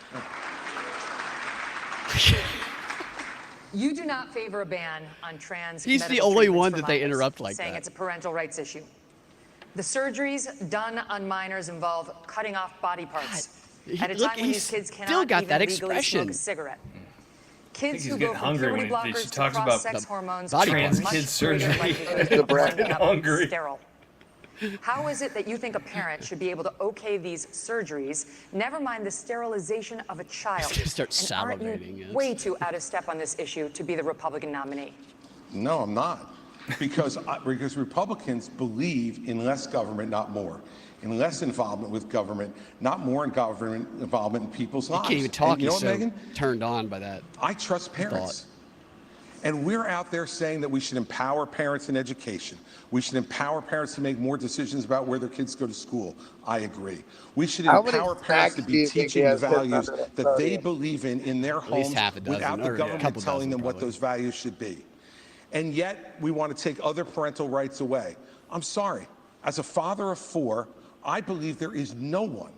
F: You do not favor a ban on trans
A: He's the
F: medical
A: only
F: treatments
A: one
F: for
A: that they
F: minors,
A: interrupt like
F: saying
A: that.
F: it's a parental rights issue. The surgeries done on minors involve cutting off body parts at a
A: look,
F: time when
A: he's
F: these kids
A: still
F: cannot
A: got
F: even
A: that
F: legally smoke
A: expression.
F: a cigarette.
K: think
F: Kids
K: he's
F: who
K: getting
F: go from
K: hungry
F: puberty
K: when she
F: blockers to
K: talks about
F: cross-sex
K: the
F: hormones
A: body
F: are
A: parts.
F: much
K: Kids
F: greater
K: surgery.
F: likelihood of ending up
K: Hungry.
F: sterile. How is it that you think a parent should be able to okay these surgeries, never mind the sterilization of a child?
A: He's gonna start
F: And aren't
A: salivating,
F: you
A: yes.
F: way too out of step on this issue to be the Republican nominee?
L: No, I'm not. Because Republicans believe in less government, not more. In less involvement with government, not more in government involvement in people's
A: He
L: lives.
A: can't even talk.
L: And you know
A: He's
L: what,
A: so
L: Megan?
A: turned on by that.
L: I trust parents. And we're out there saying that we should empower parents in education. We should empower parents to make more decisions about where their kids go to school. I agree. We should
N: How many
L: empower parents to
N: snacks do
L: be
N: you think
L: teaching
N: he
L: the
N: has sitting
L: values
N: under the
L: that they
N: podium?
L: believe in their
A: At least
L: homes
A: half a dozen,
L: without the
A: or a
L: government
A: couple
L: telling
A: dozen,
L: them what
A: probably.
L: those values should be. And yet we want to take other parental rights away. I'm sorry. As a father of 4, I believe there is no one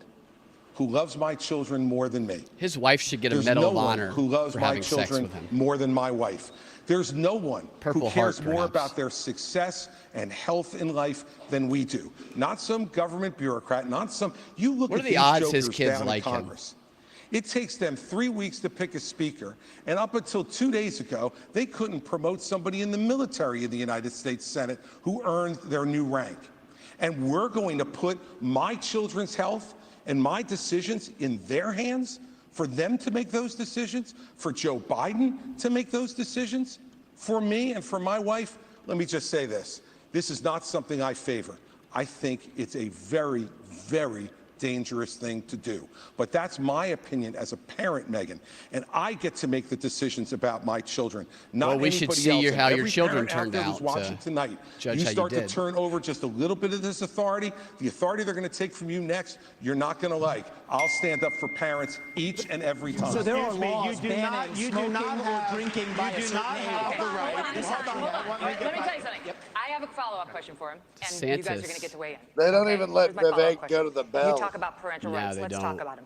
L: who loves my children more than me.
A: His wife should get a
L: There's
A: Medal
L: no
A: of
L: one
A: Honor
L: who loves
A: for
L: my
A: having sex
L: children
A: with him.
L: more than my wife. There's no one
A: Purple
L: who cares
A: Heart,
L: more
A: perhaps.
L: about their success and health in life than we do. Not some government bureaucrat, not some. You look
A: What
L: at
A: are the
L: these
A: odds his
L: jokers
A: kids
L: down in
A: like him?
L: Congress. It takes them 3 weeks to pick a speaker, and up until 2 days ago, they couldn't promote somebody in the military in the United States Senate who earned their new rank. And we're going to put my children's health and my decisions in their hands for them to make those decisions, for Joe Biden to make those decisions, for me and for my wife. Let me just say this. This is not something I favor. I think it's a very, very dangerous thing to do. But that's my opinion as a parent, Megan. And I get to make the decisions about my children, not
A: Well, we should
L: anybody
A: see
L: else. And
A: how your
L: every
A: children
L: parent out
A: turned
L: there who's
A: out
L: watching
A: to
L: tonight,
A: judge
L: you
A: how you
L: start to
A: did.
L: turn over just a little bit of this authority, the authority they're going to take from you next, you're not going to like. I'll stand up for parents each and every time.
J: So there are
H: Excuse me,
J: laws banning smoking or drinking by a certain age.
F: Let me tell you something. I have a follow-up question for him, and you guys are going to get to weigh in.
N: They don't
F: Okay?
N: even let
F: Here's my follow-up
N: Vivek go to the bell.
F: You talk about parental
A: No,
F: rights.
A: they
F: Let's
A: don't.
F: talk about them.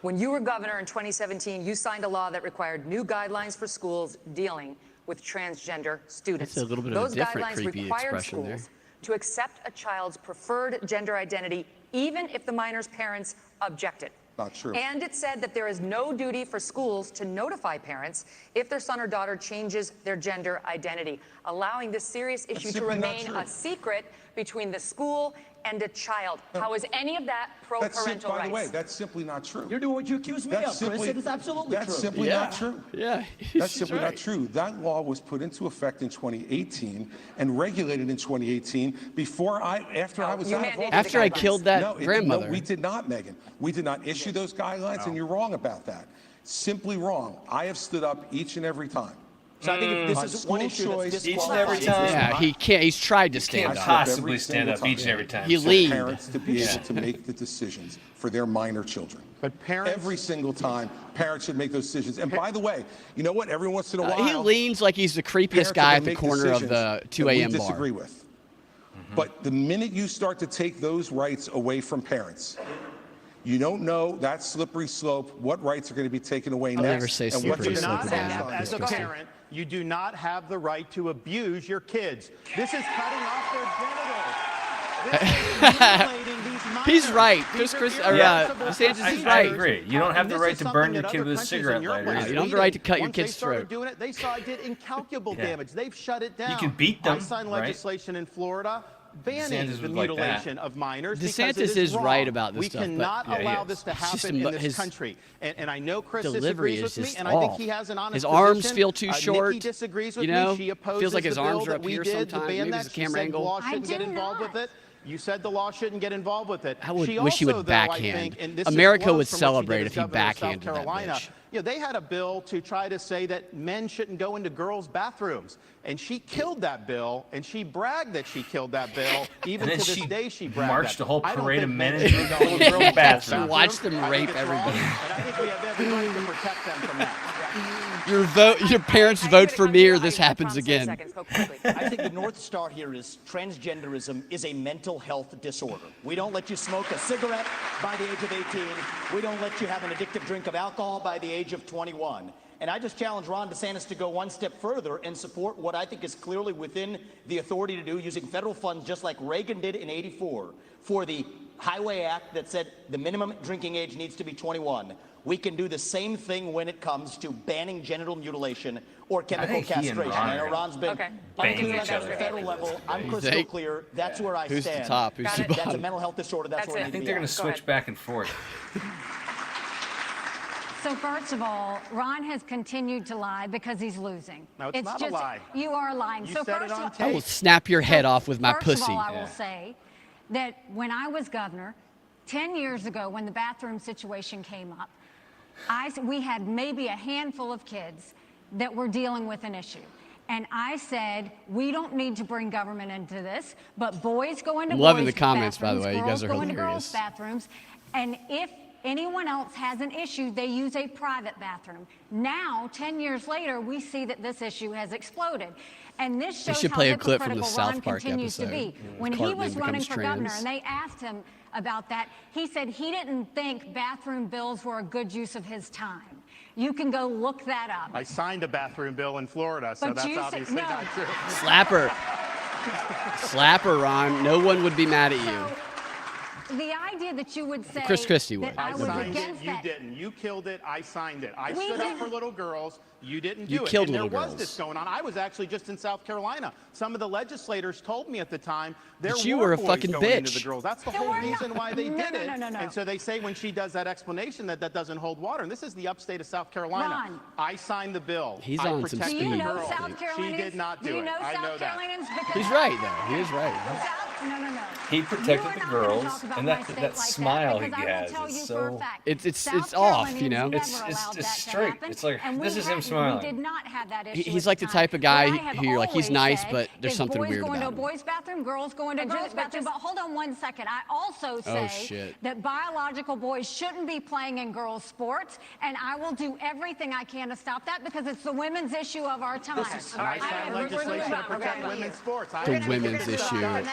F: When you were governor in 2017, you signed a law that required new guidelines for schools dealing with transgender students.
A: That's a little bit of a
F: Those
A: different
F: guidelines
A: creepy
F: required
A: expression there.
F: schools to accept a child's preferred gender identity, even if the minor's parents objected.
L: Not true.
F: And it said that there is no duty for schools to notify parents if their son or daughter changes their gender identity, allowing this serious issue to
L: simply not
F: remain
L: true.
F: a secret between the school and a child. How is any of that pro-parental
L: By
F: rights?
L: the way, that's simply not true.
J: You're doing what you accuse me of, Chris. It is absolutely true.
L: That's simply not true.
A: Yeah.
L: That's simply not true. That law was put into effect in 2018 and regulated in 2018 after I was
F: you
L: out of
F: mandated
L: office.
A: After I killed that
L: No,
A: grandmother.
L: No, we did not, Megan. We did not issue those guidelines, and you're wrong about that. Simply wrong. I have stood up each and every time.
J: So I think if this
L: On
J: is one issue
L: school
J: that's
L: choice,
K: Each and every
J: disqualified,
K: time.
A: Yeah, he can't. He's tried to stand
K: Can't
A: up.
K: possibly
L: every
K: stand up
L: single
K: each and every time.
A: He
L: for
A: leaned.
L: parents to be able to make the decisions for their minor children.
H: But parents-
L: Every single time, parents should make those decisions. And by the way, you know what? Every once in a while,
A: He leans like he's the creepiest
L: parents are
A: guy at
L: gonna
A: the
L: make
A: corner of
L: decisions
A: the 2
L: that we
A: a.m. bar.
L: disagree with. But the minute you start to take those rights away from parents, you don't know that slippery slope, what rights are going to be taken away
A: I'll
L: next.
A: never say
L: and what
A: slippery
L: you're
A: slope
L: gonna
A: again.
L: pass on.
H: As a
A: Go ahead.
H: parent, you do not have the right to abuse your kids. This is cutting off their genitals. This is mutilating these minors.
A: He's right.
H: These are
A: Chris,
H: irresponsible
A: DeSantis is
K: I
A: right.
K: agree. You don't have
H: And
K: the
H: this
K: right
H: is
K: to
H: something
K: burn your
H: that
K: kid
H: other
K: with a
H: countries
K: cigarette
H: in Europe
K: lighter.
H: are
A: You don't have the right to cut your
H: Once they
A: kid's
H: started
A: throat.
H: doing it, they saw it did incalculable
K: Yeah.
H: damage. They've shut it down.
K: can beat them,
H: I signed
K: right?
H: legislation in Florida banning the mutilation of minors.
A: DeSantis is right about this stuff.
H: We cannot allow this to happen in this country. And I know Chris disagrees with me, and I think he has an honest position.
A: His arms feel too short.
H: Nikki disagrees with
A: you know,
H: me. She opposes
A: feels like his
H: the
A: arms
H: bill
A: are up
H: that we
A: here
H: did to
A: sometimes.
H: ban
A: Maybe
H: that.
A: it's a
H: She
A: camera
H: said
A: angle.
H: law shouldn't get involved with it. You said the law shouldn't get involved with it.
A: I wish he
H: also,
A: would
H: though,
A: backhand.
H: I think,
A: America would
H: from what she
A: celebrate
H: did
A: if
H: as
A: he
H: governor of South
A: backhanded that
H: Carolina.
A: bitch.
H: You know, they had a bill to try to say that men shouldn't go into girls' bathrooms. And she killed that bill, and she bragged that she killed that bill. Even to this day, she bragged
K: marched
H: that.
K: a whole parade of men
H: into
K: into girls' bathrooms.
A: Watch them rape everybody.
H: And I think we have every right to protect them from that.
A: Your parents vote for me or this happens again.
J: I think the North Star here is transgenderism is a mental health disorder. We don't let you smoke a cigarette by the age of 18. We don't let you have an addictive drink of alcohol by the age of 21. And I just challenge Ron DeSantis to go one step further and support what I think is clearly within the authority to do, using federal funds just like Reagan did in '84 for the Highway Act that said the minimum drinking age needs to be 21. We can do the same thing when it comes to banning genital mutilation or chemical castration. I know Ron's been unclear at the federal level. I'm crystal clear. That's where I stand.
A: Who's the top? Who's the bottom?
J: That's a mental health disorder. That's where
K: I think they're going to switch back and forth.
I: So first of all, Ron has continued to lie because he's losing.
H: No, it's not a lie.
I: You are lying.
H: You
I: so
H: said
I: first
H: it on
I: of all,
H: tape.
A: I will snap your head off with my pussy.
I: First of all, I will say that when I was governor, 10 years ago, when the bathroom situation came up, we had maybe a handful of kids that were dealing with an issue. And I said, we don't need to bring government into this, but boys go into
A: Loving
I: boys'
A: the comments,
I: bathrooms,
A: by the way. You guys are
I: girls go into
A: hilarious.
I: girls' bathrooms, and if anyone else has an issue, they use a private bathroom. Now, 10 years later, we see that this issue has exploded. And this shows
A: should
I: how
A: play a clip from the
I: hypocritical Ron
A: South Park
I: continues to
A: episode.
I: be. When he
A: Cartman
I: was running
A: becomes
I: for governor,
A: trans.
I: and they asked him about that, he said he didn't think bathroom bills were a good use of his time. You can go look that up.
H: I signed a bathroom bill in Florida, so that's obviously not true.
A: Slap her. Slap her, Ron. No one would be mad at you.
I: The idea that you would say
A: Chris Christie would.
I: that I was
H: signed
I: against
H: it. You
I: that.
H: didn't. You killed it. I signed it. I
I: We
H: stood up
I: didn't.
H: for little girls. You didn't do
A: You
H: it.
A: killed
H: and
A: little
H: there was
A: girls.
H: this going on. I was actually just in South Carolina. Some of the legislators told me at the time there
A: But you
H: were
A: were a
H: boys
A: fucking
H: going into
A: bitch.
H: the girls. That's the
I: There
H: whole
I: were
H: reason
I: not.
H: why they
I: No,
H: did
I: no,
H: it.
I: no, no, no.
H: And so they say when she does that explanation that doesn't hold water. And this is the upstate of South Carolina.
I: Ron.
H: I signed the bill.
A: He's
H: I
A: on some
H: protected
I: Do you
H: the
A: speed.
I: know
H: girls.
I: South Carolinians?
H: She did not do
I: Do you
H: it.
I: know
H: I
I: South
H: know that.
I: Carolinians? Because
A: He's right, though. He is right.
I: No, no, no.
K: He protected
I: You are
K: the
I: not gonna
K: girls,
I: talk about
K: and
I: my
K: that
I: state
K: that
I: like
K: smile he
I: because I will
K: has
I: tell
K: is
I: you for a
K: so.
I: fact,
A: It's
I: South
A: off, you
I: Carolinians
A: know?
I: never
K: It's
I: allowed that to
K: straight.
I: happen,
K: It's like,
I: and
K: this
I: we
K: is him
I: hadn't.
K: smiling.
I: We did not have that issue.
A: He's
I: at
A: like the
I: time.
A: type of guy
I: What I have
A: who you're like, he's
I: always
A: nice,
I: said
A: but there's
I: is
A: something
I: boys
A: weird
I: go into a
A: about him.
I: boys' bathroom, girls go into a girls' bathroom. But hold on one second. I also say
A: shit.
I: that biological boys shouldn't be playing in girls' sports, and I will do everything I can to stop that because it's the women's issue of our time.
H: I signed legislation to protect women's sports.
A: The women's issue of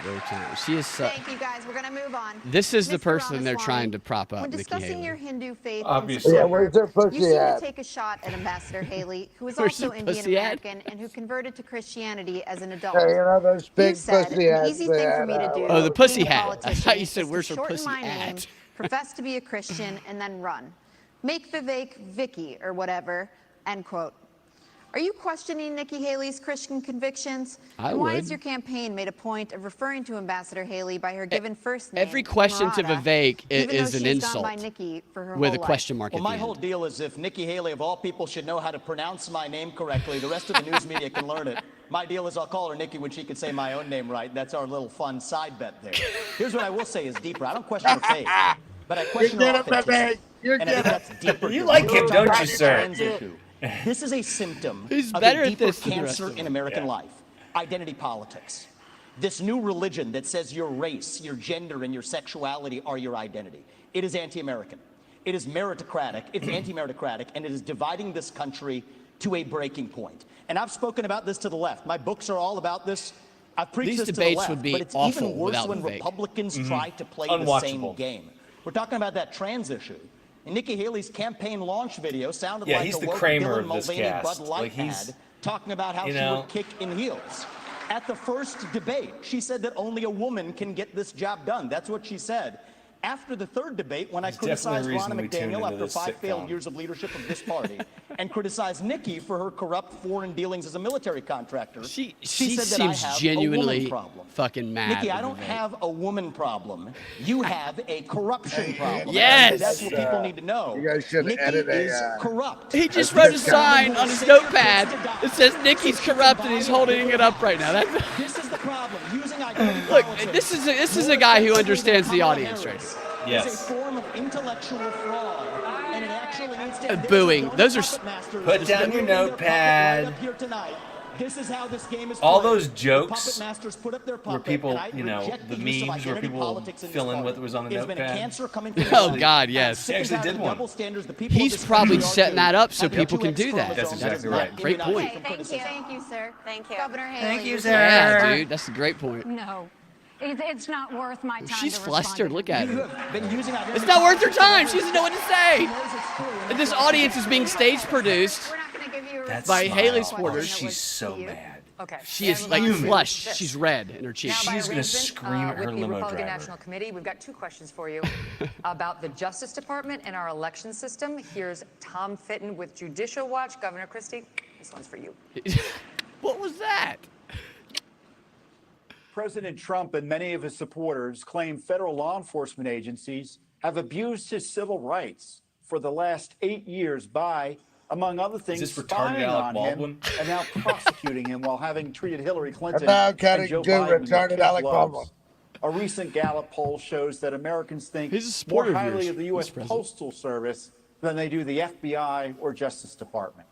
A: their time. She is.
M: Thank you, guys. We're going to move on.
A: This is the
M: Mr.
A: person they're
M: Ramaswamy,
A: trying to prop up,
M: When
A: Nikki
M: discussing
A: Haley.
M: your Hindu faith,
K: Obviously.
N: Yeah, where's their
M: you
N: pussy
M: seem to
N: at?
M: take a shot at Ambassador Haley, who is
A: Where's
M: also
A: your
M: Indian
A: pussy at?
M: American and who converted to Christianity as an adult.
N: Hey, you know those
M: You
N: big
M: said
N: pussy
M: an
N: hats
M: easy
N: they
M: thing for
N: had,
M: me to do.
A: Oh, the pussy
M: being a
A: hat. I
M: politician,
A: thought you said,
M: is to
A: "Where's her
M: shorten
A: pussy
M: my
A: at?"
M: name, profess to be a Christian, and then run. Make Vivek Vicky or whatever. End quote. Are you questioning Nikki Haley's Christian convictions?
A: I
M: And why
A: would.
M: has your campaign made a point of referring to Ambassador Haley by her given first name?
A: Every question to
M: Murata,
A: Vivek
M: even
A: is
M: though
A: an
M: she's gone by
A: insult
M: Nikki for her
A: with a
M: whole
A: question mark
J: Well,
A: at
J: my
A: the
J: whole
A: end.
J: deal is if Nikki Haley, of all people, should know how to pronounce my name correctly, the rest of the news media can learn it. My deal is I'll call her Nikki when she can say my own name right. That's our little fun side bet there. Here's what I will say is deeper. I don't question her faith, but I question her authenticity. And I think that's deeper.
K: You like him, don't you, sir?
J: This is a symptom
A: He's
J: of
A: better
J: a
A: at
J: deeper
A: this than the rest
J: cancer
A: of
J: in
A: them.
J: American life. Identity politics. This new religion that says your race, your gender, and your sexuality are your identity. It is anti-American. It is meritocratic. It's anti-meritocratic, and it is dividing this country to a breaking point. And I've spoken about this to the left. My books are all about this. I've preached
A: These
J: this to the
A: debates
J: left,
A: would be
J: but it's
A: awful
J: even worse
A: without
J: when
A: Vivek.
J: Republicans try to play the same
K: Unwatchable.
J: game. We're talking about that trans issue. And Nikki Haley's campaign launch video sounded like
K: he's
J: a
K: the
J: woke
K: Kramer
J: Dylan
K: of this
J: Mulvaney
K: cast.
J: Bud Light
K: Like, he's-
J: ad talking about how
K: you
J: she
K: know.
J: would kick in heels. At the first debate, she said that only a woman can get this job done. That's what she said. After the third debate, when I
K: There's definitely
J: criticized
K: a reason
J: Ronna
K: we tuned
J: McDaniel
K: into
J: after
K: this
J: 5
K: sitcom.
J: failed years of leadership of this party and criticized Nikki for her corrupt foreign dealings as a military contractor,
A: She
J: said that I
A: seems
J: have a
A: genuinely
J: woman problem.
A: fucking mad.
J: Nikki, I
A: with
J: don't
A: the vote.
J: have a woman problem. You have a corruption problem.
A: Yes!
J: And that's what people need to know.
N: You guys should
J: Nikki
N: edit
J: is
N: a.
J: corrupt.
A: He just wrote a sign on his notepad that says Nikki's corrupt, and he's holding it up right now.
J: This is the problem. Using identity
A: Look,
J: politics.
A: this is a guy who understands the audience right here.
J: It's a
K: Yes.
J: form of intellectual fraud, and it actually needs to.
A: Booing. Those are
K: Put down your notepad.
J: This is how this game is
K: All
J: played.
K: those jokes
J: The puppet masters put up their
K: where
J: puppet,
K: people,
J: and I
K: you know,
J: reject
K: the
J: use of
K: memes where
J: identity
K: people
J: politics in this
K: fill in what
J: party.
K: was on the
J: It has been a
K: notepad.
J: cancer coming from
A: Oh God, yes.
K: He actually did one.
A: He's probably setting that up so people can do that.
K: That's exactly right.
A: Great point.
M: Thank you, sir.
G: Thank you.
M: Governor Haley.
K: Thank you, sir.
A: Yeah, dude, that's a great point.
I: No. It's not worth my time
A: She's
I: to respond
A: flustered.
I: to
A: Look
I: him.
A: at
J: You
A: her.
J: have been using identity
A: It's not worth her
J: politics.
A: time. She doesn't know what to say.
J: She knows it's true, and
A: And this audience is being stage produced
M: We're not going to give you a
K: That's
A: by
K: smile.
A: Haley supporters.
K: She's so mad.
F: Okay.
A: She is
F: And
A: like
F: last,
A: flushed.
F: this.
A: She's red in her cheeks.
F: Now, by
K: She's gonna
F: arrangement,
K: scream at her
F: with the
K: limo
F: Republican
K: driver.
F: National Committee, we've got 2 questions for you about the Justice Department and our election system. Here's Tom Fitton with Judicial Watch. Governor Christie, this one's for you.
A: What was that?
P: President Trump and many of his supporters claim federal law enforcement agencies have abused his civil rights for the last 8 years by, among other things,
K: this retarded
P: spying
K: Alec
P: on
K: Baldwin?
P: him and now prosecuting him while having treated Hillary Clinton
N: now
P: and
N: cutting
P: Joe
N: to
P: Biden with
N: retarded
P: kid
N: Alec
P: gloves.
N: Baldwin.
P: A recent Gallup poll shows that Americans think
A: He's a
P: more
A: supporter of
P: highly
A: yours,
P: of the U.S.
A: Mr. President.
P: Postal Service than they do the FBI or Justice Department.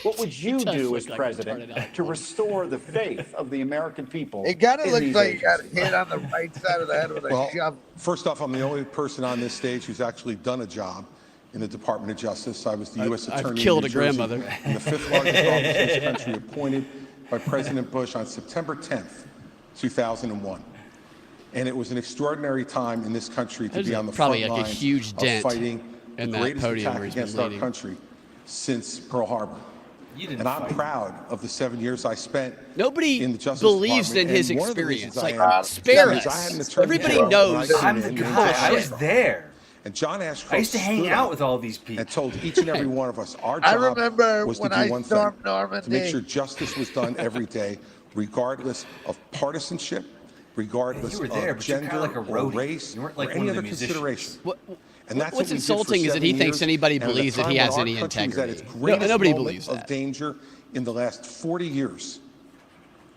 P: What would you
A: does
P: do
A: look
P: as
A: like
P: president
A: retarded Alec
P: to restore the faith of the American people?
N: It kind of
P: in
N: looks
P: these
N: like you got
P: agencies?
N: hit on the right side of the head with a shovel.
L: First off, I'm the only person on this stage who's actually done a job in the Department of Justice. I was the U.S.
A: I've
L: Attorney
A: killed
L: in
A: a
L: New Jersey,
A: grandmother.
L: and the 5th largest office in this country, appointed by President Bush on September 10th, 2001. And it was an extraordinary time in this country to
A: There's
L: be on the
A: probably
L: front
A: like a
L: lines
A: huge
L: of
A: dent
L: fighting the
A: in that
L: greatest
A: podium
L: attack
A: where he's been
L: against our
A: leaning.
L: country since Pearl Harbor.
K: You didn't
L: And I'm
K: fight.
L: proud of the 7 years I spent
A: Nobody
L: in the Justice
A: believes
L: Department.
A: in his
L: And one of the
A: experience.
L: reasons
A: Like,
L: I am
A: spare
L: is I
A: us.
L: had an attorney
A: Everybody
L: general when
A: knows.
L: I came
K: I'm
L: in
K: the
L: in
K: guy. I
L: 2007.
K: was there.
L: And John Ashcroft
K: I used to hang
L: stood
K: out
L: up
K: with all these people.
L: and told each and every one of us our
N: I
L: job
N: remember
L: was to
N: when
L: do
N: I
L: one thing,
N: stormed
L: to make
N: Normandy.
L: sure justice was done every day, regardless of partisanship, regardless
K: You were there,
L: of
K: but you're
L: gender
K: kinda like a
L: or
K: roadie.
L: race
K: You weren't like
L: or
K: one
L: any
K: of the
L: other
K: musicians.
L: consideration.
A: What,
L: And that's
A: what's
L: what we did for
A: insulting is that he
L: 7
A: thinks
L: years,
A: anybody
L: and at a
A: believes that
L: time
A: he
L: when
A: has
L: our
A: any
L: country was at
A: integrity.
L: its
A: No,
L: greatest
A: nobody
L: moment
A: believes
L: of
A: that.
L: danger in the last 40 years.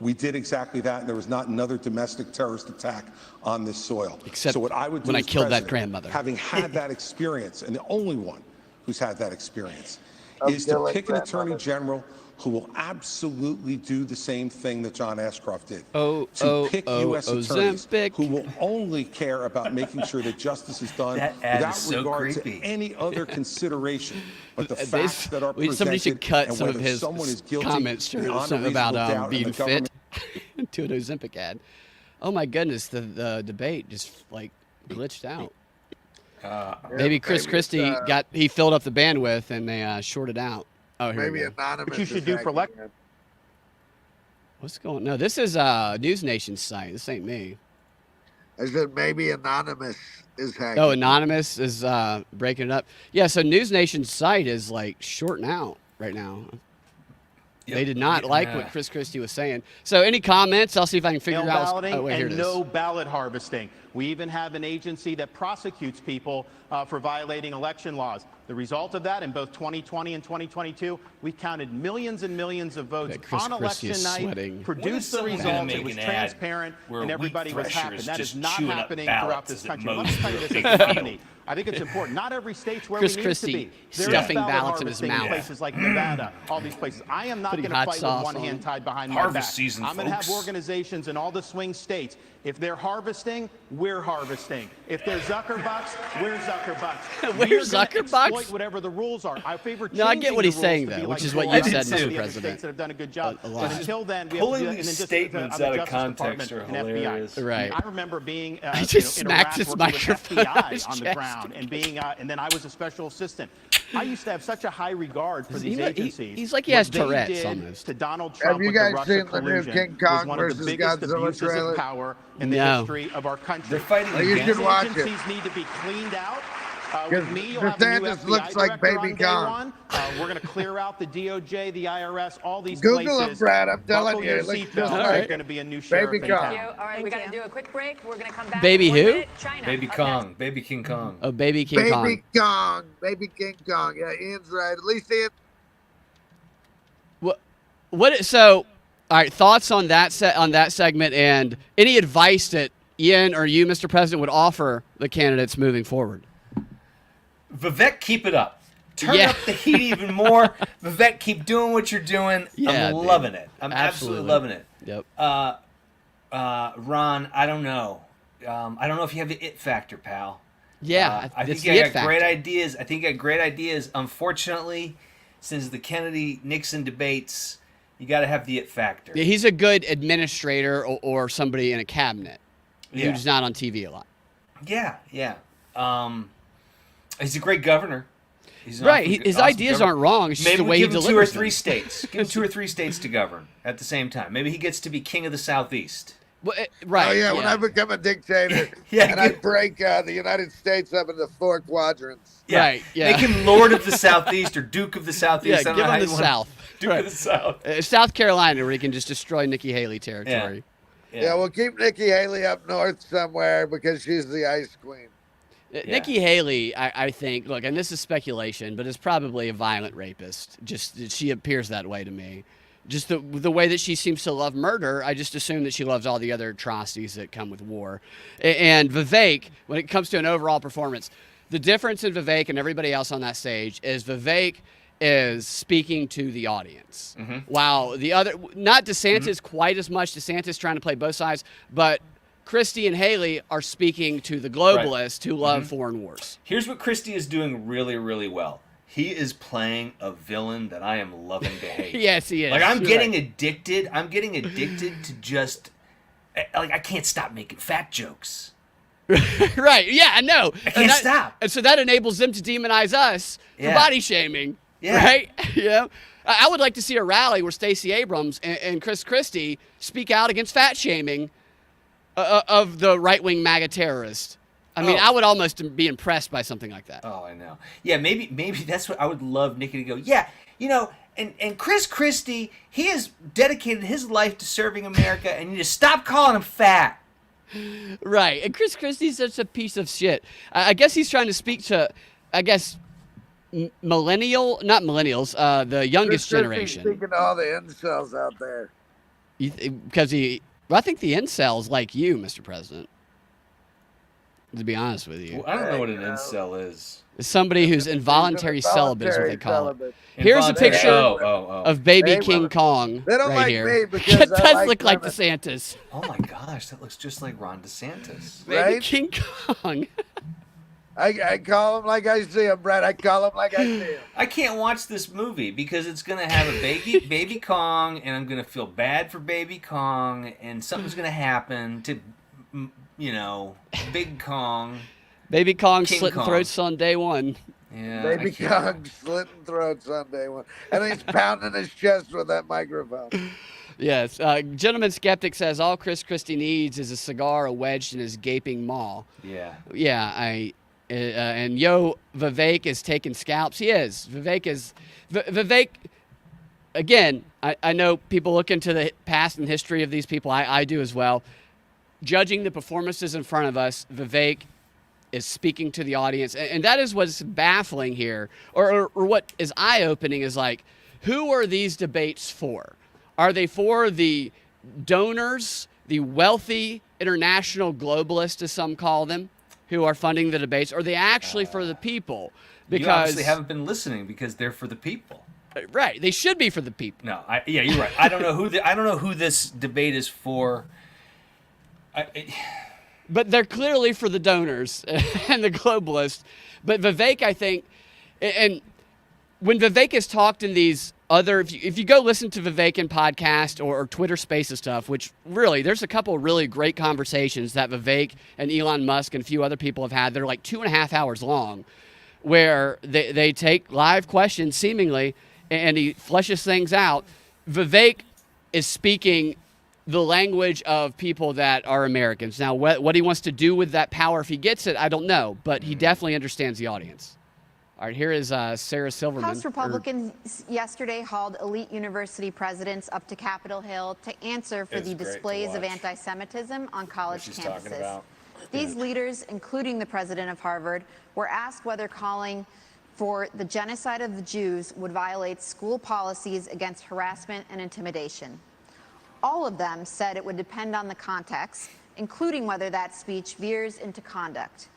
L: We did exactly that, and there was not another domestic terrorist attack on this soil.
A: Except
L: so what I would do
A: when I
L: as
A: killed that
L: president,
A: grandmother.
L: having had that experience, and the only one who's had that experience,
N: Of
L: is to
N: killing
L: pick an attorney
N: grandmothers.
L: general who will absolutely do the same thing that John Ashcroft did.
A: To
L: Pick U.S. attorneys
A: Ozempic.
L: who will only care about making sure that justice is done
K: That ad
L: without
K: is so
L: regard
K: creepy.
L: to any other consideration but the
A: They-
L: facts that are presented.
A: Somebody should cut
L: and
A: some of
L: whether
A: his
L: someone is guilty
A: comments to
L: beyond a
A: something about
L: reasonable doubt, and
A: being
L: the
A: fit
L: government-
A: to an Ozempic ad. Oh my goodness, the debate just like glitched out. Maybe Chris Christie he filled up the bandwidth and they shorted out. Oh, here
N: Maybe
A: we go.
N: anonymous.
P: What you should
N: is
P: do for
N: hacking
P: elect-
N: in.
A: What's going? No, this is News Nation's site. This ain't me.
N: I said maybe anonymous is hacking.
A: Oh, Anonymous is breaking it up. Yeah, so News Nation's site is like shorting out right now.
K: Yep.
A: They did not
K: Yeah.
A: like what Chris Christie was saying. So any comments? I'll see if I can figure
H: Mail
A: out.
H: balloting
A: Oh, wait, here it
H: and
A: is.
H: no ballot harvesting. We even have an agency that prosecutes people for violating election laws. The result of that, in both 2020 and 2022, we counted millions and millions of votes
A: Okay, Chris
H: on
A: Christie
H: election
A: is
H: night,
A: sweating.
K: When is
H: produced the
K: someone gonna
H: results,
K: make
H: it was
K: an ad
H: transparent,
K: where
H: and
K: a
H: everybody
K: wheat
H: was
K: thresher
H: happy.
K: is
H: That
K: just
H: is not
K: chewing up
H: happening
K: ballots
H: throughout this
K: as it
H: country. Let me
K: mows
H: tell you
K: through
H: this
K: a
H: as
K: big
H: a
K: field.
H: company. I think it's important. Not every state's where
A: Chris
H: we need it to
A: Christie
H: be. There is
A: stuffing
H: ballot
A: ballots in his
H: harvesting
A: mouth.
H: in places like Nevada, all these places. I am not
A: Putting
H: going to
A: hot
H: fight with
A: sauce
H: one
A: on
H: hand
A: it.
H: tied behind my
K: Harvest
H: back.
K: season,
H: I'm going to have
K: folks.
H: organizations in all the swing states. If they're harvesting, we're harvesting. If they're Zuckerbucks, we're Zuckerbucks.
A: We're
H: We're gonna
A: Zuckerbucks?
H: exploit whatever the rules are. I favor
A: No, I get
H: changing
A: what
H: the
A: he's
H: rules
A: saying,
H: to be
A: though,
H: like
A: which is what
H: Florida
A: you
H: and
A: said,
H: some of
A: Mr.
H: the other
A: President.
H: states that have done a good job.
A: A lot.
H: But until then, we
K: Pulling
H: have to,
K: these
H: and then just
K: statements
H: on the
K: out of
H: Justice
K: context
H: Department
K: are
H: and FBI.
K: hilarious.
A: Right.
H: I remember being
A: I just
H: in
A: smacked
H: Iraq
A: his
H: working with
A: microphone on
H: FBI
A: his
H: on the
A: chest.
H: ground. around and being, and then I was a special assistant. I used to have such a high regard for these agencies.
A: He's like he has
H: What they
A: Tourette's
H: did
A: almost.
H: to Donald Trump
N: Have you
H: with the
N: guys
H: Russia
N: seen the new
H: collusion
N: King
H: was
N: Kong
H: one of the
N: versus
H: biggest
N: Godzilla
H: abuses
N: trailer?
H: of power in the
A: No.
H: history of our country.
K: They're fighting
N: You
K: against
N: should watch it.
H: Agencies need to be cleaned out. With me, you'll have a new
N: DeSantis
H: FBI
N: looks like
H: director
N: Baby
H: on day
N: Kong.
H: one. We're going to clear out the DOJ, the IRS, all these
N: Google
H: places.
N: him, Brad. I'm telling
H: Buckle
N: you,
H: your
N: it looks
H: seatbelt.
N: just
H: There's
N: like
H: going to be a new sheriff
N: Baby
H: in
N: Kong.
H: town.
F: Thank you. All right, we got to do a quick break. We're going to come back.
A: Baby
F: in 1
A: who?
F: minute. China.
K: Baby
F: Up
K: Kong.
F: next.
K: Baby King Kong.
A: Oh, Baby King Kong.
N: Baby Kong. Baby King Kong. Yeah, Ian's right. At least Ian.
A: What? So, all right. Thoughts on that segment, and any advice that Ian or you, Mr. President, would offer the candidates moving forward?
K: Vivek, keep it up. Turn
A: Yeah.
K: up the heat even more. Vivek, keep doing what you're doing.
A: Yeah,
K: I'm
A: dude.
K: loving it. I'm absolutely loving it.
A: Yep.
K: Ron, I don't know. I don't know if you have the it factor, pal.
A: Yeah,
K: I
A: it's
K: think
A: the
K: you
A: it
K: got great
A: factor.
K: ideas. I think you got great ideas. Unfortunately, since the Kennedy-Nixon debates, you got to have the it factor.
A: Yeah, he's a good administrator or somebody in a cabinet
K: Yeah.
A: who's not on TV a lot.
K: Yeah, yeah. He's a great governor. He's an
A: Right,
K: awfully
A: his
K: awesome
A: ideas
K: governor.
A: aren't wrong. It's just
K: Maybe
A: the
K: we
A: way he
K: give him
A: delivers
K: 2 or 3
A: them.
K: states. Give him 2 or 3 states to govern at the same time. Maybe he gets to be king of the Southeast.
A: Well, right.
N: Oh, yeah, when I become a dictator
K: Yeah,
N: and I break the United States up into 4 quadrants.
K: Yeah.
A: Right, yeah.
K: Make him Lord of the Southeast or Duke of the Southeast.
A: Yeah,
K: I don't
A: give
K: know how
A: him the
K: you want-
A: South.
K: Duke
A: Right.
K: of the South.
A: South Carolina, where he can just destroy Nikki Haley territory.
N: Yeah, we'll keep Nikki Haley up north somewhere because she's the ice queen.
A: Nikki Haley, I think, look, and this is speculation, but is probably a violent rapist. Just she appears that way to me. Just the way that she seems to love murder, I just assume that she loves all the other atrocities that come with war. And Vivek, when it comes to an overall performance, the difference in Vivek and everybody else on that stage is Vivek is speaking to the audience. While the other, not DeSantis quite as much, DeSantis trying to play both sides, but Christie and Haley are speaking to the globalists who love foreign wars.
K: Here's what Christie is doing really, really well. He is playing a villain that I am loving to hate.
A: Yes, he is.
K: Like, I'm
A: You're
K: getting
A: right.
K: addicted. I'm getting addicted to just, like, I can't stop making fat jokes.
A: Right, yeah, I know.
K: I can't stop.
A: And so that enables them to demonize us for
K: Yeah.
A: body shaming.
K: Yeah.
A: Right? Yeah. I would like to see a rally where Stacey Abrams and Chris Christie speak out against fat shaming of the right-wing MAGA terrorist. I mean, I would almost be impressed by something like that.
K: Oh, I know. Yeah, maybe that's what I would love Nikki to go. Yeah, you know, and Chris Christie, he has dedicated his life to serving America, and you just stop calling him fat.
A: Right. And Chris Christie's such a piece of shit. I guess he's trying to speak to, I guess, not millennials, the youngest
N: Chris Christie's
A: generation.
N: speaking to all the incels out there.
A: Because I think the incels like you, Mr. President. To be honest with you.
K: Well, I don't know what an incel is.
A: It's somebody who's involuntary celibate is what they call it.
N: celibate.
A: Here's a
K: Involuntary-
A: picture of baby
N: Hey,
A: King
N: well,
A: Kong
N: they don't
A: right
N: like
A: here.
N: me because
A: It
N: I
A: does
N: like
A: look like
N: women.
A: DeSantis.
K: Oh my gosh, that looks just like Ron DeSantis.
A: Baby
N: Right?
A: King Kong.
N: I call him like I see him, Brad. I call him like I see him.
K: I can't watch this movie because it's gonna have a baby Kong, and I'm gonna feel bad for baby Kong, and something's gonna happen to, you know, Big Kong.
A: Baby Kong
K: King
A: slitting
K: Kong.
A: throats on day one.
K: Yeah,
N: Baby Kong slitting throats on day one. And he's pounding his chest with that microphone.
A: Yes. Gentleman Skeptic says all Chris Christie needs is a cigar wedged in his gaping maw.
K: Yeah.
A: Yeah, and Vivek is taking scalps. He is. Vivek, again, I know people look into the past and history of these people. I do as well. Judging the performances in front of us, Vivek is speaking to the audience. And that is what's baffling here, or what is eye-opening is like, who are these debates for? Are they for the donors, the wealthy international globalists, as some call them, who are funding the debates? Or are they actually for the people?
K: You
A: Because
K: obviously haven't been listening because they're for the people.
A: Right, they should be for the people.
K: No, yeah, you're right. I don't know who this debate is for.
A: But they're clearly for the donors and the globalists. But Vivek, I think, and when Vivek has talked in these if you go listen to Vivek podcast or Twitter Spaces stuff, which really there's a couple of really great conversations that Vivek and Elon Musk and a few other people have had. They're like 2.5 hours long, where they take live questions seemingly, and he fleshes things out. Vivek is speaking the language of people that are Americans. Now, what he wants to do with that power if he gets it, I don't know, but he definitely understands the audience. All right, here is Sarah Silverman.
M: House Republicans yesterday hauled elite university presidents up to Capitol Hill to answer for the displays of anti-Semitism on college campuses. These leaders, including the president of Harvard, were asked whether calling for the genocide of the Jews would violate school policies against harassment and intimidation. All of them said it would depend on the context, including whether that speech veers into conduct.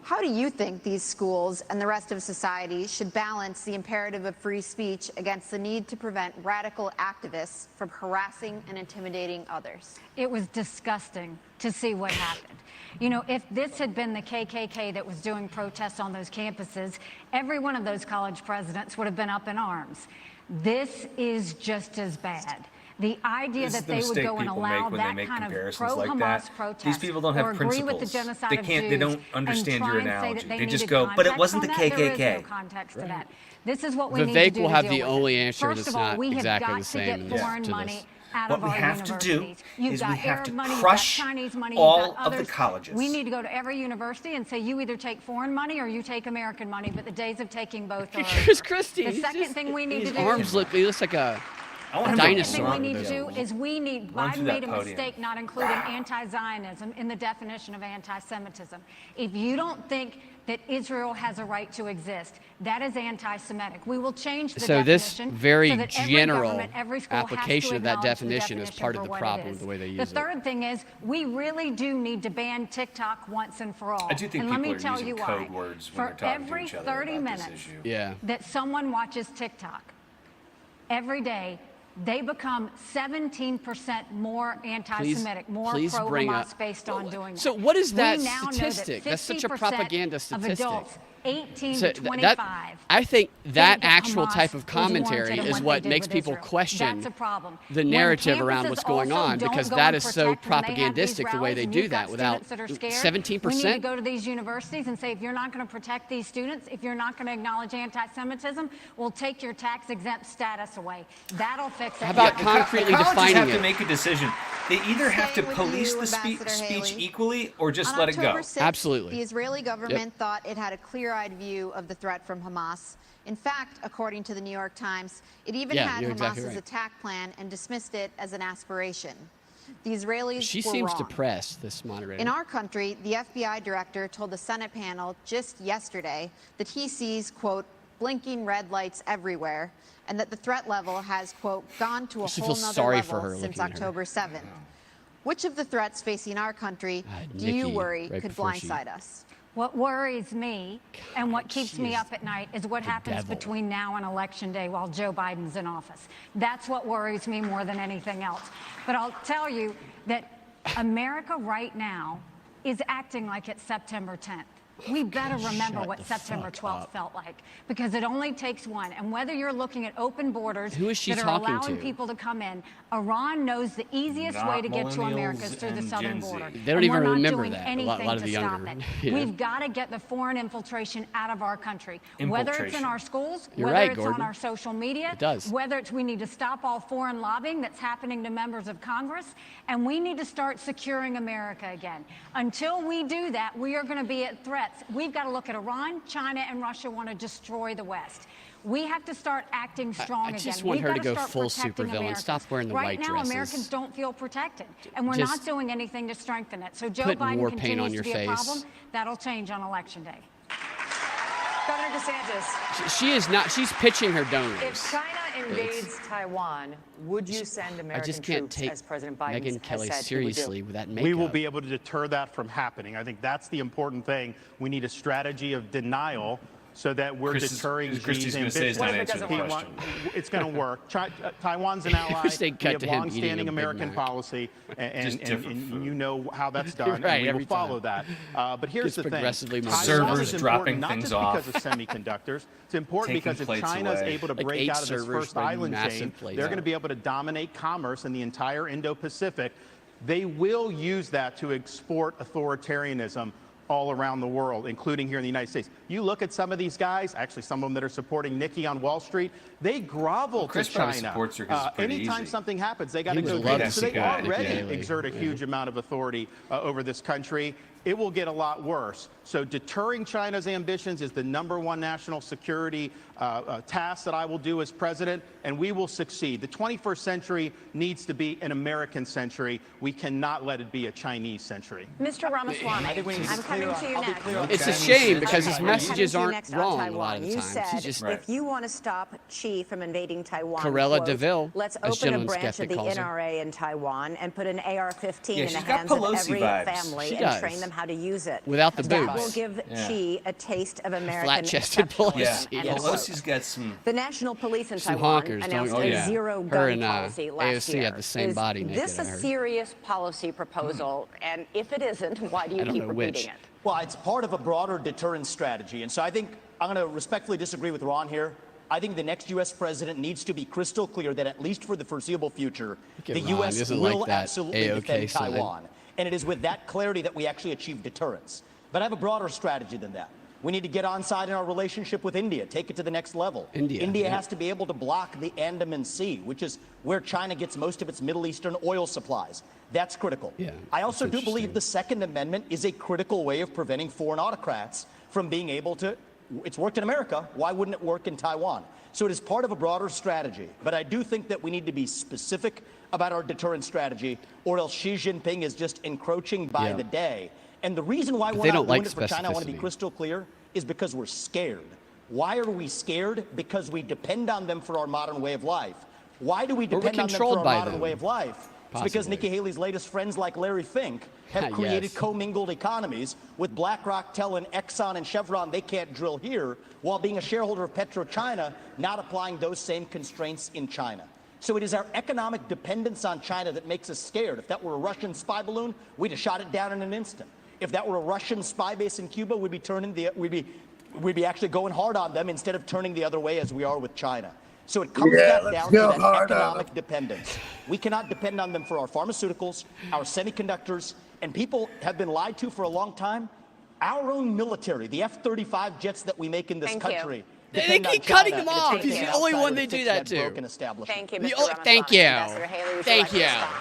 M: How do you think these schools and the rest of society should balance the imperative of free speech against the need to prevent radical activists from harassing and intimidating others?
I: It was disgusting to see what happened. You know, if this had been the KKK that was doing protests on those campuses, every one of those college presidents would have been up in arms. This is just as bad. The idea that they would go and allow that kind of pro-Hamas protest,
K: these people don't have
I: or agree with the genocide of Jews,
K: they don't understand your analogy. They just go, but it wasn't the KKK.
I: There is no context to that. This is what we need to do
A: Vivek will have the
I: with
A: only
I: it.
A: answer
I: First
A: that's
I: of all,
A: not
I: we have
A: exactly
I: got
A: the same
I: to get foreign
A: to
I: money
A: this.
I: out
K: What
I: of
K: we
I: our
K: have to do
I: universities. You've
K: is
I: got
K: we have
I: Arab
K: to
I: money,
K: crush
I: you've got Chinese money,
K: all
I: you've got
K: of the
I: others.
K: colleges.
I: We need to go to every university and say you either take foreign money or you take American money, but the days of taking both are
A: Chris Christie.
I: The second thing we need to do.
A: Arms he looks like a
I: The
A: dinosaur.
I: second thing we need to do is Biden made a mistake not including anti-Zionism in the definition of anti-Semitism. If you don't think that Israel has a right to exist, that is anti-Semitic. We will change the
A: so
I: definition.
A: this very
I: so that every
A: general
I: government, every school
A: application
I: has to
A: of that
I: acknowledge
A: definition is part of the
I: for what
A: problem
I: it
A: with
I: is.
A: the way they use
I: The
A: it.
I: third thing is we really do need to ban TikTok once and for all.
K: I do think
I: and let
K: people
I: me
K: are
I: tell
K: using
I: you
K: code
I: why.
K: words when
I: For
K: they're talking to
I: every
K: each other
I: 30
K: about this
I: minutes
K: issue.
I: that someone watches TikTok, every day they become 17% more anti-Semitic, more
A: please bring
I: pro-Hamas
A: up-
I: based on doing that.
A: So what is that
I: We now know
A: statistic? That's such a
I: 50%
A: propaganda
I: of
A: statistic.
I: adults 18
A: So
I: to 25
A: I think that
I: think
A: actual
I: Hamas
A: type of
I: was warranted
A: commentary
I: in
A: is
I: what
A: what
I: they did
A: makes
I: with
A: people
I: Israel.
A: question
I: That's a problem.
A: the
I: When
A: narrative around
I: campuses
A: what's going
I: also
A: on,
I: don't
A: because
I: go
A: that
I: and
A: is so
I: protect when they have these
A: propagandistic the way
I: rallies
A: they
I: and
A: do
I: you've
A: that
I: got
A: without
I: students that are scared,
A: 17%.
I: We need to go to these universities and say, if you're not going to protect these students, if you're not going to acknowledge anti-Semitism, we'll take your tax-exempt status away. That'll fix it.
A: How about concretely
K: Colleges
A: defining
K: have
A: it?
K: to make a decision. They either have to
M: Staying with
K: police
M: you,
K: the
M: Ambassador
K: speech
M: Haley.
K: equally or just
M: On
K: let it go.
M: October 6th,
A: Absolutely.
M: The Israeli government thought it had a clear-eyed view of the threat from Hamas. In fact, according to the New York Times, it even had
A: you're
M: Hamas's
A: exactly right.
M: attack plan and dismissed it as an aspiration. The Israelis
A: She
M: were
A: seems
M: wrong.
A: depressed, this moderator.
M: In our country, the FBI director told the Senate panel just yesterday that he sees, quote, blinking red lights everywhere, and that the threat level has, quote, gone to a
A: should
M: whole
A: feel
M: nother
A: sorry for
M: level
A: her
M: since
A: looking at her.
M: October 7th. Which of the threats facing our country do you
A: Nikki,
M: worry
A: right
M: could
A: before she-
M: blindside us?
I: What worries me and what keeps me
A: is
I: up at night is what happens
A: devil.
I: between now and Election Day while Joe Biden's in office. That's what worries me more than anything else. But I'll tell you that America right now is acting like it's September 10th. We better remember
A: shut
I: what
A: the
I: September
A: fuck
I: 12th
A: up.
I: felt like, because it only takes one. And whether you're looking at open borders
A: Who is she
I: that are
A: talking
I: allowing
A: to?
I: people to come in, Iran knows the easiest way to get to America is through the
K: millennials
I: southern
K: and Gen Z.
I: border.
A: They don't
I: And
A: even
I: we're not
A: remember
I: doing
A: that, a
I: anything
A: lot of the
I: to stop
A: younger,
I: it.
A: you know?
I: We've got to get the foreign infiltration out of our country, whether it's in
K: Infiltration.
I: our schools,
A: You're
I: whether
A: right,
I: it's
A: Gordon.
I: on our social media,
A: It does.
I: whether it's we need to stop all foreign lobbying that's happening to members of Congress, and we need to start securing America again. Until we do that, we are going to be at threats. We've got to look at Iran, China, and Russia want to destroy the West. We have to start acting strong
A: I
I: again.
A: just want
I: We've
A: her to
I: gotta
A: go
I: start
A: full
I: protecting
A: supervillain.
I: Americans.
A: Stop wearing the
I: right
A: white
I: now,
A: dresses.
I: Americans don't feel protected, and we're
A: Just
I: not doing anything to strengthen it. So Joe
A: put
I: Biden
A: war paint on
I: continues
A: your
I: to be
A: face.
I: a problem. That'll change on Election Day.
F: Governor DeSantis,
A: She is not. She's pitching her donors.
F: if China invades Taiwan, would you send
A: I
F: American
A: just can't
F: troops,
A: take
F: as President Biden
A: Megyn
F: has
A: Kelly
F: said
A: seriously
F: he would
A: with that makeup.
H: We will be able to deter that from happening. I think that's the important thing. We need a strategy of denial so that we're deterring Xi's ambitions. It's going to work. Taiwan's an ally. We have long-standing American policy, and you know how that's done, and we will follow that. But here's the thing.
K: Servers dropping things off.
H: Not just because of semiconductors. It's important because if China is able to break out of this first island chain, they're going to be able to dominate commerce in the entire Indo-Pacific. They will use that to export authoritarianism all around the world, including here in the United States. You look at some of these guys, actually some of them that are supporting Nikki on Wall Street, they grovel to China. Anytime something happens, they got to go get it. So they already exert a huge amount of authority over this country. It will get a lot worse. So deterring China's ambitions is the #1 national security task that I will do as president, and we will succeed. The 21st century needs to be an American century. We cannot let it be a Chinese century.
G: Mr. Ramaswamy, I'm coming to you next.
A: It's a shame because his messages aren't wrong a lot of the
G: You
A: times.
G: said if you want to stop Xi from invading Taiwan,
A: Corella
G: quote,
A: DeVille,
G: let's open a branch of the NRA in Taiwan and put an AR-15 in the hands of every family and train them how to use it.
A: Without the
G: That
A: boobs.
G: will give Xi a taste of American
A: Flat-chested Pelosi.
K: Yeah, Pelosi's got some.
G: The National Police in
A: Some
G: Taiwan
A: honkers,
G: announced
A: don't you?
G: a zero-gun
A: Her and,
G: policy last
A: AOC
G: year.
A: have the same body naked,
G: Is this
A: I
G: a
A: heard.
G: serious policy proposal? And if it isn't, why do you keep repeating it?
J: Well, it's part of a broader deterrence strategy. And so I think I'm going to respectfully disagree with Ron here. I think the next U.S. president needs to be crystal clear that at least for the foreseeable future, the U.S. will absolutely defend Taiwan. And it is with that clarity that we actually achieve deterrence. But I have a broader strategy than that. We need to get on side in our relationship with India, take it to the next level. India has to be able to block the Andaman Sea, which is where China gets most of its Middle Eastern oil supplies. That's critical. I also do believe the Second Amendment is a critical way of preventing foreign autocrats from being able to, it's worked in America, why wouldn't it work in Taiwan? So it is part of a broader strategy. But I do think that we need to be specific about our deterrence strategy, or else Xi Jinping is just encroaching by the day. And the reason why we're not doing it for China, I want to be crystal clear, is because we're scared. Why are we scared? Because we depend on them for our modern way of life. Why do we depend on them for our modern way of life? It's because Nikki Haley's latest friends like Larry Fink have created commingled economies with BlackRock telling Exxon and Chevron they can't drill here, while being a shareholder of PetroChina, not applying those same constraints in China. So it is our economic dependence on China that makes us scared. If that were a Russian spy balloon, we'd have shot it down in an instant. If that were a Russian spy base in Cuba, we'd be actually going hard on them instead of turning the other way as we are with China. So it comes back down to that economic dependence. We cannot depend on them for our pharmaceuticals, our semiconductors, and people have been lied to for a long time. Our own military, the F-35 jets that we make in this country.
A: They keep cutting them off. He's the only one they do that to.
G: Thank you, Mr. Ramaswamy.
A: Thank you.
G: Ambassador Haley, would you like to respond?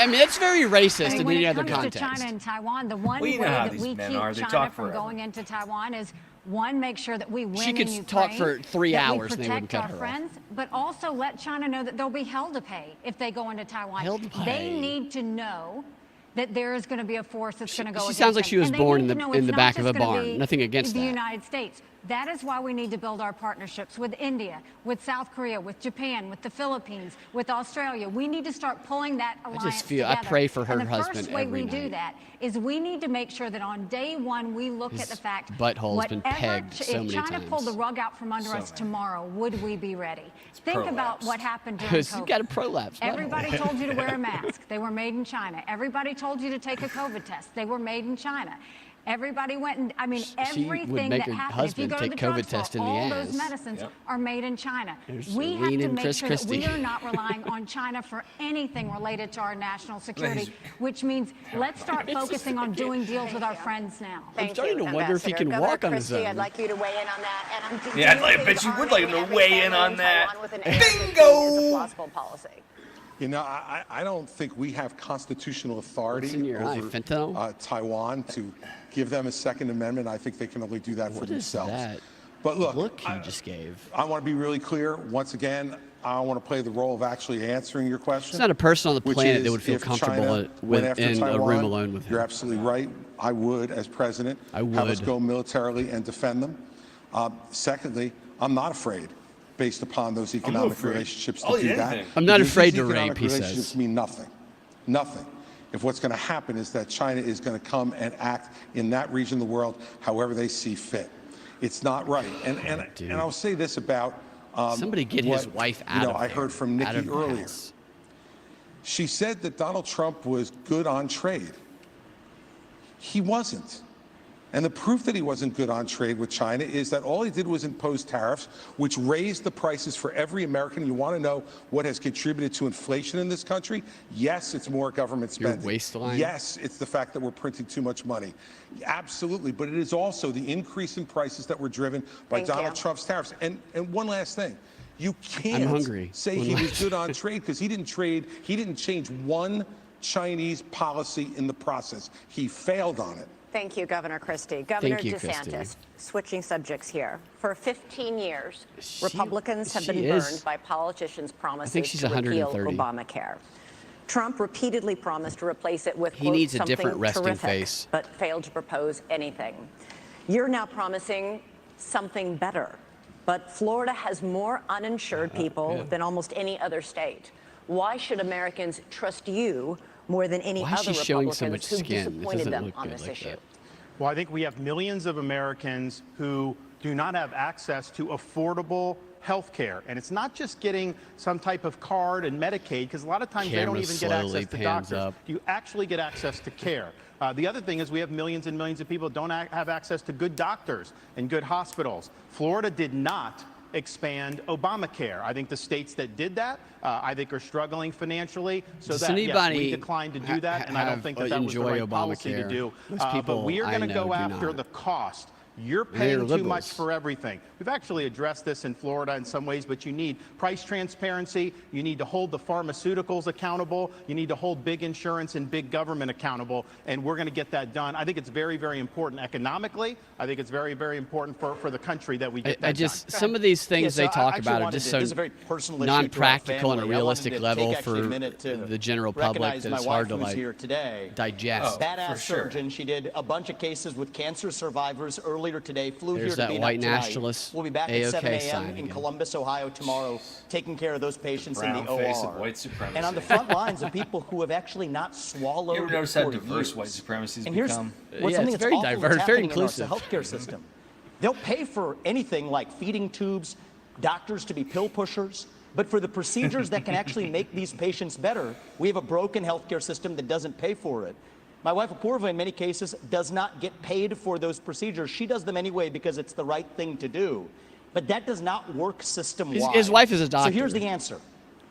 A: I mean, it's very racist in any other
I: When it comes
A: context.
I: to China and Taiwan, the one way that we keep China from going into Taiwan is, one, make sure that we win
A: She could
I: in Ukraine,
A: talk for 3
I: that
A: hours
I: we
A: and they wouldn't
I: protect
A: cut
I: our
A: her off.
I: friends, but also let China know that they'll be held to pay if they go into Taiwan.
A: Held to pay.
I: They need to know that there is going to be a force that's going to go against
A: She sounds like
I: them.
A: she was
I: And they
A: born
I: need
A: in
I: to know
A: the
I: it's not
A: back of a
I: just gonna
A: barn.
I: be
A: Nothing against
I: the
A: that.
I: United States. That is why we need to build our partnerships with India, with South Korea, with Japan, with the Philippines, with Australia. We need to start pulling that alliance
A: I
I: together.
A: pray for her
I: and the
A: husband
I: first way
A: every
I: we do
A: night.
I: that is we need to make sure that on day one we look at the fact
A: butthole's been
I: whatever
A: pegged so many
I: if China
A: times.
I: pulled the rug out from under us tomorrow, would we be ready? Think about what happened during
A: Because you
I: COVID.
A: got a prolapse.
I: Everybody told you to wear a mask. They were made in China. Everybody told you to take a COVID test. They were made in China. Everybody went and, I mean, everything that happened. If you go to the drugstore, all those medicines are made in China. We have to make sure that we are not relying on China for anything related to our national security, which means let's start focusing on doing deals with our friends now.
A: I'm starting to wonder if he can walk on his own.
G: I'd like you to weigh in on that. And
K: Yeah, I bet you would like him to weigh in on that.
G: Bingo! Is a plausible policy.
L: You know, I don't think we have constitutional authority over Taiwan to give them a Second Amendment. I think they can only do that for themselves.
A: That?
L: But
A: look you just gave.
L: I want to be really clear. Once again, I want to play the role of actually answering your question.
A: There's not a person on the planet that would feel
L: if
A: comfortable
L: China
A: with
L: went after
A: in a
L: Taiwan,
A: room alone with him.
L: You're absolutely right. I would, as president, have us go militarily and defend them. Secondly, I'm not afraid, based upon those economic relationships, to do that.
A: I'm not afraid to
L: economic
A: rape, he
L: relationships
A: says.
L: mean nothing. Nothing. If what's going to happen is that China is going to come and act in that region of the world however they see fit. It's not right. And I'll say this about
A: somebody get his wife out of
L: I heard from Nikki earlier.
A: House.
L: She said that Donald Trump was good on trade. He wasn't. And the proof that he wasn't good on trade with China is that all he did was impose tariffs, which raised the prices for every American. You want to know what has contributed to inflation in this country? Yes, it's more government spending.
A: Your waistline?
L: Yes, it's the fact that we're printing too much money. Absolutely. But it is also the increase in prices that were driven by Donald Trump's tariffs. And one last thing. You can't say he was good on trade because he didn't change one Chinese policy in the process. He failed on it.
G: Thank you, Governor Christie. Governor DeSantis, switching subjects here. For 15 years, Republicans have been burned by politicians' promises to repeal Obamacare. Trump repeatedly promised to replace it with,
A: he needs a
G: something
A: different resting
G: terrific,
A: face,
G: but failed to propose anything. You're now promising something better, but Florida has more uninsured people than almost any other state. Why should Americans trust you more than any other Republicans who disappointed them on this issue?
H: Well, I think we have millions of Americans who do not have access to affordable health care. And it's not just getting some type of card and Medicaid, because a lot of times they don't even get access to doctors. You actually get access to care. The other thing is we have millions and millions of people who don't have access to good doctors and good hospitals. Florida did not expand Obamacare. I think the states that did that, I think, are struggling financially. So
A: Does
H: that
A: anybody
H: we declined to do that, and I don't think that was the right policy to do. But we are going to go after the cost. You're paying too much for everything. We've actually addressed this in Florida in some ways, but you need price transparency. You need to hold the pharmaceuticals accountable. You need to hold big insurance and big government accountable, and we're going to get that done. I think it's very, very important economically. I think it's very, very important for the country that we get that done.
A: Some of these things they talk about are just so non-practical on a realistic level for the general public that it's hard to digest.
J: Badass surgeon. She did a bunch of cases with cancer survivors earlier today, flew here to be
A: white
J: tonight.
A: nationalist.
J: We'll be back at 7 a.m. in Columbus, Ohio tomorrow, taking care of those patients in the OR.
K: Of white supremacy.
J: And on the front lines of people who have actually not swallowed.
K: You ever notice how diverse white supremacy has become?
J: What's something that's
A: very diverse, very inclusive
J: in our healthcare system. They'll pay for anything like feeding tubes, doctors to be pill pushers, but for the procedures that can actually make these patients better, we have a broken healthcare system that doesn't pay for it. My wife, Apoorva, in many cases, does not get paid for those procedures. She does them anyway because it's the right thing to do. But that does not work system-wide.
A: His wife is a doctor.
J: So here's the answer.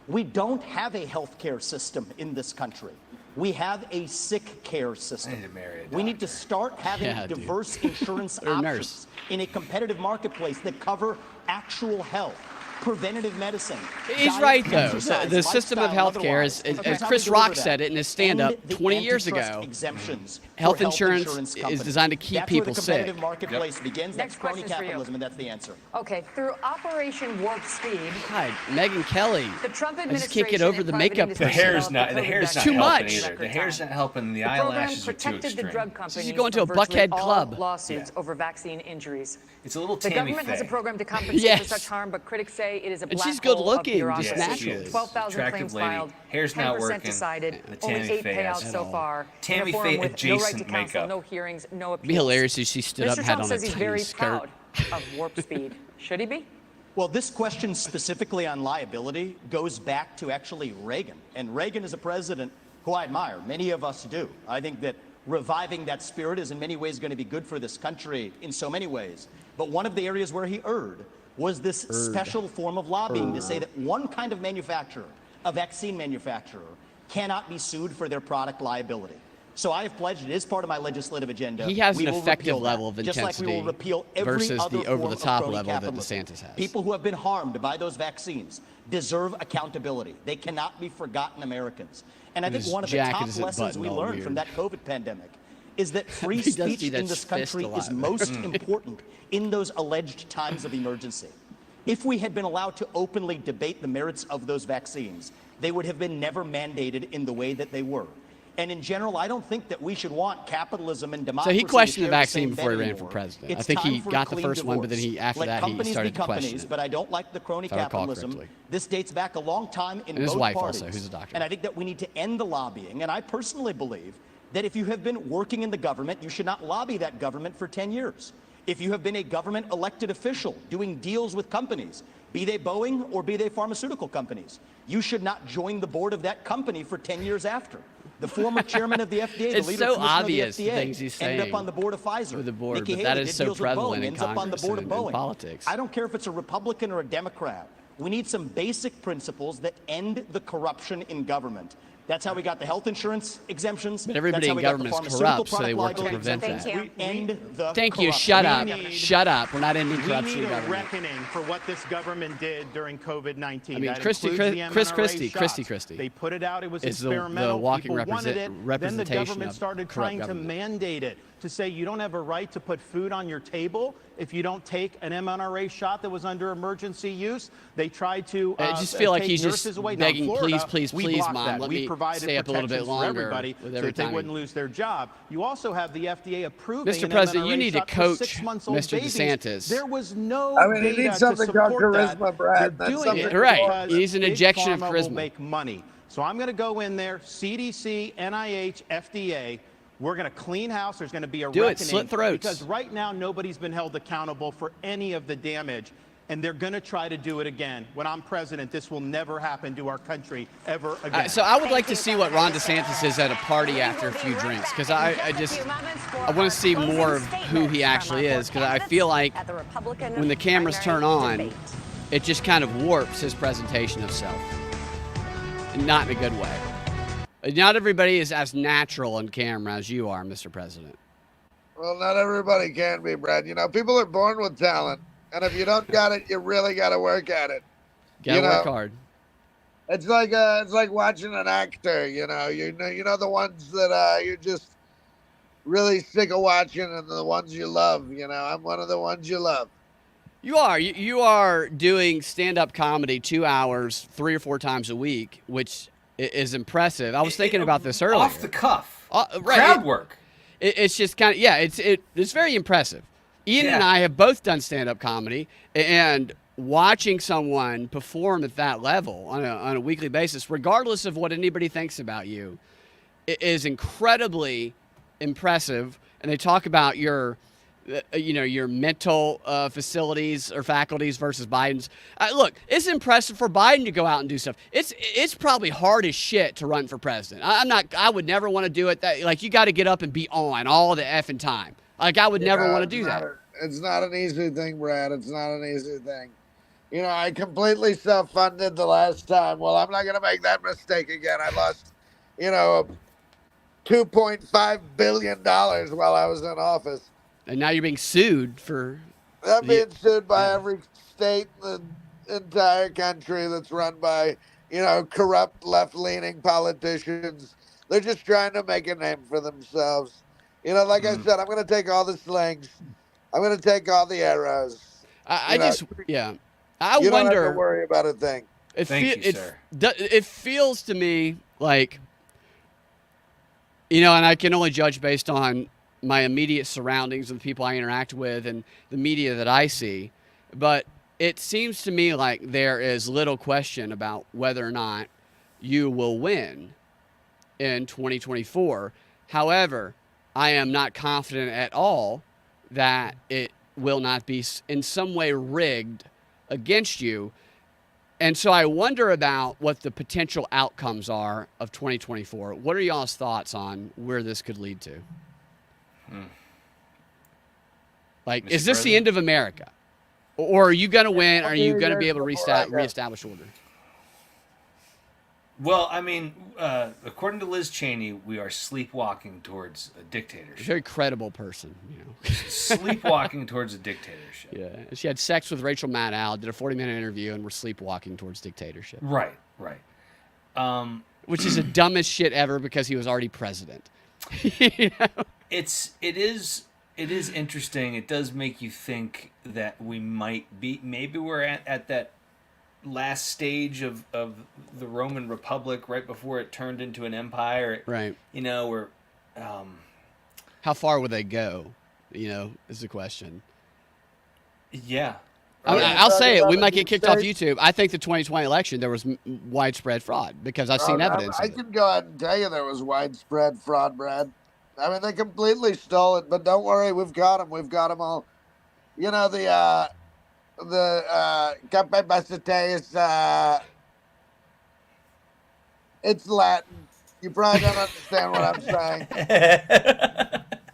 J: We don't have a healthcare system in this country. We have a sick care system.
K: I need to marry a doctor.
J: We need to start having diverse insurance options in a competitive marketplace that cover actual health. Preventative medicine.
A: He's right, though. The system of healthcare is, as Chris Rock said it in his stand-up 20 years ago, health insurance is designed to keep people sick.
J: That's where the competitive marketplace begins. That's crony capitalism, and that's the answer.
F: Okay, through Operation Warp Speed.
A: God, Megyn Kelly.
F: The Trump
A: I just can't get over the makeup.
K: The hair's not
A: too much.
K: Either. The hair's not helping. The eyelashes are too extreme.
F: The drug companies
A: She's going to a Buckhead club.
F: Lawsuits over vaccine injuries.
K: It's a little
F: The
K: Tammy
F: government has a
K: Faye.
F: program to compensate for such harm, but critics say it is a black
A: she's good
F: hole
A: looking,
F: of
A: just
F: bureaucracy.
A: naturally.
F: 12,000 claims filed,
K: Hair's not
F: 10%
K: working.
F: decided,
K: The
F: only
K: Tammy
F: 8
K: Faye
F: payouts
K: has
F: so
K: it all.
F: far.
K: Tammy
F: in a
K: Faye
F: forum with no right
K: adjacent
F: to counsel,
K: makeup.
F: no hearings, no appeals.
A: It'd be hilarious if she stood up,
F: Mr.
A: had
F: Trump
A: on a
F: says he's
A: tiny
F: very
A: skirt.
F: proud of Warp Speed. Should he be?
J: Well, this question specifically on liability goes back to actually Reagan. And Reagan is a president who I admire. Many of us do. I think that reviving that spirit is in many ways going to be good for this country in so many ways. But one of the areas where he erred was this special form of lobbying to say that one kind of manufacturer, a vaccine manufacturer, cannot be sued for their product liability. So I have pledged, it is part of my legislative agenda.
A: He has
J: we
A: an
J: will
A: effective
J: repeal
A: level
J: that,
A: of
J: just like we will
A: intensity
J: repeal every
A: versus
J: other
A: the over-the-top
J: form of
A: level that
J: capitalism.
A: DeSantis has.
J: People who have been harmed by those vaccines deserve accountability. They cannot be forgotten Americans. And I think one of the top lessons we learned from that COVID pandemic is that free speech in this country is most important in those alleged times of emergency. If we had been allowed to openly debate the merits of those vaccines, they would have been never mandated in the way that they were. And in general, I don't think that we should want capitalism and democracy.
A: So he questioned the vaccine
J: the
A: before he ran
J: anymore.
A: for president.
J: It's
A: I think he
J: time for
A: got the
J: clean
A: first one, but then
J: divorce.
A: after
J: Let
A: that he
J: companies
A: started
J: be
A: to question
J: companies,
A: it.
J: but I don't like the crony
A: If I recall
J: capitalism.
A: correctly.
J: This dates back a long time in
A: And his
J: both
A: wife
J: parties.
A: also, who's a doctor.
J: And I think that we need to end the lobbying. And I personally believe that if you have been working in the government, you should not lobby that government for 10 years. If you have been a government elected official doing deals with companies, be they Boeing or be they pharmaceutical companies, you should not join the board of that company for 10 years after. The former chairman of the FDA, the
A: It's
J: leader
A: so
J: commissioner
A: obvious,
J: of
A: the
J: the
A: things
J: FDA,
A: he's
J: ended
A: saying
J: up on the board of Pfizer.
A: with the board,
J: Nikki
A: but
J: Haley
A: that is
J: did
A: so
J: deals with
A: prevalent
J: Boeing,
A: in
J: ends up on the
A: Congress
J: board
A: and
J: of
A: in
J: Boeing.
A: politics.
J: I don't care if it's a Republican or a Democrat. We need some basic principles that end the corruption in government. That's how we got the health insurance exemptions.
A: But everybody in government is corrupt, so they work to prevent that. Thank you. Shut up. Shut up. We're not ending corruption
H: We
A: in
H: need a
A: government.
H: reckoning for what this government did during COVID-19.
A: I mean,
H: That
A: Christy
H: includes the
A: Chris
H: mRNA
A: Christie.
H: shots.
A: Christy Christie.
H: They put it out. It was
A: is
H: experimental.
A: the walking
H: People wanted it. Then the
A: representation
H: government
A: of
H: started
A: corrupt
H: trying
A: government.
H: to mandate it, to say you don't have a right to put food on your table if you don't take an mRNA shot that was under emergency use. They tried to
A: I just feel like
H: take
A: he's
H: nurses
A: just
H: away. Now, in
A: begging,
H: Florida,
A: please,
H: we
A: please,
H: blocked
A: Mom,
H: that.
A: let
H: We
A: me
H: provided
A: stay up a little bit
H: protections for
A: longer
H: everybody
A: with
H: so
A: every
H: that they
A: time.
H: wouldn't lose their job. You also have the FDA approving
A: Mr.
H: an
A: President,
H: mRNA
A: you need to
H: shot for
A: coach
H: 6-month-old
A: Mr.
H: babies.
A: DeSantis.
H: There was no
N: I mean, he
H: data
N: needs
H: to
N: something called
H: support that.
N: charisma, Brad.
H: They're
N: That's
H: doing
N: something
H: it
A: right.
H: because
A: He needs an
H: Big
A: injection of
H: Pharma
A: charisma.
H: will make money. So I'm going to go in there, CDC, NIH, FDA. We're going to clean house. There's going to be a
A: Do it.
H: reckoning.
A: Slit throats.
H: Because right now, nobody's been held accountable for any of the damage. And they're going to try to do it again. When I'm president, this will never happen to our country ever again.
A: So I would like to see what Ron DeSantis is at a party after a few drinks, because I want to see more of who he actually is, because I feel like when the cameras turn on, it just kind of warps his presentation of self. Not in a good way. Not everybody is as natural on camera as you are, Mr. President.
N: Well, not everybody can be, Brad. You know, people are born with talent. And if you don't got it, you really got to work at it.
A: Gotta work hard.
N: It's like watching an actor. You know the ones that you're just really sick of watching, and the ones you love. You know, I'm one of the ones you love.
A: You are. You are doing stand-up comedy 2 hours, 3 or 4 times a week, which is impressive. I was thinking about this earlier.
K: Off the cuff.
A: Right.
K: Crowd work.
A: It's just kind of it's very impressive. Ian and I have both done stand-up comedy, and watching someone perform at that level on a weekly basis, regardless of what anybody thinks about you, is incredibly impressive. And they talk about your mental facilities or faculties versus Biden's. Look, it's impressive for Biden to go out and do stuff. It's probably hard as shit to run for president. I would never want to do it. You got to get up and be on all the effing time. Like, I would never want to do that.
N: It's not an easy thing, Brad. It's not an easy thing. You know, I completely self-funded the last time. Well, I'm not going to make that mistake again. I lost, $2.5 billion while I was in office.
A: And now you're being sued for...
N: I'm being sued by every state in the entire country that's run by, corrupt left-leaning politicians. They're just trying to make a name for themselves. Like I said, I'm going to take all the slings. I'm going to take all the arrows.
A: I
N: wonder.
A: You don't have
N: to worry about a thing.
K: Thank you, sir.
A: It feels to me like, and I can only judge based on my immediate surroundings and the people I interact with and the media that I see, but it seems to me like there is little question about whether or not you will win in 2024. However, I am not confident at all that it will not be in some way rigged against you. And so I wonder about what the potential outcomes are of 2024. What are y'all's thoughts on where this could lead to? Like, is this the end of America? Or are you going to win? Or are you going to be able to reestablish order?
K: Well, I mean, according to Liz Cheney, we are sleepwalking towards a dictatorship.
A: Very credible person,
K: Sleepwalking towards a dictatorship.
A: Yeah, she had sex with Rachel Maddow, did a 40-minute interview, and we're sleepwalking towards dictatorship.
K: Right.
A: Which is the dumbest shit ever because he was already president.
K: It is interesting. It does make you think that we might be, maybe we're at that last stage of the Roman Republic right before it turned into an empire.
A: Right.
K: We're
A: how far would they go? Is the question.
K: Yeah.
A: I'll say it. We might get kicked off YouTube. I think the 2020 election, there was widespread fraud because I've seen evidence.
N: I can go ahead and tell you there was widespread fraud, Brad. I mean, they completely stole it, but don't worry, we've got them. We've got them all. you know, the Cape Basete is, it's Latin. You probably don't understand what I'm saying.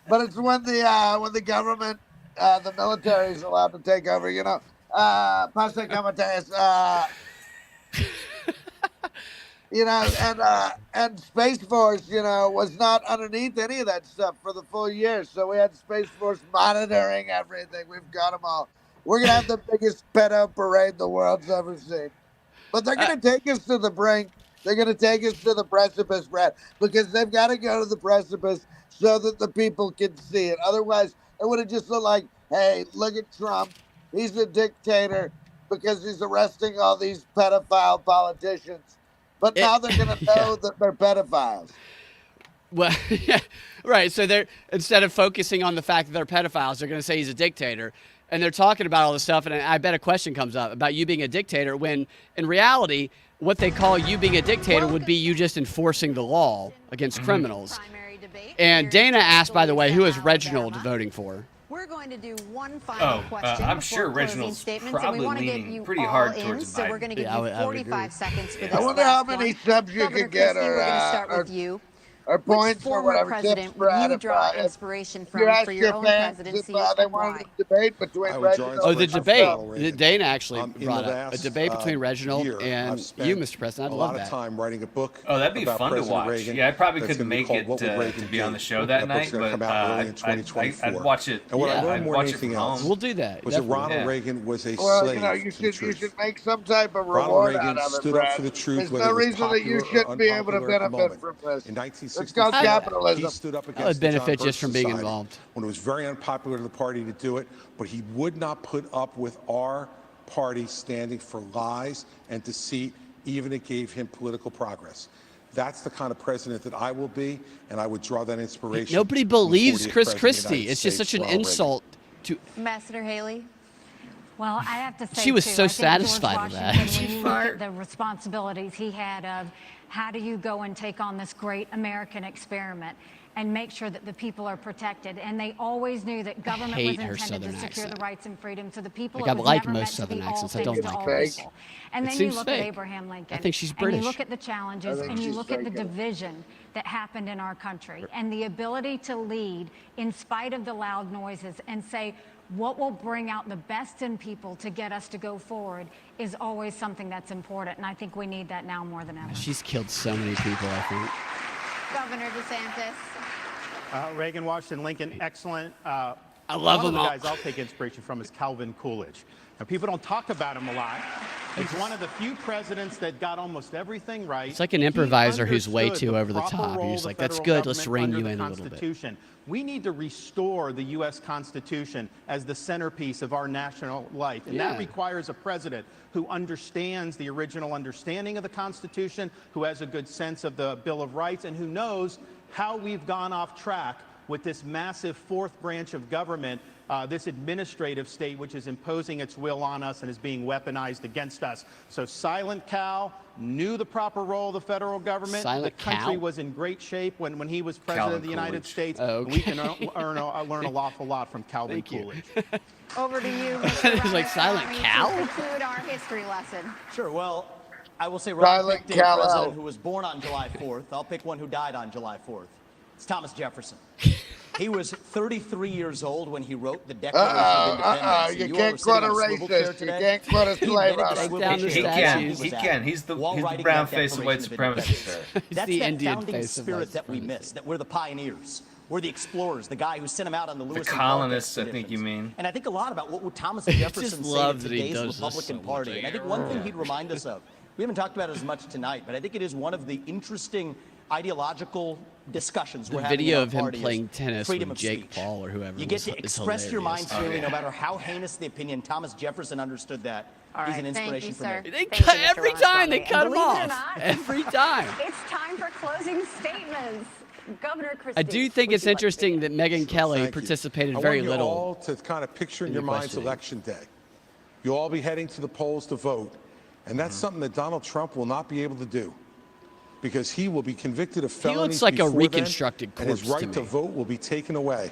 N: But it's when the government, the military is allowed to take over, you know. Passe Camateus, you know, and Space Force, you know, was not underneath any of that stuff for the full year. So we had Space Force monitoring everything. We've got them all. We're going to have the biggest pedo parade the world's ever seen. But they're going to take us to the brink. They're going to take us to the precipice, Brad, because they've got to go to the precipice so that the people can see it. Otherwise, it would have just looked like, hey, look at Trump. He's a dictator because he's arresting all these pedophile politicians. But now they're going to know that they're pedophiles.
A: Well, yeah, right. So they're, instead of focusing on the fact that they're pedophiles, they're going to say he's a dictator. And they're talking about all this stuff, and I bet a question comes up about you being a dictator, when in reality, what they call you being a dictator would be you just enforcing the law against criminals. And Dana asked, by the way, who is Reginald voting for?
M: We're going to do one final question.
K: I'm sure Reginald's probably leaning pretty hard towards Biden.
M: So we're going to give you 45 seconds for this.
N: I wonder how many subs you could get,
M: we're going to start with you.
N: Or points or whatever.
M: President would you draw inspiration from for your own presidency?
N: They wanted a debate between Reginald.
A: Oh, the debate. Dana actually brought up a debate between Reginald and you, Mr. President. I'd love that.
L: A lot of time writing a book.
K: Oh, that'd be fun to watch.
L: Reagan.
K: Yeah, I probably couldn't make it to be on the show that night, but I'd watch it.
L: And what I learned
K: I'd
L: more
K: watch
L: than
K: it from
L: anything else
K: home.
A: We'll do that.
L: Was that Ronald Reagan was a slave.
N: Well, you know, you should make some type of reward out of it,
L: stood up for the truth.
N: There's no reason that you shouldn't be able to benefit from this.
L: In 1960,
N: it's called capitalism.
L: He stood up against
A: I would benefit
L: the
A: just from being
L: society
A: involved.
L: when it was very unpopular to the party to do it, but he would not put up with our party standing for lies and deceit, even if it gave him political progress. That's the kind of president that I will be, and I would draw that inspiration.
A: Nobody believes Chris Christie. It's just such an insult to
M: Ambassador Haley.
I: Well, I have to say,
A: she was
I: too,
A: so
I: I think
A: satisfied
I: George
A: with that.
I: Washington, when you look at the responsibilities he had of how do you go and take on this great American experiment and make sure that the people are protected. And they always knew that government was intended to secure the rights and freedoms of the people.
A: Like,
I: it was
A: I like
I: never
A: most
I: meant to
A: Southern
I: be all
A: accents. I
I: things
A: don't
I: to
A: like
I: all
A: hers.
I: people. And
A: It
I: then you
A: seems
I: look
A: fake.
I: at Abraham Lincoln.
A: I think she's
I: And
A: British.
I: you look at the challenges and you look at the division that happened in our country and the ability to lead in spite of the loud noises and say, what will bring out the best in people to get us to go forward is always something that's important. And I think we need that now more than ever.
A: She's killed so many people, I think.
M: Governor DeSantis.
H: Reagan, Washington, Lincoln, excellent.
A: I love them
H: One
A: all.
H: of the guys I'll take inspiration from is Calvin Coolidge. Now, people don't talk about him a lot. He's one of the few presidents that got almost everything right.
A: It's like an improviser who's way
H: understood
A: too
H: the
A: over the
H: proper
A: top.
H: role
A: He's
H: of
A: like,
H: the
A: that's
H: federal
A: good. Let's rein
H: government
A: you
H: under
A: in
H: the
A: a little bit.
H: Constitution. We need to restore the U.S. Constitution as the centerpiece of our national life. And that requires a president who understands the original understanding of the Constitution, who has a good sense of the Bill of Rights, and who knows how we've gone off track with this massive fourth branch of government, this administrative state, which is imposing its will on us and is being weaponized against us. So Silent Cal knew the proper role of the federal government.
A: Silent
H: the country
A: Cal?
H: was in great shape when he was president of the United States.
A: Oh, okay.
H: We can learn an awful lot from Calvin Coolidge.
M: Over to you,
A: He's like, Silent Cal?
M: To conclude our history lesson.
J: Sure. Well, I will say
N: Silent
J: picked a
N: Cal-El.
J: president who was born on July 4th. I'll pick one who died on July 4th. It's Thomas Jefferson. He was 33 years old when he wrote the Declaration of Independence.
N: You can't quote a racist. You can't quote a slave owner.
K: He can. He's the brown face of white supremacist.
J: That's
A: the
J: that
A: Indian
J: founding
A: face of
J: spirit
A: white
J: that we miss, that we're the pioneers. We're the explorers, the guy who sent him out on the Lewis
K: The
J: and
K: colonists,
J: Clark
K: I think you mean.
J: And I think a lot about what would Thomas Jefferson say
A: love
J: to
A: that he
J: today's
A: does this
J: Republican
A: so
J: Party.
A: much.
J: And I think one thing he'd remind us of, we haven't talked about it as much tonight, but I think it is one of the interesting ideological discussions we're having
A: video
J: in our
A: of him
J: party is
A: playing tennis
J: freedom
A: with
J: of
A: Jake
J: speech.
A: Paul or whoever.
J: You get to
A: is
J: express your mind
A: hilarious.
J: freely, no matter how heinous the opinion. Thomas Jefferson understood that.
M: All
J: He's
M: right,
J: an
M: thank
J: inspiration
M: you,
J: for
M: sir.
J: me.
A: They
M: Thank
A: cut
M: you, Mr.
A: every time. They
M: Ramaswamy.
A: cut him
M: Believe it or
A: off.
M: not,
A: Every time.
M: It's time for closing statements. Governor Christie.
A: I do think it's interesting that Megyn Kelly
L: Thank you.
A: participated
L: I
A: very
L: want you
A: little.
L: all to kind of picture in your minds
A: questioning.
L: election day. You'll all be heading to the polls to vote, and that's something that Donald Trump will not be able to do, because he will be convicted of felonies
A: looks like a
L: before then,
A: reconstructed
L: and his
A: corpse to
L: right to
A: me.
L: vote will be taken away.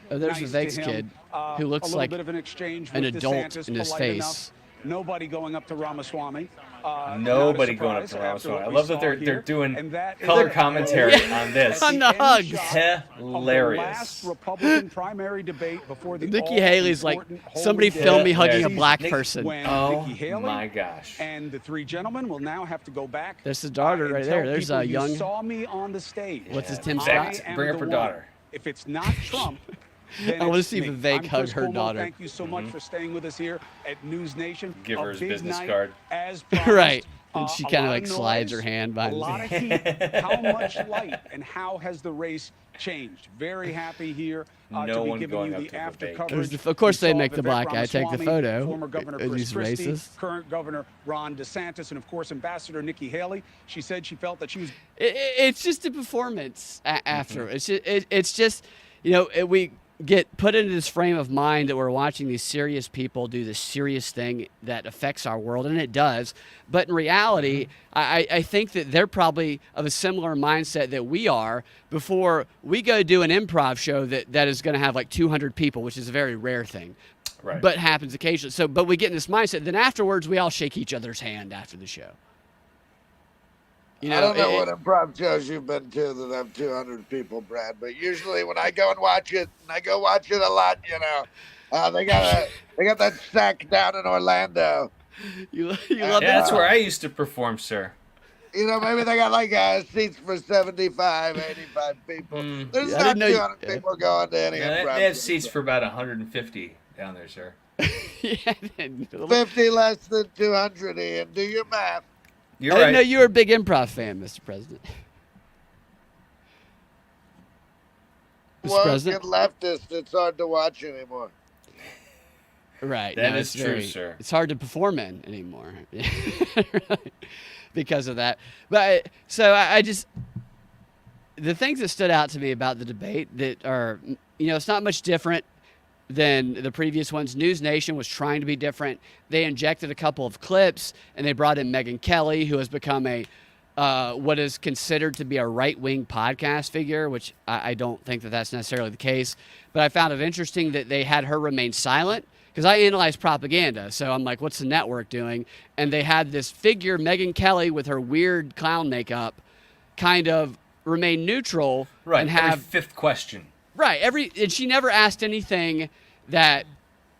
A: Oh, there's
B: nice
A: the Vegas
B: to him.
A: kid who looks
B: a little
A: like
B: bit of an exchange
A: an
B: with
A: adult
B: DeSantis,
A: in his
B: polite
A: face.
B: enough Nobody going up to Ramaswamy.
K: Nobody going up to Ramaswamy. I love that they're doing color commentary on this.
A: On the hugs.
K: Hilarious.
B: Last Republican primary debate before the
A: Nikki Haley's like, somebody film me hugging a black person.
K: Oh my gosh.
B: And the three gentlemen will now have to go back.
A: There's his daughter right there. There's a young.
B: You saw me on the stage.
A: What's his Tim Scott?
K: Bring up her daughter.
B: If it's not Trump, then
A: I want to
B: it's
A: see
B: me.
A: Vivek
B: I'm
A: hug
B: Chris
A: her
B: Cuomo.
A: daughter.
B: Thank you so much for staying with us here at News Nation.
K: Give her
B: A
K: his
B: big
K: business
B: night,
K: card.
B: As promised.
A: Right. And she
B: A
A: kind of
B: lot
A: like slides
B: noise,
A: her hand behind
B: a lot of
A: his
B: heat. How much light and how has the race changed? Very happy here
K: No
B: to be
K: one
B: giving
K: going
B: you
K: up
B: the
K: to
B: after
K: Vivek.
B: coverage.
A: Of course
B: We
A: they
B: saw
A: make the
B: Vivek
A: black guy take the
B: Ramaswamy,
A: photo.
B: Former Governor Chris
A: He's
B: Christie,
A: racist.
B: current Governor Ron DeSantis, and of course Ambassador Nikki Haley. She said she felt that she was.
A: It's just a performance after. It's just, we get put into this frame of mind that we're watching these serious people do this serious thing that affects our world, and it does. But in reality, I think that they're probably of a similar mindset that we are before we go do an improv show that is going to have like 200 people, which is a very rare thing.
K: Right.
A: But happens occasionally. But we get in this mindset. Then afterwards, we all shake each other's hand after the show.
N: I don't know what improv shows you've been to that have 200 people, Brad, but usually when I go and watch it, and I go watch it a lot, they got that sack down in Orlando.
A: You love
K: Yeah, that's where I used to perform, sir.
N: Maybe they got like seats for 75, 85 people. There's not 200 people going to any improv.
K: They have seats for about 150 down there, sir.
N: 50 less than 200, Ian. Do your math.
K: You're
A: I didn't
K: right.
A: know you were a big improv fan, Mr. President.
N: Well, get leftist. It's hard to watch anymore.
A: Right.
K: That is true, sir.
A: It's hard to perform in anymore because of that. But I just, the things that stood out to me about the debate that are, it's not much different than the previous ones. News Nation was trying to be different. They injected a couple of clips, and they brought in Megyn Kelly, who has become what is considered to be a right-wing podcast figure, which I don't think that that's necessarily the case. But I found it interesting that they had her remain silent, because I analyze propaganda. So I'm like, what's the network doing? And they had this figure, Megyn Kelly, with her weird clown makeup, kind of remain neutral.
K: Right,
A: and
K: every
A: have
K: fifth question.
A: Right. And she never asked anything that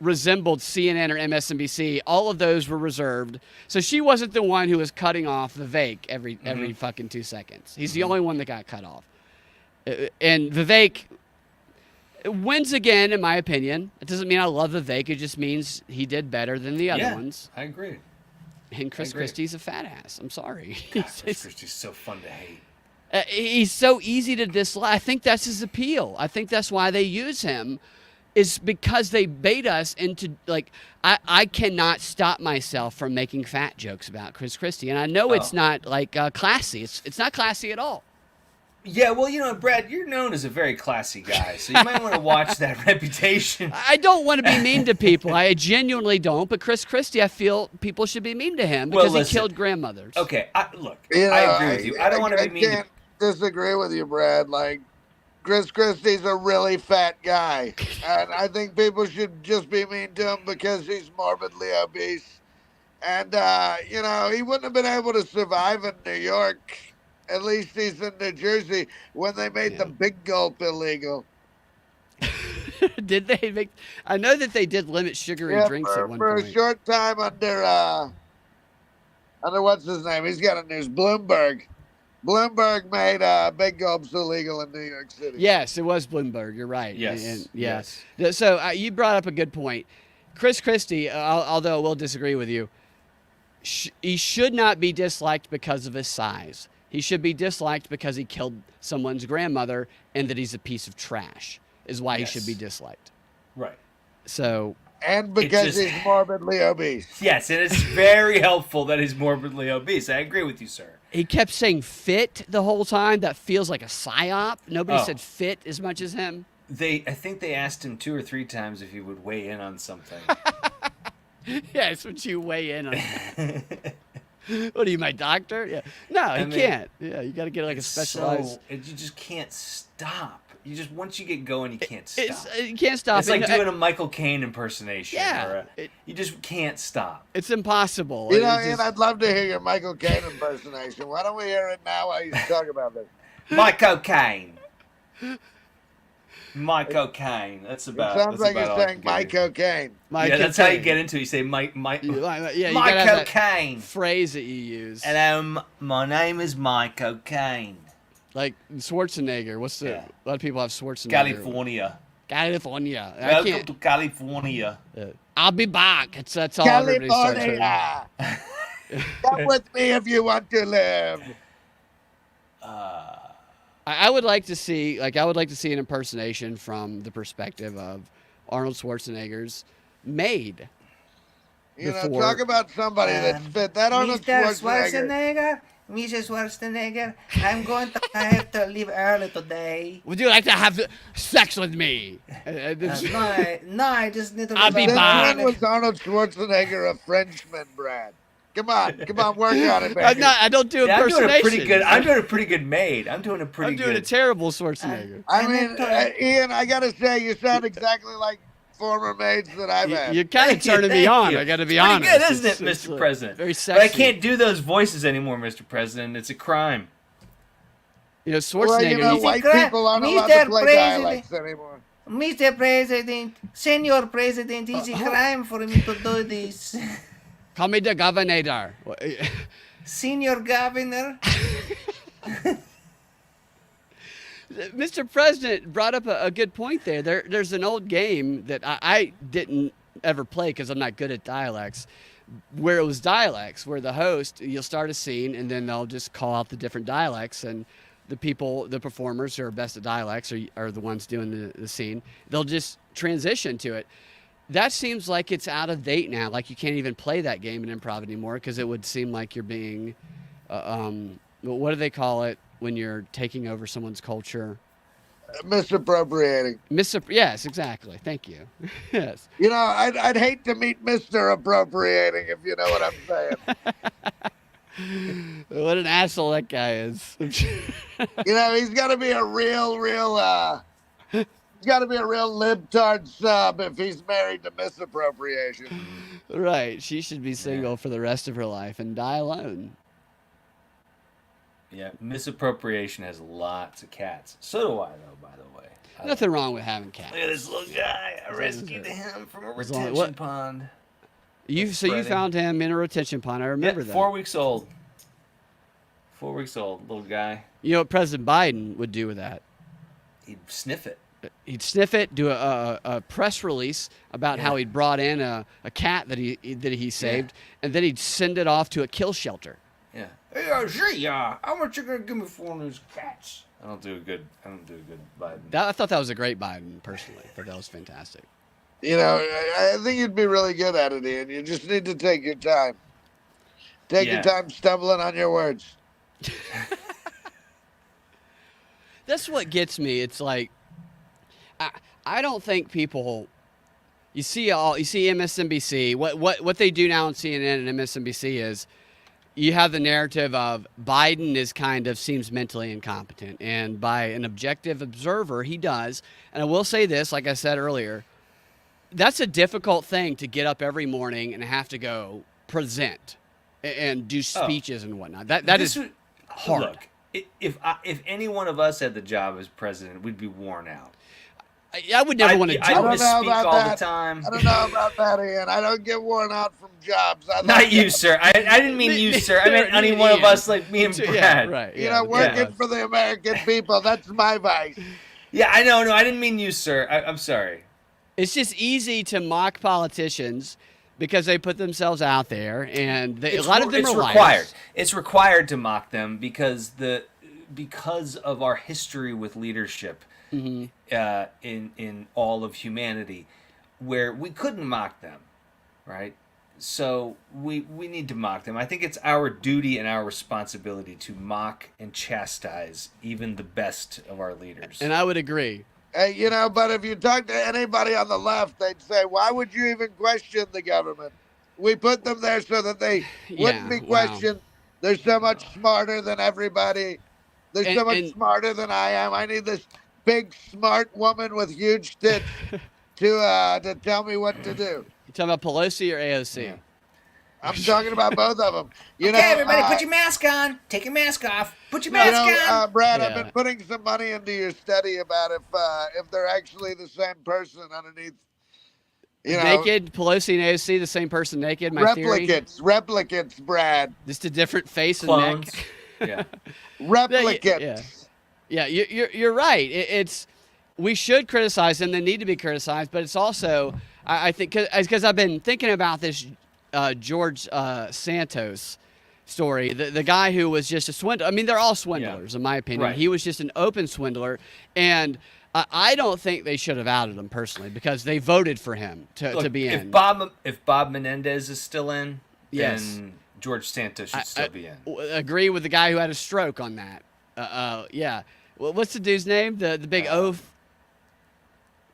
A: resembled CNN or MSNBC. All of those were reserved. So she wasn't the one who was cutting off Vivek every fucking 2 seconds. He's the only one that got cut off. And Vivek wins again, in my opinion. It doesn't mean I love Vivek. It just means he did better than the other ones.
K: I agree.
A: And Chris Christie's a fat ass. I'm sorry.
K: God, Chris Christie's so fun to hate.
A: He's so easy to dislike. I think that's his appeal. I think that's why they use him, is because they bait us into, like, I cannot stop myself from making fat jokes about Chris Christie. And I know it's not, like, classy. It's not classy at all.
K: Yeah, well, Brad, you're known as a very classy guy, so you might want to watch that reputation.
A: I don't want to be mean to people. I genuinely don't. But Chris Christie, I feel people should be mean to him because he killed grandmothers.
K: Okay, I agree with you. I don't want to be mean
N: I can't disagree with you, Brad. Like, Chris Christie's a really fat guy. And I think people should just be mean to him because he's morbidly obese. And, he woun't have been able to survive in New York. At least he's in New Jersey when they made the big gulp illegal.
A: Did they make? I know that they did limit sugary drinks at one
N: for
A: point.
N: A short time under what's his name? He's got a news. Bloomberg. Bloomberg made big gulps illegal in New York City.
A: Yes, it was Bloomberg. You're right.
K: Yes.
A: Yes. So you brought up a good point. Chris Christie, although I will disagree with you, he should not be disliked because of his size. He should be disliked because he killed someone's grandmother and that he's a piece of trash is why he should be disliked.
K: Right.
A: So.
N: And because he's morbidly obese.
K: Yes, and it's very helpful that he's morbidly obese. I agree with you, sir.
A: He kept saying fit the whole time. That feels like a psyop. Nobody said fit as much as him.
K: I think they asked him 2 or 3 times if he would weigh in on something.
A: Yes, would you weigh in on that? What are you, my doctor? Yeah. No, he can't. Yeah, you got to get like a specialized.
K: So you just can't stop. You just once you get going, you can't stop.
A: You can't stop.
K: It's like doing a Michael Caine impersonation.
A: Yeah,
K: you just can't stop.
A: It's impossible.
N: You know, Ian, I'd love to hear your Michael Caine impersonation. Why don't we hear it now while you talk about this?
K: Michael Caine. Michael Caine. That's about.
N: It sounds like you're saying Michael Caine.
K: Yeah, that's how you get into it. You say Michael Caine.
A: Phrase that you use.
K: Hello, my name is Michael Caine.
A: Like Schwarzenegger. A lot of people have Schwarzenegger.
K: California.
A: Welcome
K: to California.
A: I'll be back. That's all everybody starts saying.
N: Come with me if you want to live.
A: I would like to see an impersonation from the perspective of Arnold Schwarzenegger's maid.
N: You know, talk about somebody that's fit. That Arnold Schwarzenegger.
K: Mrs. Schwarzenegger, I'm going to have to leave early today.
A: Would you like to have sex with me?
K: No, I just need to.
A: I'll be back.
N: When was Arnold Schwarzenegger a Frenchman, Brad? Come on, work on it, baby.
A: I don't do impersonation.
K: I'm doing a pretty good maid. I'm doing
A: a terrible Schwarzenegger.
N: I mean, Ian, I gotta say, you sound exactly like former maids that I've had.
A: You're kind of turning me on. I got to be honest.
K: Pretty good, isn't it, Mr. President?
A: Very sexy.
K: But I can't do those voices anymore, Mr. President. It's a crime.
A: You know, Schwarzenegger.
N: Well, you know, white people aren't allowed to play dialects anymore.
K: Mr. President, Senor President, it's a crime for me to do this.
A: Call me the governor.
K: Senior Governor.
A: Mr. President brought up a good point there. There's an old game that I didn't ever play because I'm not good at dialects, where it was dialects, where the host, you'll start a scene and then they'll just call out the different dialects, and the performers who are best at dialects are the ones doing the scene. They'll just transition to it. That seems like it's out of date now. Like you can't even play that game in improv anymore because it would seem like you're being, what do they call it when you're taking over someone's culture?
N: Misappropriating.
A: Yes, exactly. Thank you. Yes.
N: You know, I'd hate to meet Mr. Appropriating, if you know what I'm saying.
A: What an asshole that guy is.
N: You know, he's got to be a real he's got to be a real libtard sub if he's married to misappropriation.
A: Right. She should be single for the rest of her life and die alone.
K: Yeah, misappropriation has lots of cats. So do I, though, by the way.
A: Nothing wrong with having cats.
K: Look at this little guy. I rescued him from a retention pond.
A: You found him in a retention pond. I remember that.
K: 4 weeks old. 4 weeks old, little guy.
A: You know what President Biden would do with that?
K: He'd sniff it.
A: He'd sniff it, do a press release about how he'd brought in a cat that he saved, and then he'd send it off to a kill shelter.
K: Yeah. Hey, how much you gonna give me for one of these cats? I don't do a good Biden.
A: I thought that was a great Biden, personally. I thought that was fantastic.
N: You know, I think you'd be really good at it, Ian. You just need to take your time. Take your time stumbling on your words.
A: That's what gets me. It's like, I don't think people. You see MSNBC. What they do now on CNN and MSNBC is, you have the narrative of Biden seems mentally incompetent, and by an objective observer, he does. And I will say this, like I said earlier, that's a difficult thing to get up every morning and have to go present and do speeches and whatnot. That is hard.
K: Look, if any one of us had the job as president, we'd be worn out.
A: I would never want to do it.
K: I would speak all the time.
N: I don't know about that, Ian. I don't get worn out from jobs.
K: Not you, sir. I didn't mean you, sir. I meant any one of us, like me and Brad.
A: Yeah, right.
N: You know, working for the American people, that's my vice.
K: Yeah, I know. No, I didn't mean you, sir. I'm sorry.
A: It's just easy to mock politicians because they put themselves out there, and a lot of them are
K: required.
A: liars.
K: It's required to mock them because of our history with leadership. Mm-hmm. In all of humanity, where we couldn't mock them, right? So we need to mock them. I think it's our duty and our responsibility to mock and chastise even the best of our leaders.
A: And I would agree.
N: You know, but if you talk to anybody on the left, they'd say, why would you even question the government? We put them there so that they wouldn't be questioned. Wow. They're so much smarter than everybody. They're so much smarter than I am. I need this big smart woman with huge tits to tell me what to do.
A: You talking about Pelosi or AOC?
K: Yeah.
N: I'm talking about both of them. You know,
K: everybody, put your mask on. Take your mask off. Put your mask on.
N: Brad, I've been putting some money into your study about if they're actually the same person underneath. You know,
A: naked Pelosi and AOC, the same person naked. My theory.
N: Replicants, Brad.
A: Just a different face
K: Clones.
A: and
K: neck.
A: Yeah,
N: replicants.
A: Yeah. You're right. It's we should criticize them. They need to be criticized, but it's also I think because I've been thinking about this George Santos story, the guy who was just a swindler. I mean, they're all swindlers in my opinion.
K: Right.
A: He was just an open swindler, and I don't think they should have outed him personally because they voted for him to be in.
K: If Bob Menendez is still in,
A: yes,
K: then George Santos should still be in.
A: Agree with the guy who had a stroke on that. Yeah. Well, what's the dude's name? The big oaf.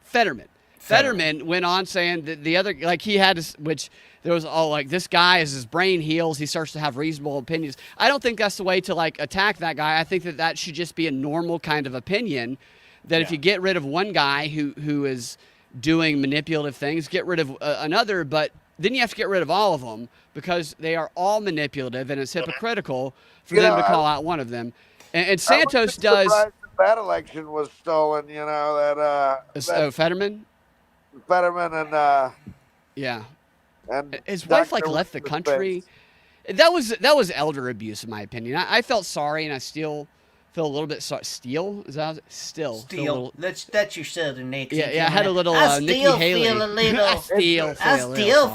A: Fetterman went on saying that the other, like he had, which there was all like, this guy, as his brain heals, he starts to have reasonable opinions. I don't think that's the way to like attack that guy. I think that should just be a normal kind of opinion. That if you get rid of one guy who is doing manipulative things, get rid of another, but then you have to get rid of all of them because they are all manipulative, and it's hypocritical for them to call out one of them. And Santos does.
N: That election was stolen. You know that.
A: Fetterman.
N: Fetterman and.
A: Yeah.
N: And
A: his wife left the country. That was elder abuse, in my opinion. I felt sorry, and I still feel a little bit sorry. Steele? Is that still?
K: Steele. That's your southern accent.
A: Yeah, I had a little Nikki Haley.
K: Feel a little, I still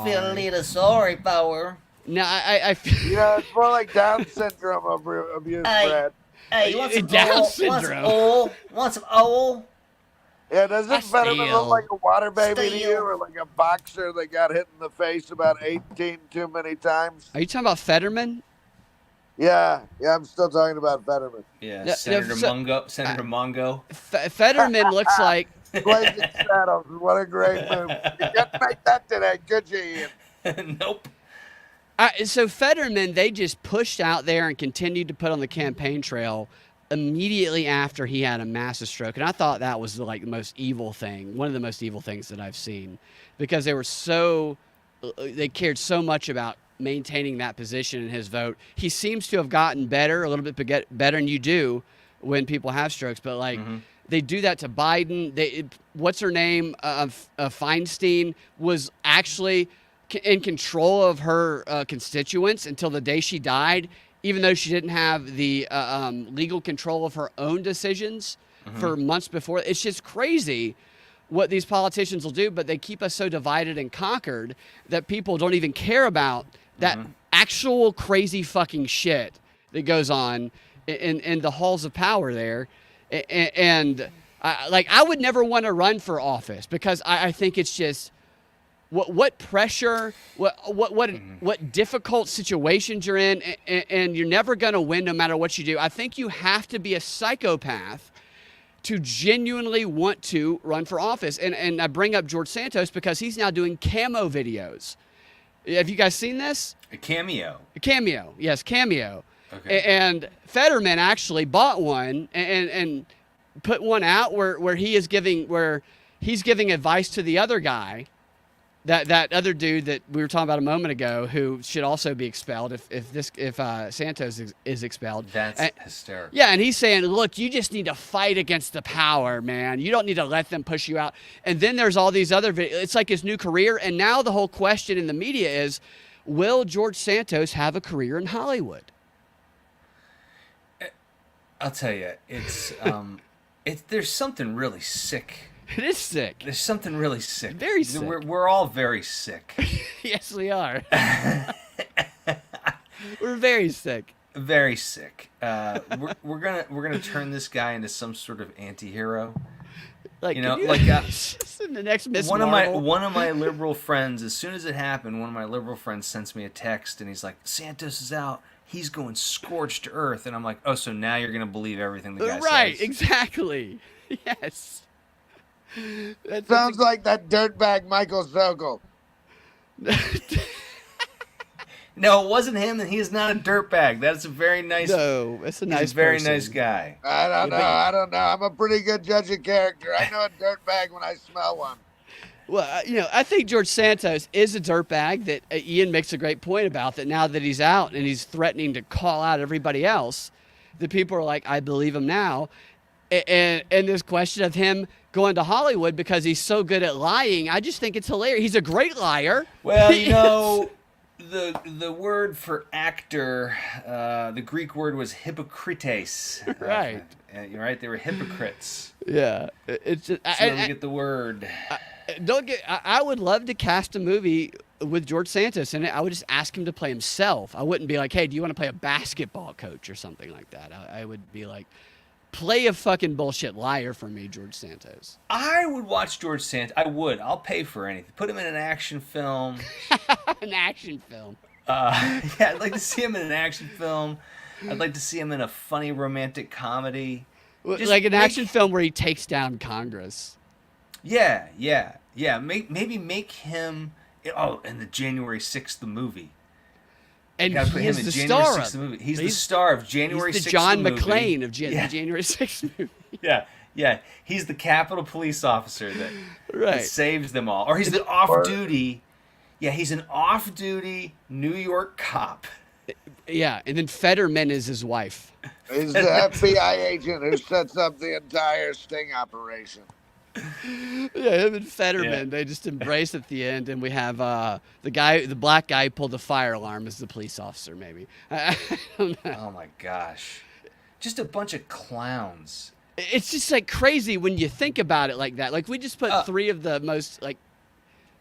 K: feel a little sorry for her.
A: No, I
N: you know, it's more like Down syndrome abuse, Brad.
K: Hey, you want some
A: Down syndrome?
K: Want some oil?
N: Yeah, doesn't Fetterman look like a water baby to you, or like a boxer that got hit in the face about 18 too many times?
A: Are you talking about Fetterman?
N: Yeah, I'm still talking about Fetterman.
K: Yeah, Senator Mongo.
A: Fetterman looks like.
N: Blazing Saddles. What a great move. You can't make that today, could you, Ian?
K: Nope.
A: So Fetterman, they just pushed out there and continued to put on the campaign trail immediately after he had a massive stroke. And I thought that was like the most evil thing, one of the most evil things that I've seen, because they cared so much about maintaining that position in his vote. He seems to have gotten better, a little bit better than you do when people have strokes, but like they do that to Biden. What's her name? Feinstein was actually in control of her constituents until the day she died, even though she didn't have the legal control of her own decisions for months before. It's just crazy what these politicians will do, but they keep us so divided and conquered that people don't even care about that actual crazy fucking shit that goes on in the halls of power there. And I would never want to run for office because I think it's just what pressure, what difficult situations you're in, and you're never going to win no matter what you do. I think you have to be a psychopath to genuinely want to run for office. And I bring up George Santos because he's now doing camo videos. Have you guys seen this?
K: A cameo.
A: A cameo. Yes, cameo.
K: Okay.
A: And Fetterman actually bought one and put one out where he's giving advice to the other guy, that other dude that we were talking about a moment ago, who should also be expelled if Santos is expelled.
K: That's hysterical.
A: Yeah, and he's saying, look, you just need to fight against the power, man. You don't need to let them push you out. And then there's all these other videos. It's like his new career. And now the whole question in the media is, will George Santos have a career in Hollywood?
K: I'll tell you, it's there's something really sick.
A: It is sick.
K: There's something really sick.
A: Very sick.
K: We're all very sick.
A: Yes, we are. We're very sick.
K: Very sick. We're gonna turn this guy into some sort of anti-hero.
A: Like,
K: in
A: the next Miss Marvel.
K: One of my liberal friends, as soon as it happened, one of my liberal friends sends me a text and he's like, Santos is out. He's going scorched earth. And I'm like, oh, so now you're gonna believe everything the guy says.
A: Right, exactly. Yes.
N: That sounds like that dirtbag Michael Sokol.
K: No, it wasn't him, and he is not a dirtbag. That's a very nice.
A: No, it's a nice.
K: He's a very
A: person.
K: nice guy.
N: I don't know. I don't know. I'm a pretty good judge of character. I know a dirtbag when I smell one.
A: Well, I think George Santos is a dirtbag that Ian makes a great point about, that now that he's out and he's threatening to call out everybody else, the people are like, I believe him now. And this question of him going to Hollywood because he's so good at lying, I just think it's hilarious. He's a great liar.
K: Well, the word for actor, the Greek word was hypocrites.
A: Right.
K: You're right. They were hypocrites.
A: Yeah. It's just,
K: so we get the word.
A: I would love to cast a movie with George Santos in it. I would just ask him to play himself. I wouldn't be like, hey, do you want to play a basketball coach or something like that? I would be like, play a fucking bullshit liar for me, George Santos.
K: I would watch George Santos. I would. I'll pay for anything. Put him in an action film.
A: An action film.
K: Yeah, I'd like to see him in an action film. I'd like to see him in a funny romantic comedy.
A: Just like an action film where he takes down Congress.
K: Yeah. Maybe make him. And the January 6th, the movie.
A: And
K: he is the star of the movie. He's the star of January 6th.
A: He's the John McClane of the January 6th movie.
K: Yeah. He's the Capitol Police officer that saves them all. Or he's the off-duty. Yeah, he's an off-duty New York cop.
A: Yeah, and then Fetterman is his wife.
N: He's the FBI agent who sets up the entire sting operation.
A: Yeah, him and Fetterman, they just embrace at the end, and we have the black guy who pulled the fire alarm as the police officer, maybe. I don't know.
K: Oh my gosh. Just a bunch of clowns.
A: It's just like crazy when you think about it like that. Like we just put three of the most like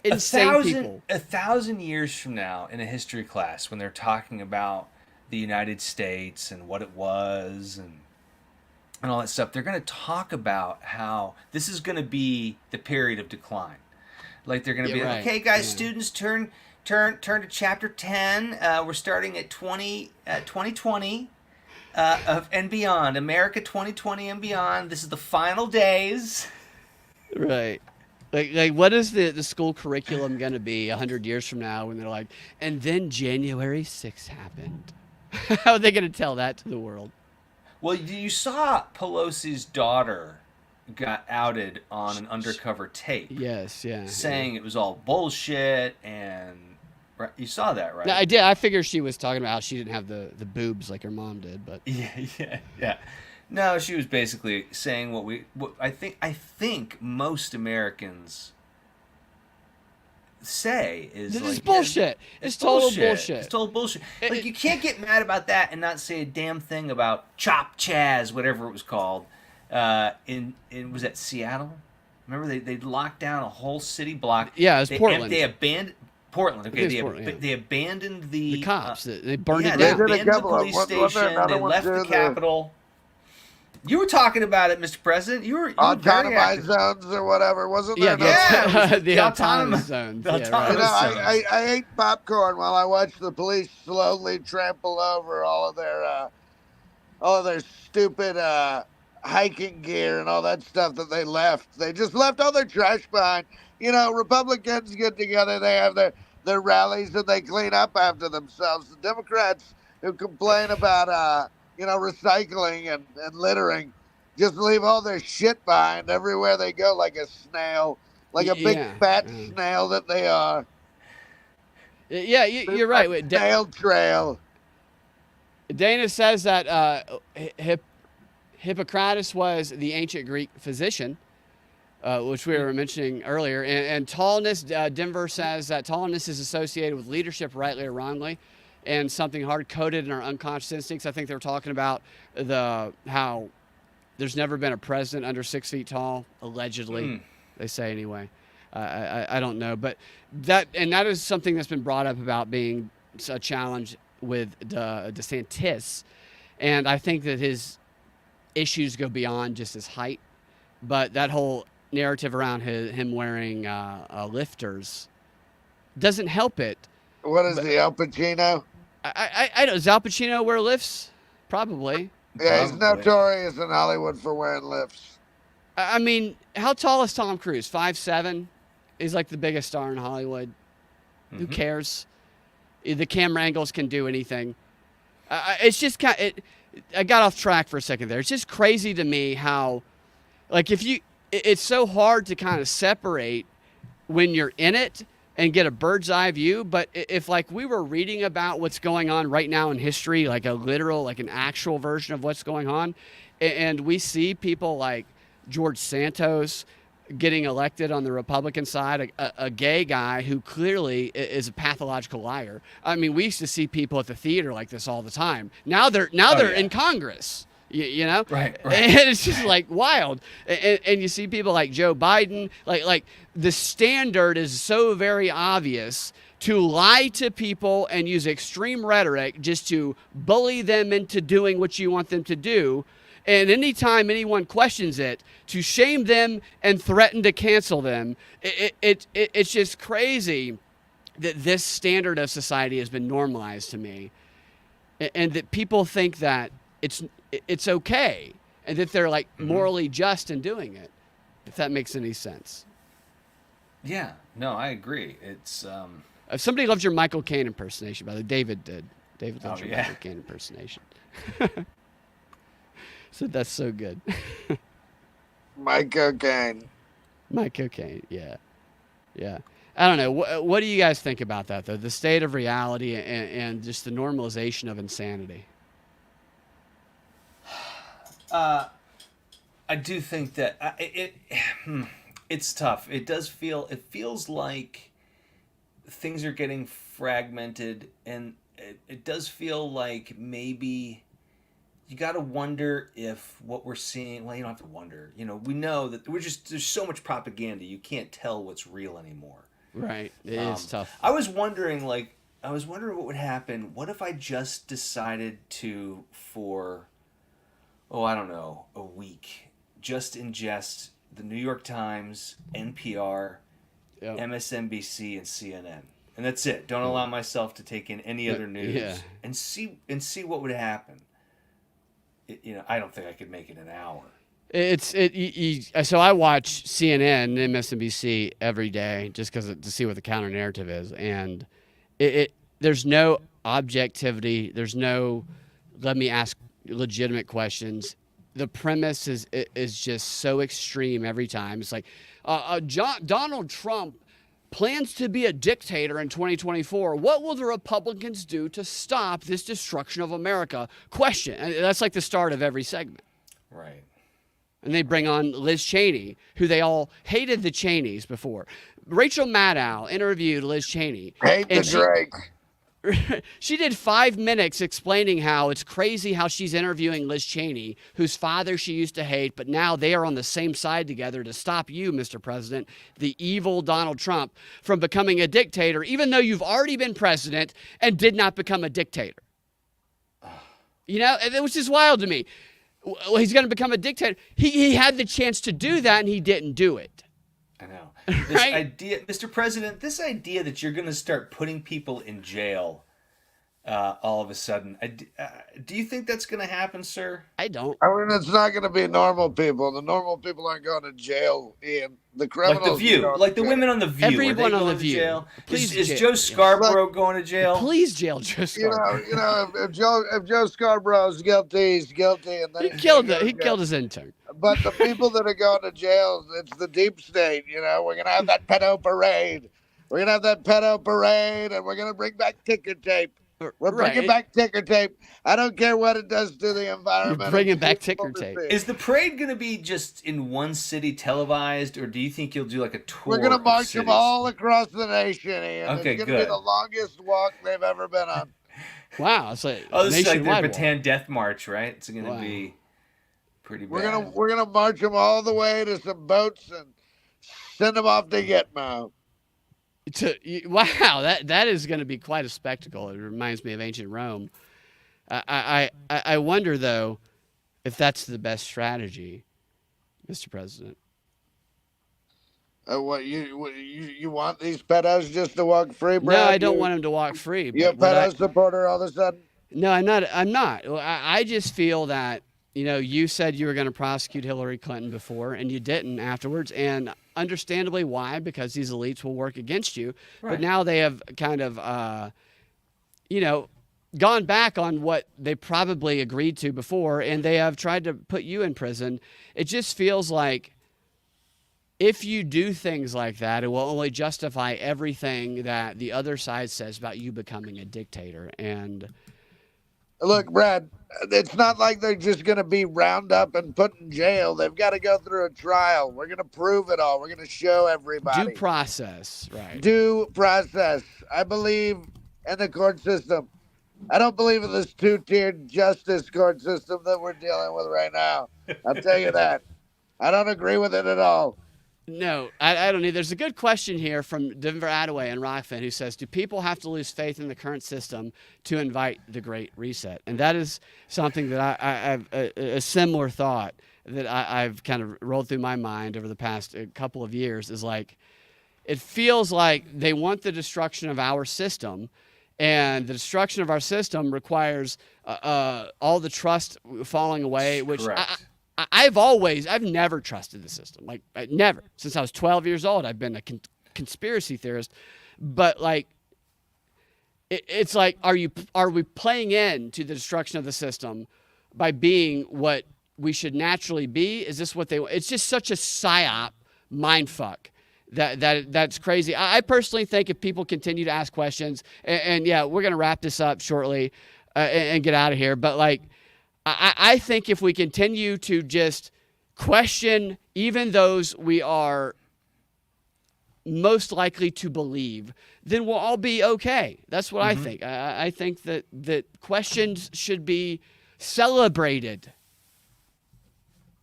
A: insane people.
K: 1,000 years from now in a history class when they're talking about the United States and what it was and all that stuff, they're going to talk about how this is going to be the period of decline. Like they're going to be like, okay, guys, students, turn to chapter 10. We're starting at 2020 and beyond. America 2020 and beyond. This is the final days.
A: Right. Like what is the school curriculum going to be 100 years from now when they're like, and then January 6th happened? How are they going to tell that to the world?
K: Well, you saw Pelosi's daughter got outed on an undercover tape.
A: Yes, yeah.
K: Saying it was all bullshit, and you saw that, right?
A: No, I did. I figured she was talking about how she didn't have the boobs like her mom did, but
K: yeah. No, she was basically saying what I think most Americans say is
A: this
K: like,
A: is bullshit. It's total bullshit.
K: It's total bullshit. Like you can't get mad about that and not say a damn thing about Chop Chaz, whatever it was called. In was that Seattle? Remember they locked down a whole city block.
A: Yeah, it was Portland.
K: They abandoned Portland. Okay, they abandoned the
A: cops. They burned it
K: down.
A: down.
K: They abandoned the police station. They left the Capitol. You were talking about it, Mr. President. You were
N: autonomous zones or whatever, wasn't there?
A: The autonomous zones.
N: I ate popcorn while I watched the police slowly trample over all of their stupid hiking gear and all that stuff that they left. They just left all their trash behind. You know, Republicans get together, they have their rallies, and they clean up after themselves. The Democrats who complain about recycling and littering, just leave all their shit behind everywhere they go, like a snail, like a big fat snail that they are.
A: Yeah, you're right.
N: Snail trail.
A: Dana says that Hippocrates was the ancient Greek physician, which we were mentioning earlier. And tallness, Denver says that tallness is associated with leadership, rightly or wrongly, and something hard-coded in our unconscious instincts. I think they were talking about how there's never been a president under 6 feet tall, allegedly. They say anyway. I don't know, but that is something that's been brought up about being a challenge with DeSantis, and I think that his issues go beyond just his height, but that whole narrative around him wearing lifters doesn't help it.
N: What is he, Al Pacino?
A: I don't. Does Al Pacino wear lifts? Probably.
N: Yeah, he's notorious in Hollywood for wearing lifts.
A: I mean, how tall is Tom Cruise? 5'7"? He's like the biggest star in Hollywood. Who cares? The camera angles can do anything. It's just I got off track for a second there. It's just crazy to me how, like, it's so hard to kind of separate when you're in it and get a bird's eye view. But if like we were reading about what's going on right now in history, like an actual version of what's going on, and we see people like George Santos getting elected on the Republican side, a gay guy who clearly is a pathological liar. I mean, we used to see people at the theater like this all the time. Now they're in Congress. You know,
K: right.
A: And it's just like wild. And you see people like Joe Biden, like the standard is so very obvious to lie to people and use extreme rhetoric just to bully them into doing what you want them to do. And anytime anyone questions it, to shame them and threaten to cancel them, it's just crazy that this standard of society has been normalized to me, and that people think that it's okay, and that they're like morally just in doing it, if that makes any sense.
K: Yeah, no, I agree. It's
A: somebody loves your Michael Caine impersonation, by the way. David did. David loves your Michael Caine impersonation. So that's so good.
N: Mike Cocaine.
A: Mike Cocaine, yeah. I don't know. What do you guys think about that, though? The state of reality and just the normalization of insanity.
K: I do think that it's tough. It feels like things are getting fragmented, and it does feel like maybe you got to wonder if what we're seeing, well, you don't have to wonder. You know, we know that there's so much propaganda, you can't tell what's real anymore.
A: Right. It is tough.
K: I was wondering what would happen. What if I just decided to, for, I don't know, a week, just ingest the New York Times, NPR, MSNBC, and CNN. And that's it. Don't allow myself to take in any other news. And see what would happen. I don't think I could make it an hour.
A: So I watch CNN and MSNBC every day just to see what the counter narrative is, and there's no objectivity. There's no let me ask legitimate questions. The premise is just so extreme every time. It's like Donald Trump plans to be a dictator in 2024. What will the Republicans do to stop this destruction of America? Question. And that's like the start of every segment.
K: Right.
A: And they bring on Liz Cheney, who they all hated the Cheneys before. Rachel Maddow interviewed Liz Cheney.
N: Hate the Drake.
A: She did 5 minutes explaining how it's crazy how she's interviewing Liz Cheney, whose father she used to hate, but now they are on the same side together to stop you, Mr. President, the evil Donald Trump, from becoming a dictator, even though you've already been president and did not become a dictator. You know, it was just wild to me. Well, he's going to become a dictator. He had the chance to do that, and he didn't do it.
K: I know. This idea, Mr. President, this idea that you're going to start putting people in jail all of a sudden, do you think that's going to happen, sir?
A: I don't.
N: I mean, it's not going to be normal people. The normal people aren't going to jail, Ian. The criminals.
K: Like The View. Like the women on The View.
A: Everyone on The View.
K: Jail?
A: Please,
K: is Joe Scarborough going to jail?
A: Please jail Joe Scarborough.
N: You know, if Joe Scarborough's guilty, he's guilty. And then
A: he killed his intern.
N: But the people that are going to jail, it's the deep state. You know, we're going to have that pedo parade. We're going to have that pedo parade, and we're going to bring back ticker tape. We're bringing back ticker tape. I don't care what it does to the environment.
A: You're bringing back ticker tape.
K: Is the parade going to be just in one city televised, or do you think you'll do like a tour?
N: We're going to march them all across the nation, Ian.
K: Okay,
N: it's going to be the longest walk they've ever been on.
A: Wow. It's like
K: this is like their Bataan Death March, right? It's going to be pretty bad.
N: We're gonna march them all the way to some boats and send them off to Gitmo.
A: Wow, that is going to be quite a spectacle. It reminds me of ancient Rome. I wonder though if that's the best strategy, Mr. President.
N: What you want these pedos just to walk free, Brad?
A: No, I don't want them to walk free.
N: You're a pedo supporter all of a sudden?
A: No, I'm not. I just feel that, you know, you said you were going to prosecute Hillary Clinton before, and you didn't afterwards, and understandably why, because these elites will work against you. Right. But now they have kind of gone back on what they probably agreed to before, and they have tried to put you in prison. It just feels like if you do things like that, it will only justify everything that the other side says about you becoming a dictator. And
N: look, Brad, it's not like they're just going to be round up and put in jail. They've got to go through a trial. We're going to prove it all. We're going to show everybody.
A: Due process, right.
N: Due process. I believe in the court system. I don't believe in this two-tiered justice court system that we're dealing with right now. I'll tell you that. I don't agree with it at all.
A: No, I don't either. There's a good question here from Denver Attaway and Rockfin who says, do people have to lose faith in the current system to invite the Great Reset? And that is something that I have a similar thought that I've kind of rolled through my mind over the past couple of years is like, it feels like they want the destruction of our system. And the destruction of our system requires all the trust falling away, which I've never trusted the system. Like, never. Since I was 12 years old, I've been a conspiracy theorist. But like, it's like, are we playing into the destruction of the system by being what we should naturally be? Is this what they want? It's just such a psyop mindfuck. That's crazy. I personally think if people continue to ask questions, and yeah, we're going to wrap this up shortly and get out of here. But like, I think if we continue to just question even those we are most likely to believe, then we'll all be okay. That's what I think. I think that questions should be celebrated.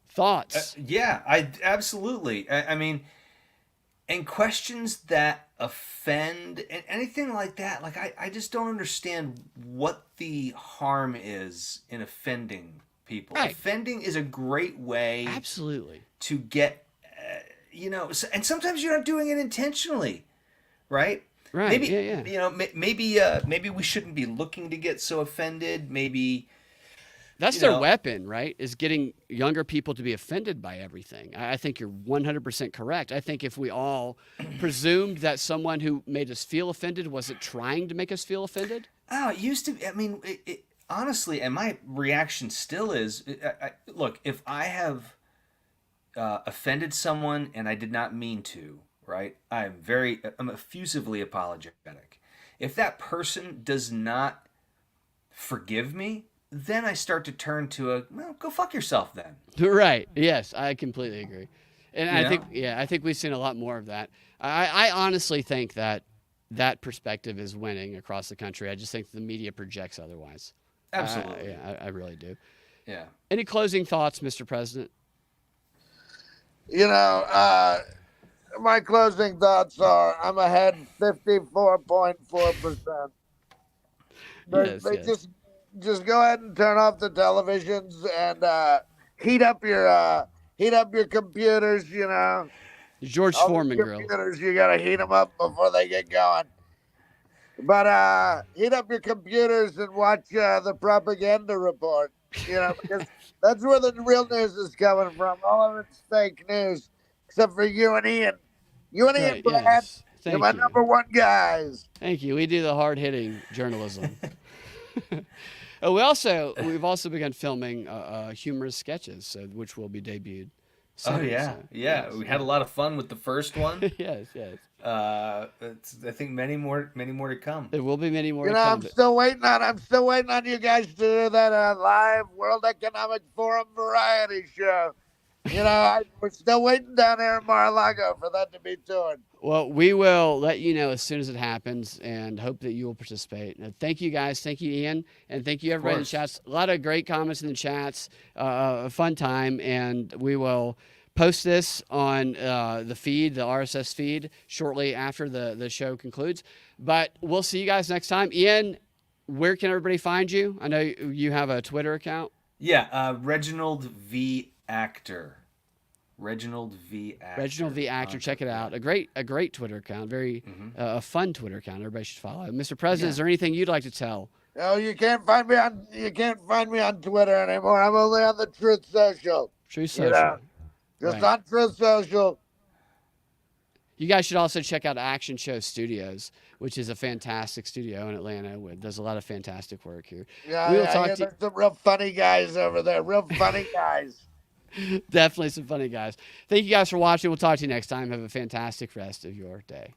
A: Thoughts?
K: Yeah, absolutely. I mean, and questions that offend and anything like that, like I just don't understand what the harm is in offending people. Right. Offending is a great way,
A: absolutely,
K: to get, and sometimes you're not doing it intentionally, right?
A: Right.
K: Maybe maybe we shouldn't be looking to get so offended. Maybe.
A: That's their weapon, right? Is getting younger people to be offended by everything. I think you're 100% correct. I think if we all presumed that someone who made us feel offended wasn't trying to make us feel offended.
K: Oh, it used to be. I mean, honestly, and my reaction still is, look, if I have offended someone and I did not mean to, right? I'm effusively apologetic. If that person does not forgive me, then I start to turn to go fuck yourself then.
A: Right. Yes, I completely agree. And I think we've seen a lot more of that. I honestly think that perspective is winning across the country. I just think the media projects otherwise.
K: Absolutely.
A: I really do.
K: Yeah.
A: Any closing thoughts, Mr. President?
N: My closing thoughts are I'm ahead 54.4%. Just go ahead and turn off the televisions and heat up your computers.
A: George Foreman grill.
N: You gotta heat them up before they get going. But heat up your computers and watch the propaganda report. Because that's where the real news is coming from. All of it's fake news, except for you and Ian. You and Ian, Brad,
A: yes.
N: you're my number one guys.
A: Thank you. We do the hard-hitting journalism. We've also begun filming humorous sketches, which will be debuted soon.
K: Yes. We had a lot of fun with the first one.
A: yes.
K: I think many more to come.
A: There will be many more to come.
N: I'm still waiting on you guys to do that live World Economic Forum variety show. We're still waiting down there in Mar-a-Lago for that to be toured.
A: Well, we will let you know as soon as it happens and hope that you will participate. Thank you, guys. Thank you, Ian. And thank you, everybody in the chats. A lot of great comments in the chats. A fun time. And we will post this on the feed, the RSS feed, shortly after the show concludes. But we'll see you guys next time. Ian, where can everybody find you? I know you have a Twitter account.
K: Yeah, Reginald V. Actor. Reginald V. Actor.
A: Check it out. A great Twitter account. Very a fun Twitter account. Everybody should follow it. Mr. President, is there anything you'd like to tell?
N: No, you can't find me on Twitter anymore. I'm only on the Truth Social.
A: Truth Social.
N: Just on Truth Social.
A: You guys should also check out Action Show Studios, which is a fantastic studio in Atlanta. Does a lot of fantastic work here.
N: Yeah,
A: we will talk to
N: there's some real funny guys over there. Real funny guys.
A: Definitely some funny guys. Thank you guys for watching. We'll talk to you next time. Have a fantastic rest of your day.